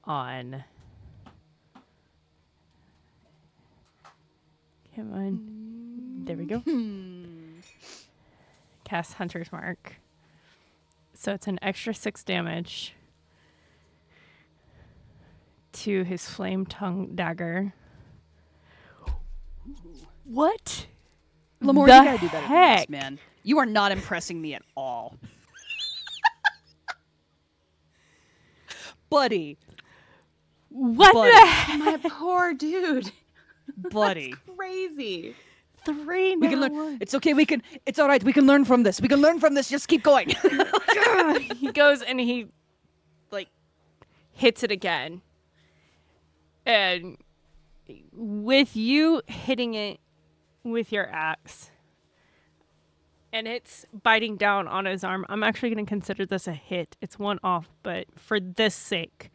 A: On. Come on. There we go. Cast Hunter's Mark. So it's an extra 6 damage to his flame tongue dagger. What?
C: Lu'more, you gotta do better than this, man. You are not impressing me at all. Buddy,
A: What
C: Buddy.
A: the heck?
B: My poor dude.
C: Buddy.
B: That's crazy.
A: 3
C: We can
A: now
C: learn.
A: 1.
C: It's okay. It's all right. We can learn from this. We can learn from this. Just keep going.
A: He goes and he like hits it again. And with you hitting it with your axe and it's biting down on his arm, I'm actually going to consider this a hit. It's 1 off, but for this sake,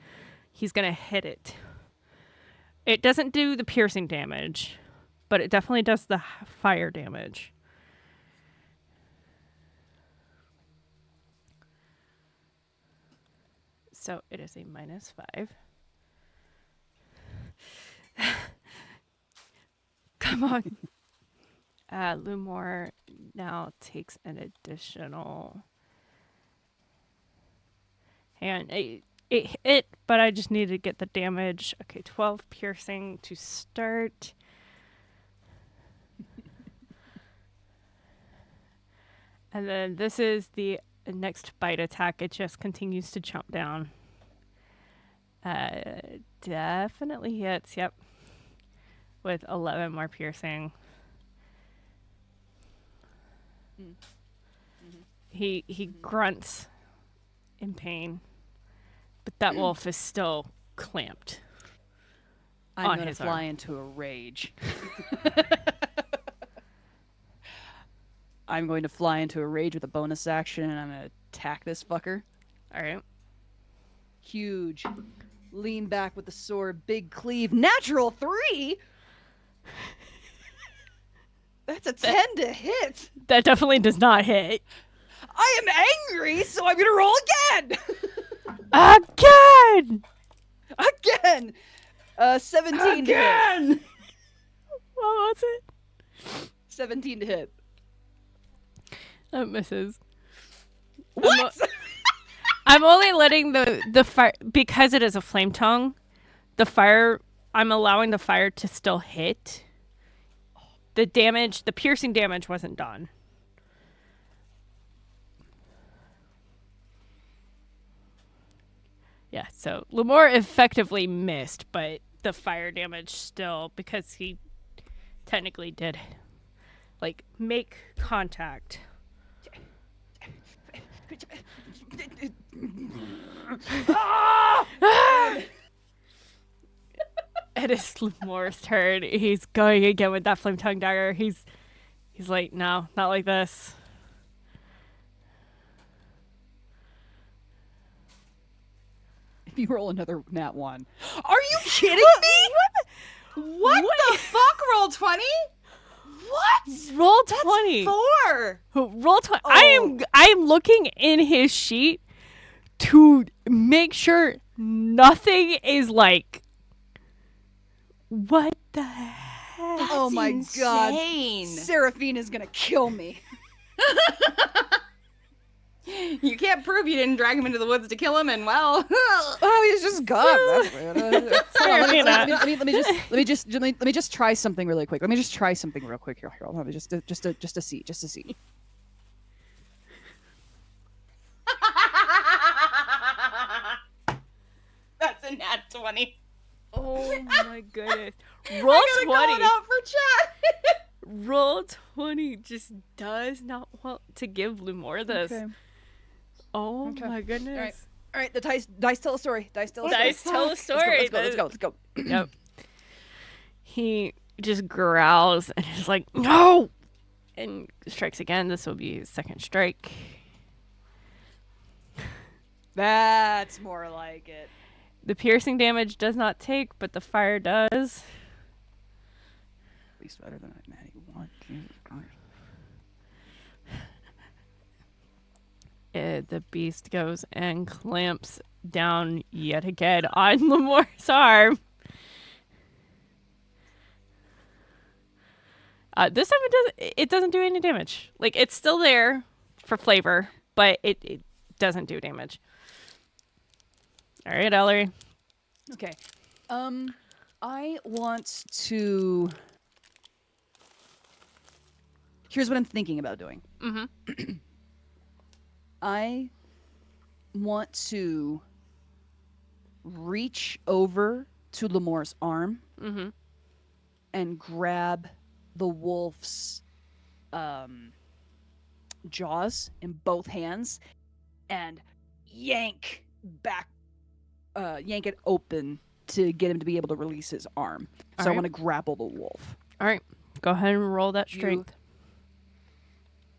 A: he's going to hit it. It doesn't do the piercing damage, but it definitely does the fire damage. So it is a -5. Come on. Lu'more now takes an additional. And it hit, but I just needed to get the damage. Okay, 12 piercing to start. And then this is the next bite attack. It just continues to chomp down. Definitely hits, yep. With 11 more piercing. He grunts in pain, but that wolf is still clamped.
C: I'm
A: on
C: going to
A: his
C: fly
A: arm.
C: into a rage. I'm going to fly into a rage with a bonus action, and I'm going to attack this fucker.
A: All right.
C: Huge. Lean back with the sword, big cleave. Natural 3? That's a 10 to hit.
A: That definitely does not hit.
C: I am angry, so I'm going to roll again.
A: Again!
C: Again. 17 to hit.
A: What was it?
C: 17 to hit.
A: That misses.
C: What?
A: I'm only letting the fire, because it is a flame tongue, the fire, I'm allowing the fire to still hit. The damage, the piercing damage wasn't done. Yeah, so Lu'more effectively missed, but the fire damage still, because he technically did, like, make contact. It is Lu'more's turn. He's going again with that flame tongue dagger. He's like, no, not like this.
C: If you roll another nat 1. Are you kidding me?
B: What the fuck? Roll 20? What?
A: Roll
B: That's
A: 20.
B: 4.
A: Roll 20.
C: Oh.
A: I am looking in his sheet to make sure nothing is like, what the heck?
B: That's
C: Oh my god.
B: insane.
C: Serephina's gonna kill me.
B: You can't prove you didn't drag him into the woods to kill him, and well,
C: Oh, he's just gone. That's weird. Hold on,
A: Serafina.
C: let me just try something really quick. Let me just try something real quick here. Hold on, just to see.
B: that's a nat 20.
A: Oh my goodness. Roll
B: I gotta
A: 20.
B: call it out for chat.
A: Roll 20 just does not want to give Lu'more this.
C: Okay.
A: Oh
C: Okay.
A: my goodness.
C: All right, the dice tell a story. Dice tell a story.
A: Dice tell a story.
C: Let's go.
A: Yep. He just growls and is like, no! And strikes again. This will be his second strike.
C: That's more like it.
A: The piercing damage does not take, but the fire does.
C: At least better than Maddie want. Jesus Christ.
A: The beast goes and clamps down yet again on Lu'more's arm. This time it doesn't do any damage. Like, it's still there for flavor, but it doesn't do damage. All right, Elery.
C: Okay. I want to. Here's what I'm thinking about doing.
A: Mm-hmm.
C: I want to reach over to Lu'more's arm
A: Mm-hmm.
C: and grab the wolf's jaws in both hands and yank it open to get him to be able to release his arm. So I
A: Alright.
C: want to grapple the wolf.
A: All right. Go ahead and roll that
C: You-
A: strength.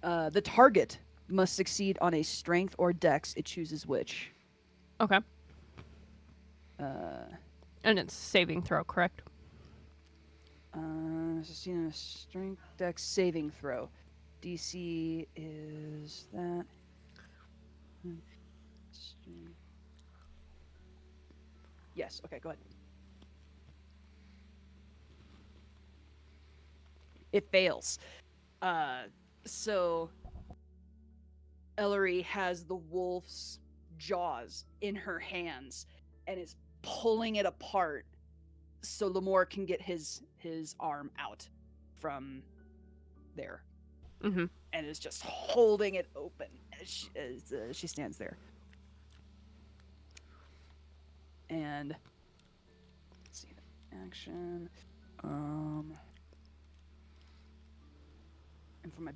C: The target must succeed on a strength or dex. It chooses which.
A: Okay.
C: Uh,
A: And it's saving throw, correct?
C: succeed on a strength dex saving throw. DC is that. Yes. Okay. Go ahead. It fails. So Elery has the wolf's jaws in her hands and is pulling it apart so Lu'more can get his arm out from there.
A: Mm-hmm.
C: And is just holding it open as she stands there. And let's see the action. And for my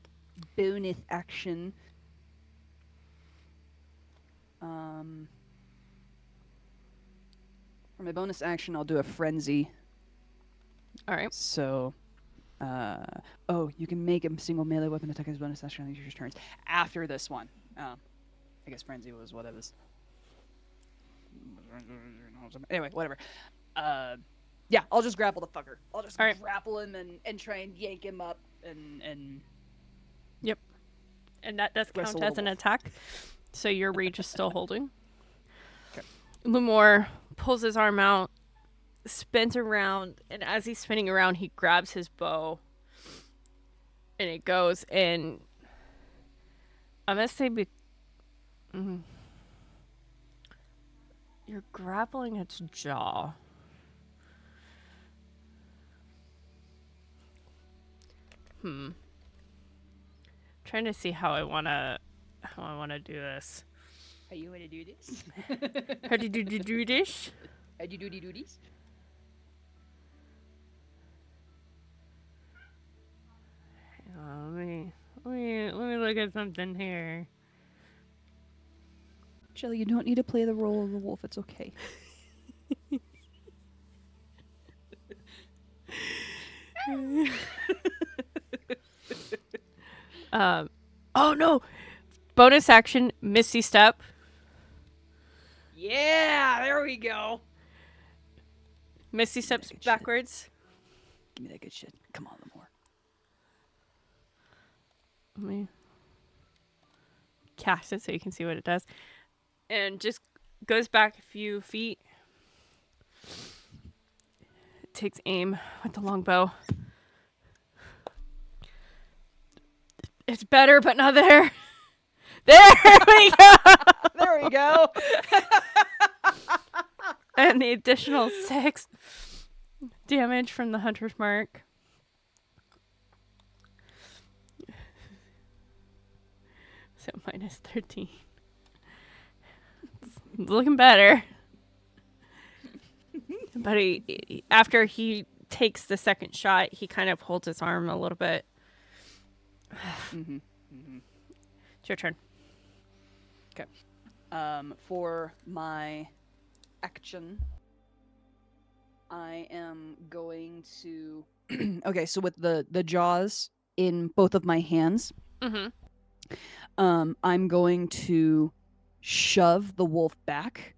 C: bonus action, I'll do a frenzy.
A: All right.
C: So, you can make a single melee weapon attack as bonus action on your turns after this one. I guess frenzy was what it was. Anyway, whatever. Yeah, I'll just grapple the fucker. I'll just
A: All right.
C: grapple him and try and yank him up and
A: Yep. And that does count
C: Wrestle
A: as
C: the
A: an
C: wolf.
A: attack. So your reach is still holding.
C: Okay.
A: Lu'more pulls his arm out, spins around, and as he's spinning around, he grabs his bow. And it goes and I'm gonna say you're grappling its jaw. Trying to see how I wanna do this.
C: How you want to do this?
A: How do you do this?
C: How do you do this?
A: Let me look at something here.
C: Shelly, you don't need to play the role of the wolf. It's okay.
A: Oh no! Bonus action, Misty Step.
C: Yeah, there we go.
A: Misty steps
C: good shit.
A: backwards.
C: Give me that good shit. Come on, Lu'more.
A: Let me cast it so you can see what it does. And just goes back a few feet. Takes aim with the longbow. It's better, but not there. There we go!
C: There we go.
A: And the additional 6 damage from the hunter's mark. So minus 13. It's looking better. But after he takes the second shot, he kind of holds his arm a little bit. It's your turn.
C: For my action, I am going to. Okay, so with the jaws in both of my hands, I'm going to shove the wolf back.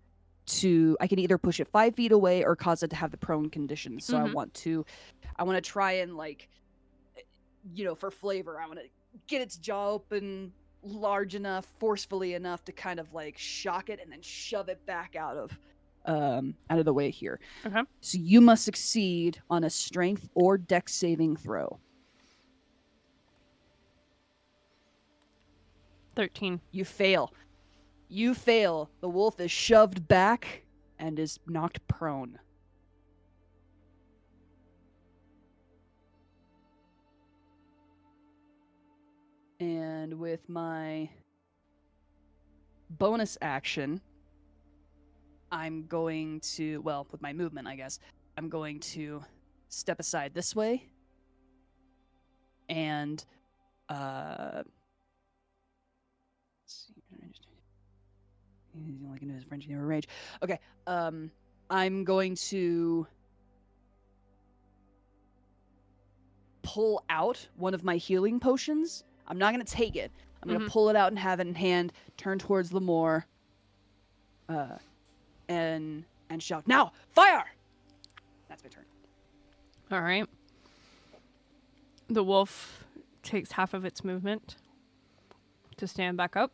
C: I can either push it 5 feet away or cause it to have the prone condition. So I want to try and for flavor, I want to get its jaw open large enough, forcefully enough to kind of shock it and then shove it back out of the way here.
A: Okay.
C: So you must succeed on a strength or dex saving throw.
A: 13.
C: You fail. The wolf is shoved back and is knocked prone. And with my bonus action, I'm going to, well, with my movement, I guess, I'm going to step aside this way and he's only gonna do his French near range. Okay, I'm going to pull out one of my healing potions. I'm not gonna take it. I'm gonna pull it out and have it in hand. Turn towards Lu'more, and shout, "Now, fire!" That's my turn.
A: All right. The wolf takes half of its movement to stand back up.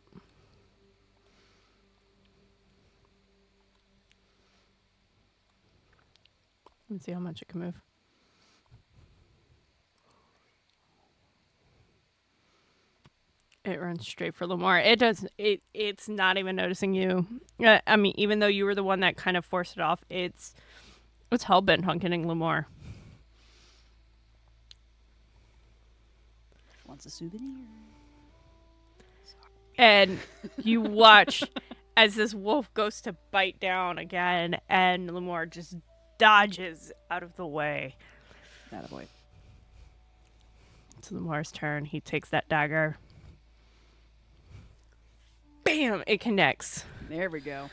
A: Let's see how much it can move. It runs straight for Lu'more. It does. It's not even noticing you. I mean, even though you were the one that kind of forced it off, it's hellbent on getting Lu'more.
C: Wants a souvenir.
A: And you watch as this wolf goes to bite down again, and Lu'more just dodges out of the way.
C: Attaboy.
A: It's Lu'more's turn. He takes that dagger. Bam! It connects.
C: There we go.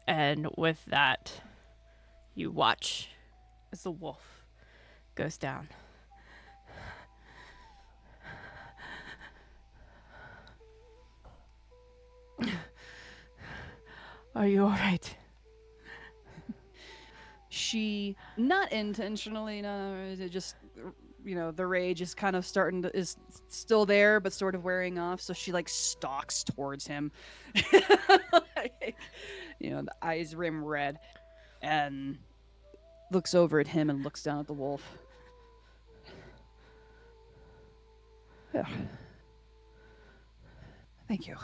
A: And with that, you watch as the wolf goes down. Are you all right?
C: She, not intentionally, no, it just, the rage is kind of is still there, but sort of wearing off. So she like stalks towards him. Like, the eyes rim red, and looks over at him and looks down at the wolf. Yeah. Thank you.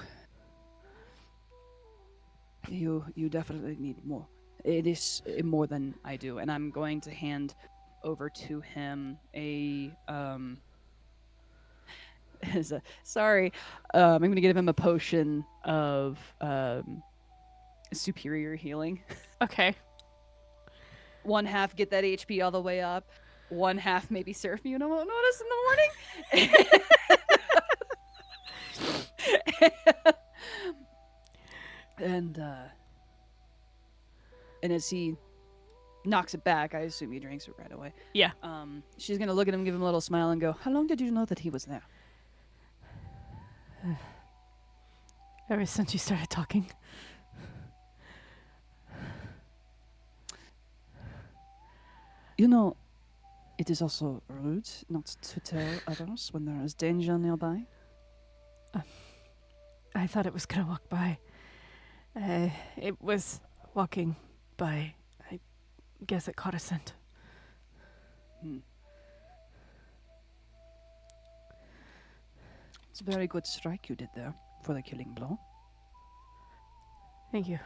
C: You definitely need more. It is more than I do, and I'm going to hand over to him I'm going to give him a potion of superior healing.
A: Okay.
C: 1/2 get that HP all the way up. 1/2 maybe Serephina won't notice in the morning. And as he knocks it back, I assume he drinks it right away.
A: Yeah.
C: She's gonna look at him, give him a little smile, and go, "How long did you know that he was there?"
A: Ever since you started talking.
C: It is also rude not to tell others when there is danger nearby.
A: I thought it was going to walk by. It was walking by. I guess it caught a scent.
C: It's a very good strike you did there for the killing blow.
A: Thank you.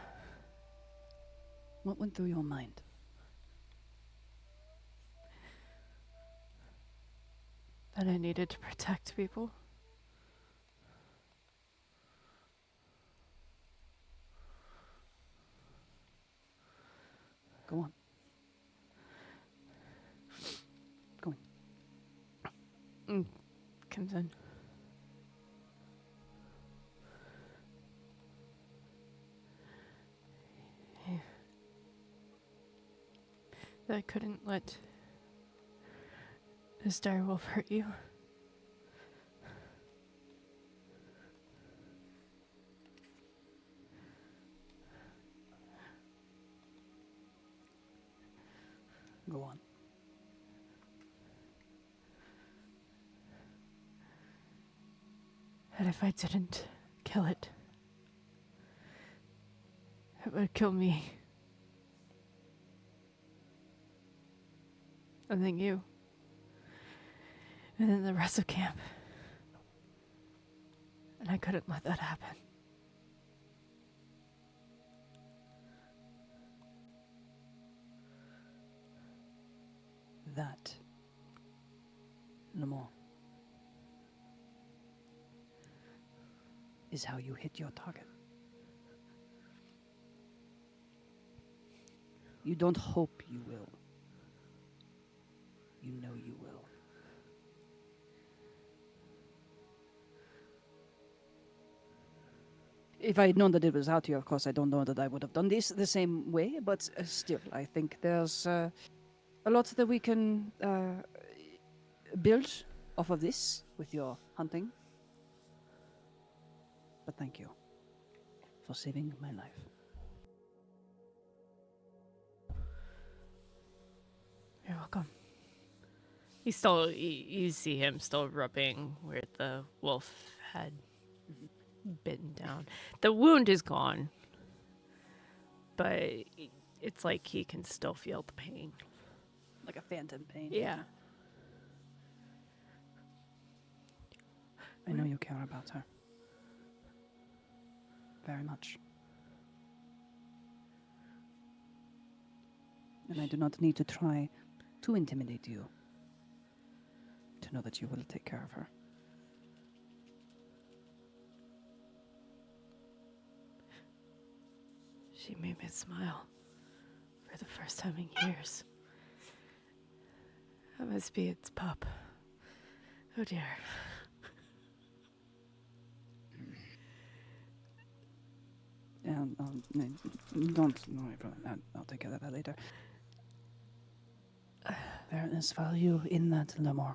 C: What went through your mind?
A: That I needed to protect people.
C: Go on. Go on.
A: Comes in. That I couldn't let this direwolf hurt you.
C: Go on.
A: And if I didn't kill it, it would kill me. And then you. And then the rest of camp. And I couldn't let that happen.
C: That, Lu'more, is how you hit your target. You don't hope you will. You know you will. If I had known that it was out here, of course, I don't know that I would have done this the same way, but still, I think there's a lot that we can build off of this with your hunting. But thank you for saving my life.
A: You're welcome. He's still, you see him still rubbing where the wolf had bitten down. The wound is gone, but it's like he can still feel the pain.
C: Like a phantom pain.
A: Yeah.
C: I know you care about her. Very much. And I do not need to try to intimidate you to know that you will take care of her.
A: She made me smile for the first time in years. That must be its pup. Oh dear.
C: Don't worry about that. I'll take care of that later. There is value in that, Lu'more.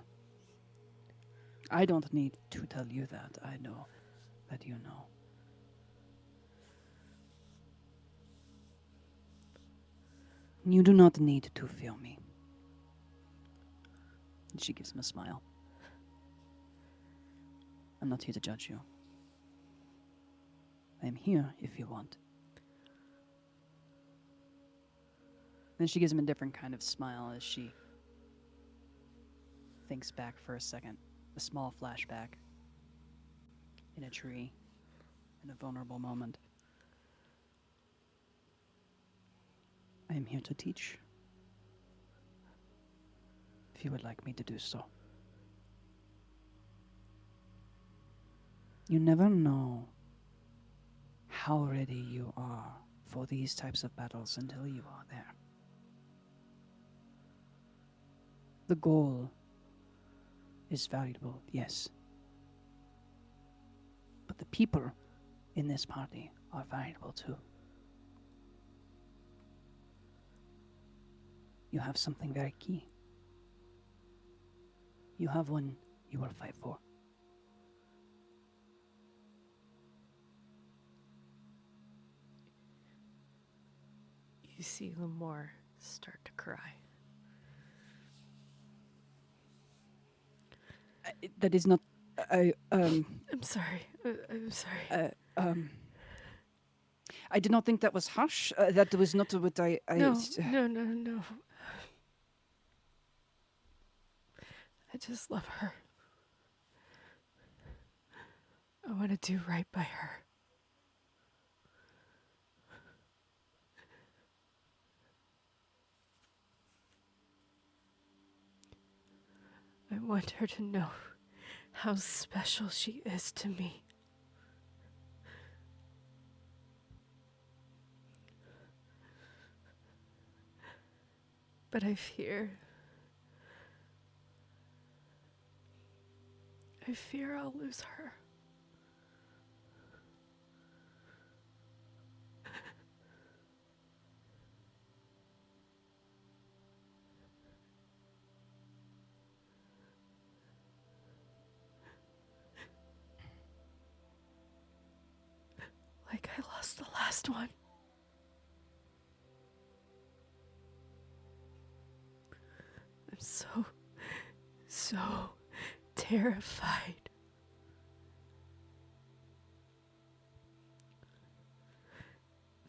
C: I don't need to tell you that. I know that you know. You do not need to fear me. She gives him a smile. I'm not here to judge you. I am here if you want. Then she gives him a different kind of smile as she thinks back for a second. A small flashback in a tree in a vulnerable moment. I am here to teach. If you would like me to do so. You never know how ready you are for these types of battles until you are there. The goal is valuable, yes. But the people in this party are valuable too. You have something very key. You have one you will fight for.
A: You see Lu'more start to cry.
C: That is not.
A: I'm sorry. I'm sorry.
C: I did not think that was harsh. That was not what I.
A: No. I just love her. I want to do right by her. I want her to know how special she is to me. But I fear I'll lose her. Like I lost the last one. I'm so terrified.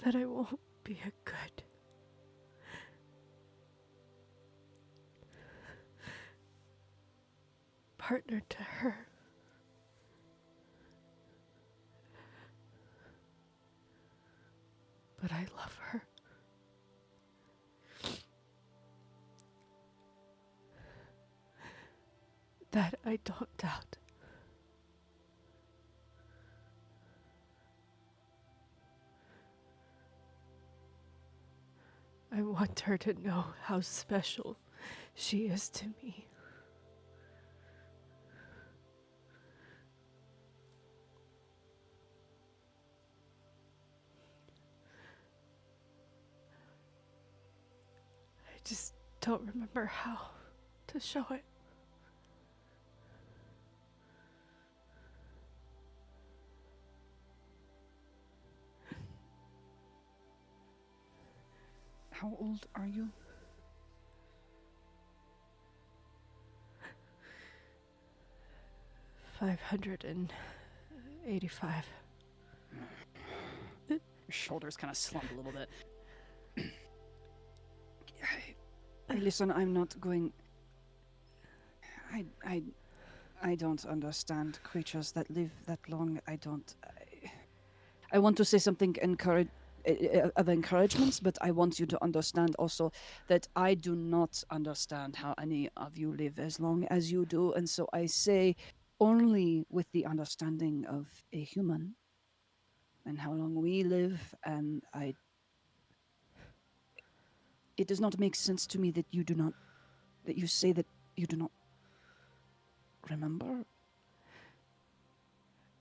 A: That I won't be a good partner to her. But I love her. That I don't doubt. I want her to know how special she is to me. I just don't remember how to show it.
C: How old are you?
A: 585.
C: Your shoulders kind of slump a little bit. Hey, listen, I'm not going. I don't understand creatures that live that long. I want to say something of encouragement, but I want you to understand also that I do not understand how any of you live as long as you do, and so I say only with the understanding of a human and how long we live, and it does not make sense to me that you say that you do not remember.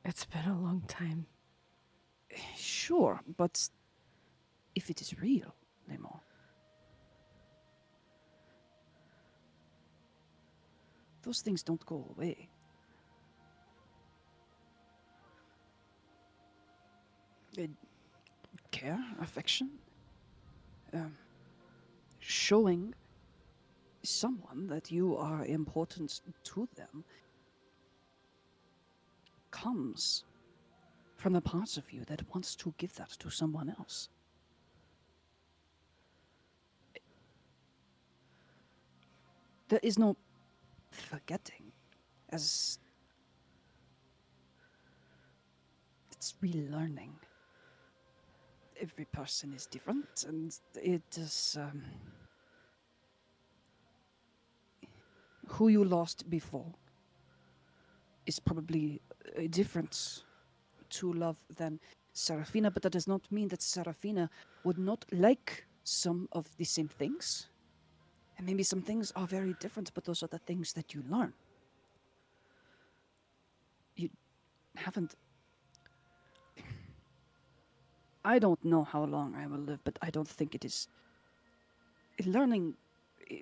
A: It's been a long time.
C: Sure, but if it is real, Lu'more, those things don't go away. Care, affection, showing someone that you are important to them comes from the parts of you that wants to give that to someone else. There is no forgetting, as it's relearning. Every person is different, and it is who you lost before is probably different to love than Serephina, but that does not mean that Serephina would not like some of the same things. And maybe some things are very different, but those are the things that you learn. You haven't. I don't know how long I will live, but I don't think it is. Learning,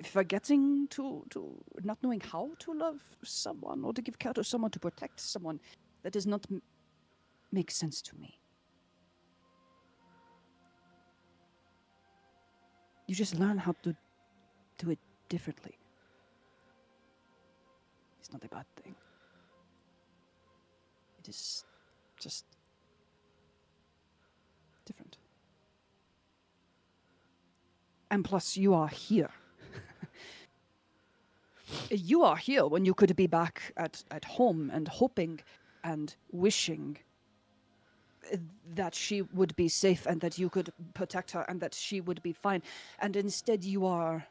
C: forgetting to not knowing how to love someone or to give care to someone, to protect someone, that does not make sense to me. You just learn how to do it differently. It's not a bad thing. It is just different. And plus, you are here. You are here when you could be back at home and hoping and wishing that she would be safe and that you could protect her and that she would be fine. And instead you are...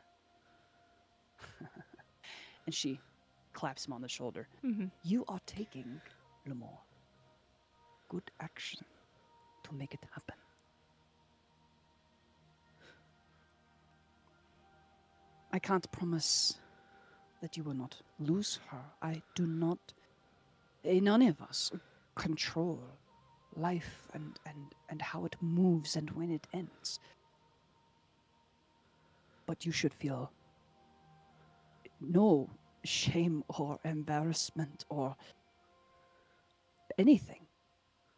C: And she claps him on the shoulder.
A: Mm-hmm.
C: You are taking, Lu'more, good action to make it happen. I can't promise that you will not lose her. I do not... None of us control life and how it moves and when it ends. But you should feel no shame or embarrassment or anything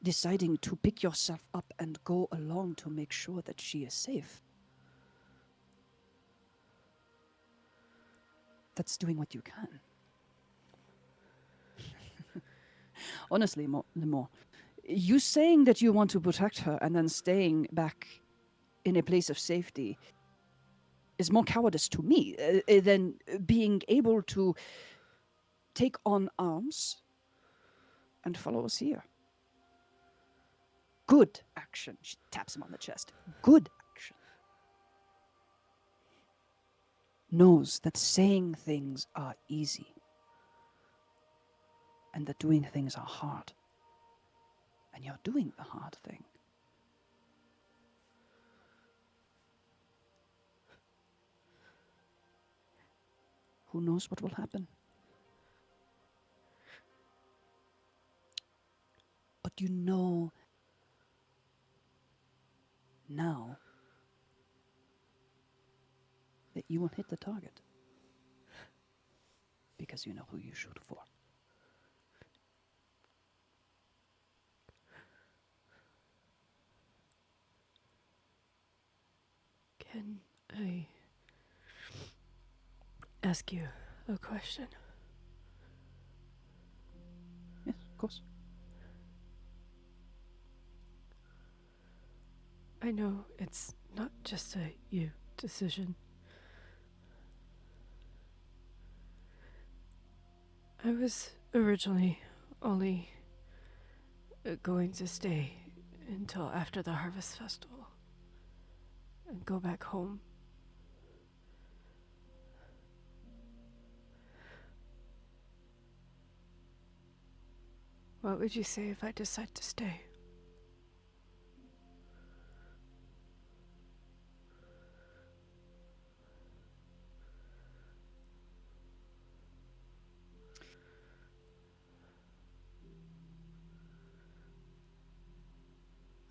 C: deciding to pick yourself up and go along to make sure that she is safe. That's doing what you can. Honestly, Lu'more, you saying that you want to protect her and then staying back in a place of safety is more cowardice to me than being able to take on arms and follow us here. Good action. She taps him on the chest. Good action. Knows that saying things are easy and that doing things are hard. And you're doing the hard thing. who knows what will happen? But you know now that you won't hit the target because you know who you shoot for.
A: Can I ask you a question?
C: Yes, of course.
A: I know it's not just a you decision. I was originally only going to stay until after the Harvest Festival and go back home. What would you say if I decide to stay?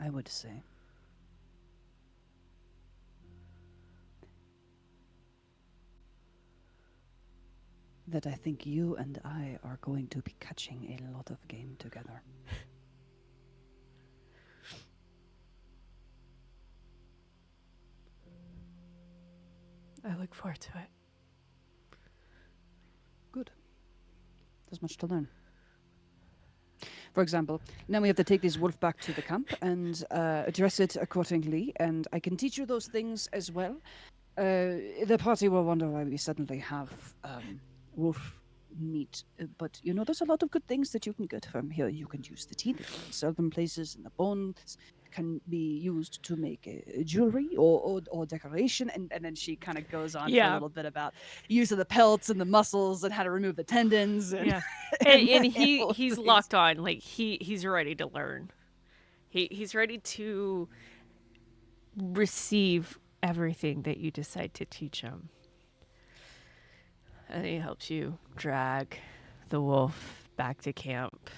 C: I would say that I think you and I are going to be catching a lot of game together.
A: I look forward to it.
C: Good. There's much to learn. For example, now we have to take this wolf back to the camp and address it accordingly, and I can teach you those things as well. The party will wonder why we suddenly have wolf meat, but you know, there's a lot of good things that you can get from here. You can use the teeth in certain places, and the bones can be used to make jewelry or decoration. And then she kind of goes on for a little bit about use of the pelts and the muscles and how to remove the tendons. And,
A: Yeah,
C: and
A: and
C: all of
A: he's
C: these.
A: locked on. Like he's ready to learn. He's ready to receive everything that you decide to teach him. And he helps you drag the wolf back to camp.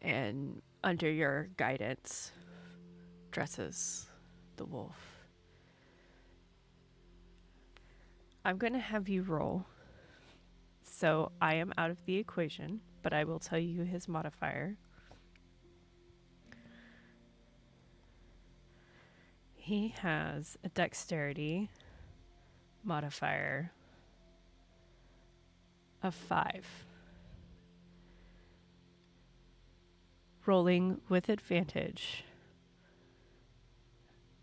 A: And under your guidance, dresses the wolf. I'm going to have you roll. So I am out of the equation, but I will tell you his modifier. He has a dexterity modifier of 5. Rolling with advantage.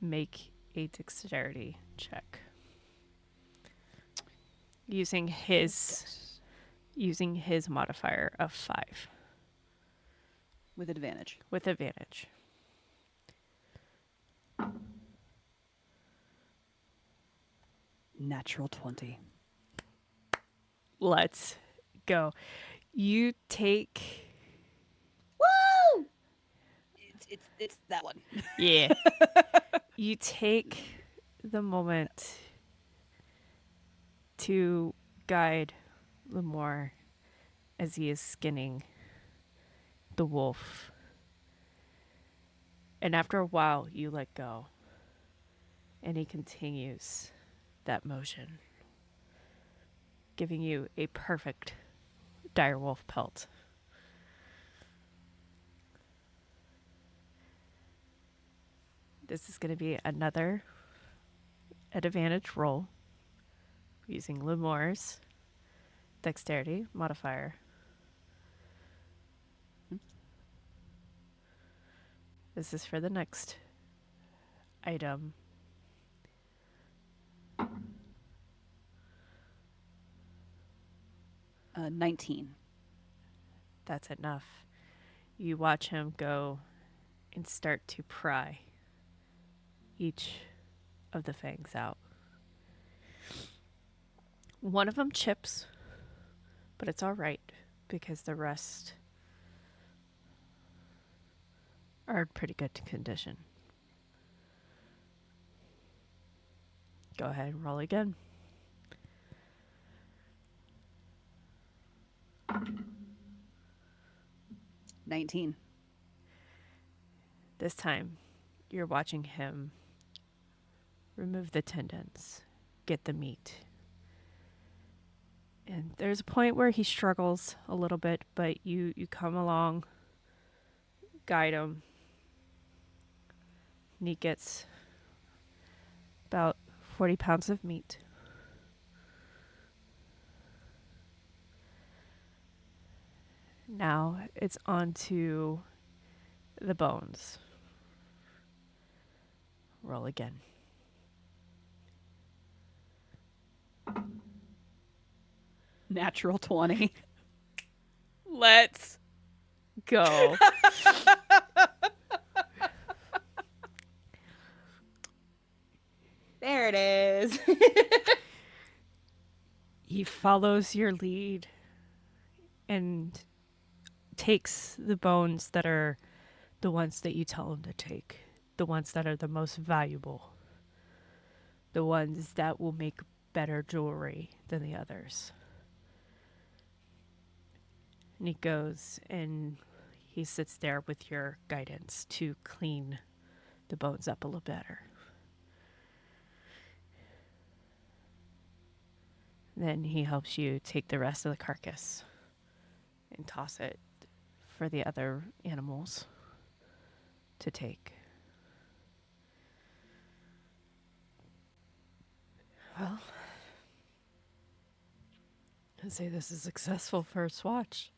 A: Make a dexterity check. Using his modifier of 5
C: With advantage.
A: with advantage.
C: Natural 20.
A: Let's go. You take
C: Woo! It's that one.
A: Yeah. You take the moment to guide Lu'more as he is skinning the wolf. And after a while, you let go. And he continues that motion, giving you a perfect direwolf pelt. This is going to be another advantage roll using Lu'more's dexterity modifier. This is for the next item.
C: 19.
A: That's enough. You watch him go and start to pry each of the fangs out. One of them chips, but it's all right because the rest are in pretty good condition. Go ahead and roll again.
C: 19.
A: This time, you're watching him remove the tendons, get the meat. And there's a point where he struggles a little bit, but you come along, guide him. And he gets about 40 pounds of meat. Now it's onto the bones. Roll again.
C: Natural 20.
A: Let's go.
B: There it is.
A: He follows your lead and takes the bones that are the ones that you tell him to take, the ones that are the most valuable, the ones that will make better jewelry than the others. And he goes and he sits there with your guidance to clean the bones up a little better. Then he helps you take the rest of the carcass and toss it for the other animals to take. Well, I'd say this is successful first watch.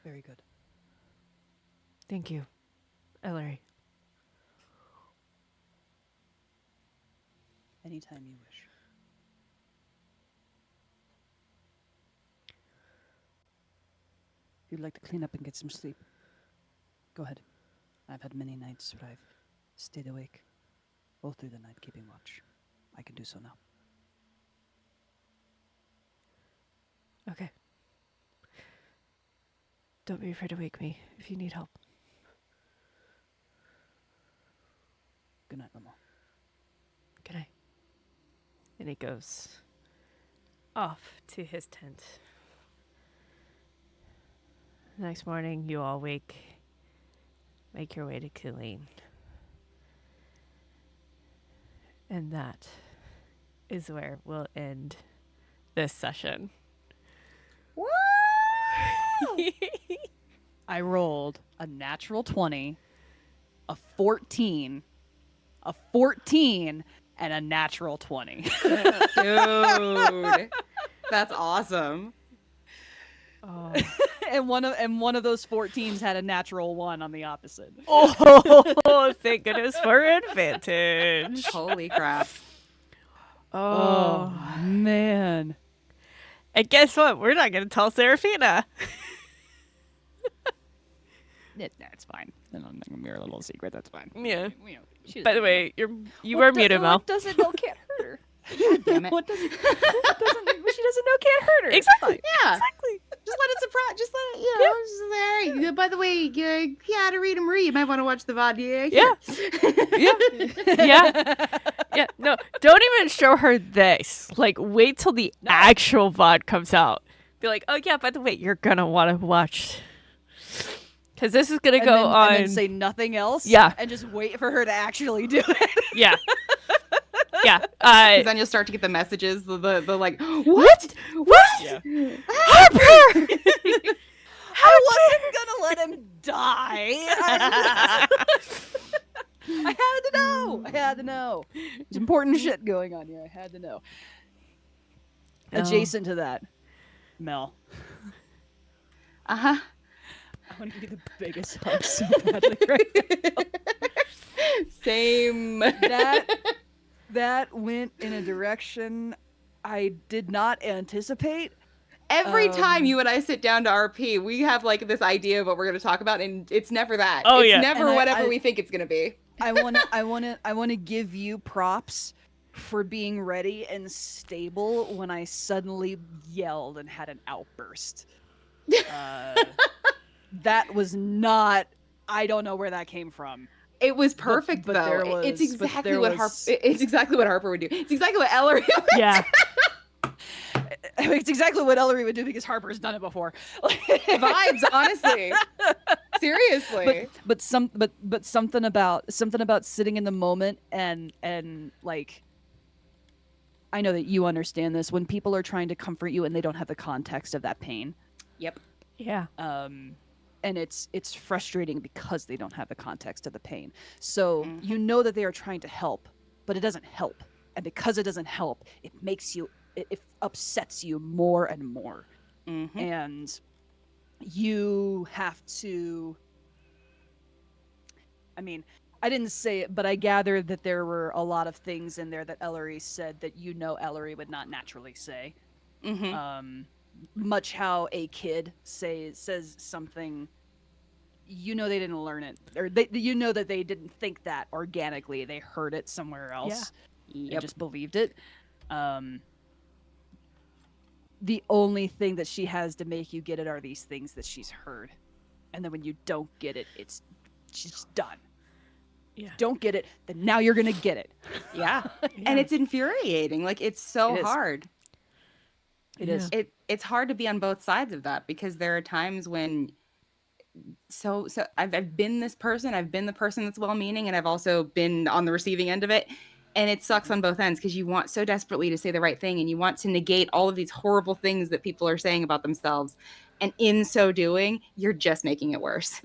C: Very good.
A: Thank you, Elery.
C: Anytime you wish. If you'd like to clean up and get some sleep, go ahead. I've had many nights where I've stayed awake all through the night keeping watch. I can do so now.
A: Okay. Don't be afraid to wake me if you need help.
C: Good night, Lu'more.
A: Good night. And he goes off to his tent. The next morning, you all wake, make your way to Killeen. And that is where we'll end this session.
B: Woo!
C: I rolled a natural 20, a 14, and a natural 20.
B: Dude. That's awesome.
A: Oh.
C: and one of those 14s had a natural 1 on the opposite.
A: Oh, thank goodness for advantage.
B: Holy crap.
C: Oh man.
A: And guess what? We're not going to tell Serephina.
C: That's fine. I'm not gonna mirror a little secret. That's fine.
A: Yeah.
C: She
A: By the way, you are muted, Mel.
C: What doesn't know can't hurt her.
B: Damn it.
C: What doesn't she doesn't know can't hurt her.
A: Exactly.
B: Yeah.
A: Exactly.
B: Just let it surprise. Just let it, just there. By the way, you had to read and Marie. You might want to watch the VOD.
A: Yeah. No, don't even show her this. Like, wait till the actual VOD comes out. Be like, oh yeah, by the way, you're gonna want to watch. Because this is gonna go on.
C: And then say nothing else.
A: Yeah.
C: And just wait for her to actually do it.
A: Yeah. Yeah.
B: Because then you'll start to get the messages. The like, what?
A: Yeah.
B: Harper!
C: I wasn't gonna let him die. I had to know. There's important shit going on here. I had to know. Adjacent to that, Mel.
B: Uh-huh.
C: I want to give you the biggest hug so badly right now.
B: Same.
C: That went in a direction I did not anticipate.
B: Every time you and I sit down to RP, we have like this idea of what we're going to talk about, and it's never that.
A: Oh,
B: it's
A: yeah.
B: never
C: And
B: whatever
C: I-
B: we think it's going to be.
C: I want to give you props for being ready and stable when I suddenly yelled and had an outburst. That was not. I don't know where that came from.
B: It was perfect,
C: but
B: though.
C: there was-
B: It's
C: but
B: exactly
C: there
B: what
C: was-
B: It's exactly what Harper would do. It's exactly what Elery would
A: Yeah.
C: It's exactly what Elery would do because Harper's done it before.
B: Vibes, honestly. Seriously.
C: But something about sitting in the moment and like, I know that you understand this when people are trying to comfort you and they don't have the context of that pain.
B: Yep.
A: Yeah.
C: And it's frustrating because they don't have the context of the pain. So
B: Mhm.
C: you know that they are trying to help, but it doesn't help. And because it doesn't help, it makes you, it upsets you more and more.
B: Mhm.
C: And you have to, I mean, I didn't say it, but I gathered that there were a lot of things in there that Elery said that Elery would not naturally say.
B: Mhm.
C: Much how a kid says something, they didn't learn it, or that they didn't think that organically. They heard it somewhere else and
B: Yep.
C: just believed it. The only thing that she has to make you get it are these things that she's heard, and then when you don't get it, she's just done.
A: Yeah.
C: Don't get it, then now you're gonna get it.
B: Yeah. And it's infuriating. Like, it's so
C: It is.
B: hard.
C: It is.
B: It's hard to be on both sides of that, because there are times when so I've been this person, I've been the person that's well-meaning, and I've also been on the receiving end of it, and it sucks on both ends, because you want so desperately to say the right thing, and you want to negate all of these horrible things that people are saying about themselves, and in so doing, you're just making it worse.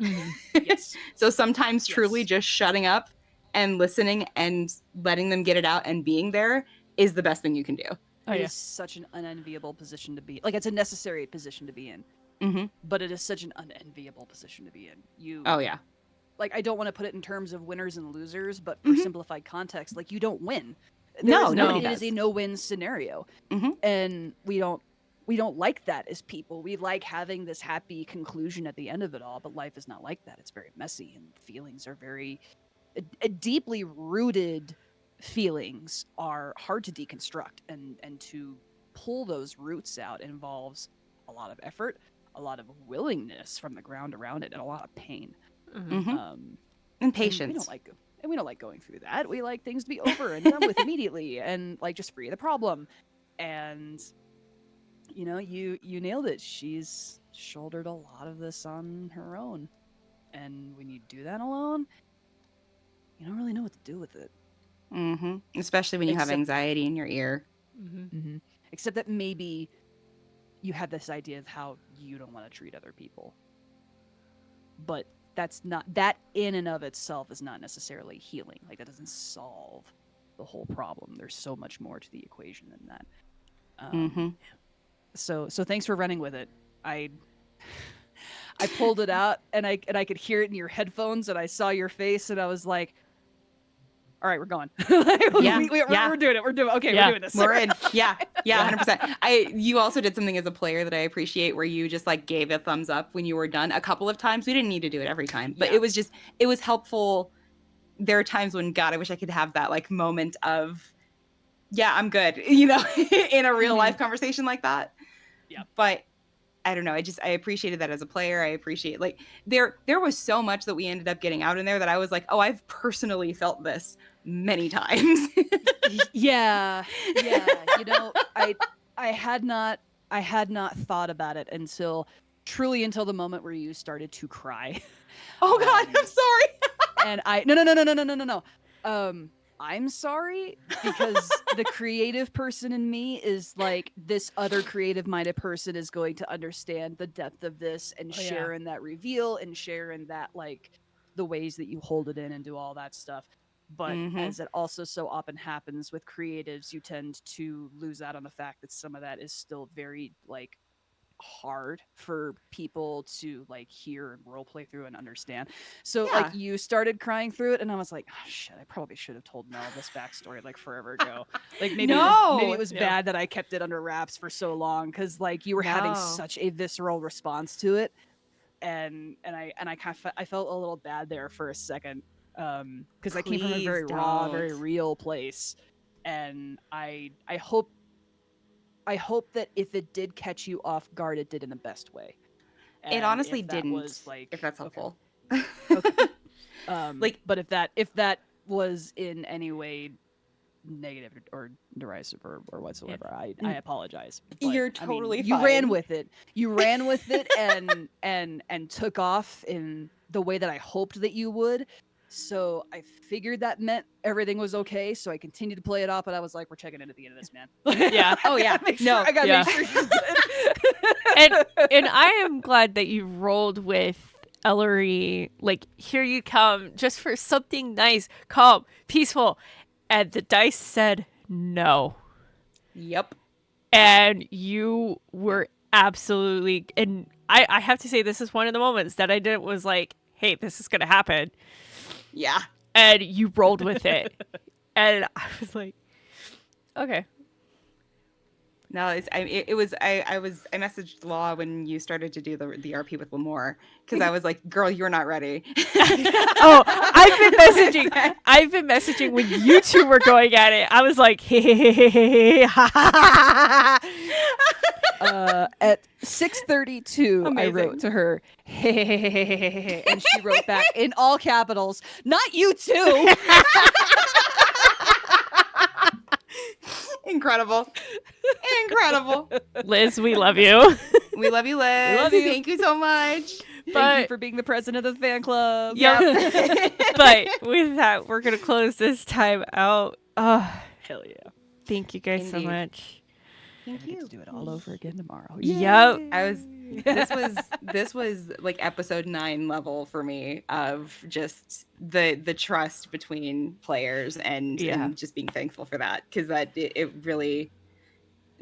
C: Yes.
B: So sometimes truly
C: Yes.
B: just shutting up and listening and letting them get it out and being there is the best thing you can do.
A: Oh,
C: It
A: yeah.
C: is such an unenviable position to be. Like, it's a necessary position to be in,
B: Mm-hmm.
C: but it is such an unenviable position to be in.
B: Oh yeah.
C: Like, I don't want to put it in terms of winners and losers, but for
B: Mhm.
C: simplified context, like, you don't win.
B: No,
A: nobody
C: It is
B: does.
C: a no-win scenario,
B: Mhm.
C: and we don't like that as people. We like having this happy conclusion at the end of it all, but life is not like that. It's very messy, and feelings are very deeply rooted. Feelings are hard to deconstruct, and to pull those roots out involves a lot of effort, a lot of willingness from the ground around it, and a lot of pain.
A: Mhm.
B: Mhm. And
C: And
B: patience.
C: we don't like going through that. We like things to be over and done with immediately, and like just free of the problem. And you nailed it. She's shouldered a lot of this on her own, and when you do that alone, you don't really know what to do with it.
B: Mm-hmm. Especially when you have
C: Except-
B: anxiety in your ear.
A: Mm-hmm.
C: Except that maybe you had this idea of how you don't want to treat other people, but that in and of itself is not necessarily healing. Like, that doesn't solve the whole problem. There's so much more to the equation than that.
B: Mm-hmm.
C: So thanks for running with it. I pulled it out, and I could hear it in your headphones, and I saw your face, and I was like, all right, we're going.
B: Yeah.
C: We're doing it. We're doing okay.
A: Yeah.
C: We're doing this.
B: We're in. Yeah. Yeah, 100%. You also did something as a player that I appreciate, where you just like gave a thumbs up when you were done a couple of times. We didn't need to do it every time, but
C: Yeah.
B: it was helpful. There are times when, God, I wish I could have that like moment of, yeah, I'm good, in a real life conversation like that.
C: Yeah.
B: But I don't know. I appreciated that as a player. I appreciate, like, there was so much that we ended up getting out in there that I was like, oh, I've personally felt this many times.
C: Yeah. I had not thought about it until the moment where you started to cry.
B: Oh God, I'm sorry.
C: And no. I'm sorry, because the creative person in me is like, this other creative minded person is going to understand the depth of this and share in that reveal and share in that, like, the ways that you hold it in and do all that stuff. But as it also so often happens with creatives, you tend to lose out on the fact that some of that is still very, like, hard for people to like hear and role play through and understand. So like, you started crying through it, and I was like, oh shit, I probably should have told Mel this backstory like forever ago. Like, maybe it was bad that I kept it under wraps for so long, because like you were having such a visceral response to it, and I kind of I felt a little bad there for a second, because I came from a very raw, very real place, and I hope that if it did catch you off guard, it did in the best way. And
B: it honestly
C: if that
B: didn't.
C: was like,
B: if that's helpful.
C: Okay.
B: Like,
C: but if that was in any way negative or derisive or whatsoever. I apologize.
B: You're
C: I mean,
B: totally
C: you ran
B: fine.
C: with it. You ran with it and took off in the way that I hoped that you would. So I figured that meant everything was okay. So I continued to play it off, but I was like, we're checking in at the end of this, man.
A: Yeah.
B: Oh, yeah.
C: I gotta
A: Yeah.
C: make sure she's good.
A: And I am glad that you rolled with Elery. Like, here you come, just for something nice, calm, peaceful. And the dice said no.
B: Yep.
A: And you were absolutely, and I have to say, this is one of the moments that I didn't was like, hey, this is going to happen.
B: Yeah.
A: And you rolled with it. And I was like, okay.
B: No, I messaged Law when you started to do the RP with Lu'more because I was like, girl, you're not ready.
A: Oh, I've been messaging when you two were going at it. I was like, hey,
C: At 6:32, I
B: Amazing.
C: wrote to her, hey, and she wrote back in all capitals, not you too.
B: Incredible.
A: Liz, we love you.
B: We love you, Liz.
C: love you.
B: Thank you so much.
C: Thank you for being the president of the fan club.
A: Yep. But with that, we're going to close this time out. Oh,
C: Hell yeah.
A: thank you guys so
B: Indeed.
A: much.
B: Thank
C: I get
B: you.
C: to do it all over again tomorrow.
A: Yep.
B: This was like episode 9 level for me of just the trust between players and just being thankful for that, because that it really,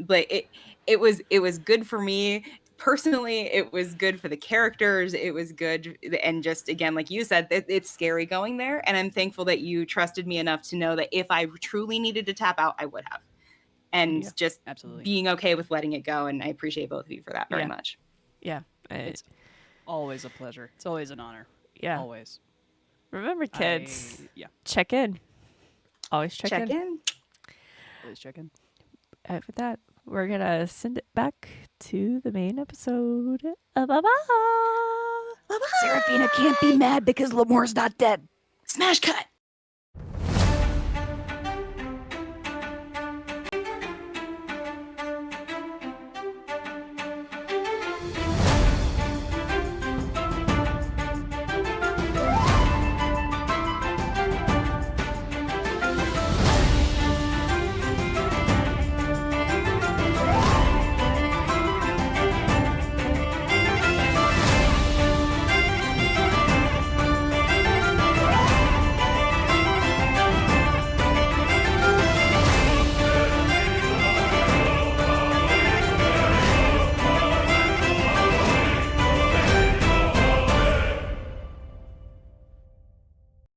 B: like, it was good for me personally. It was good for the characters. It was good, and just again, like you said, it's scary going there, and I'm thankful that you trusted me enough to know that if I truly needed to tap out, I would have. And just
C: absolutely
B: being okay with letting it go. And I appreciate both of you for that very much.
A: Yeah.
C: It's always a pleasure. It's always an honor.
A: Yeah.
C: Always.
A: Remember, kids,
C: Yeah.
A: check in. Always check in.
C: Always check in.
A: And with that, we're going to send it back to the main episode. Bye-bye.
C: Serephina can't be mad because Lu'more's not dead.
B: Smash cut.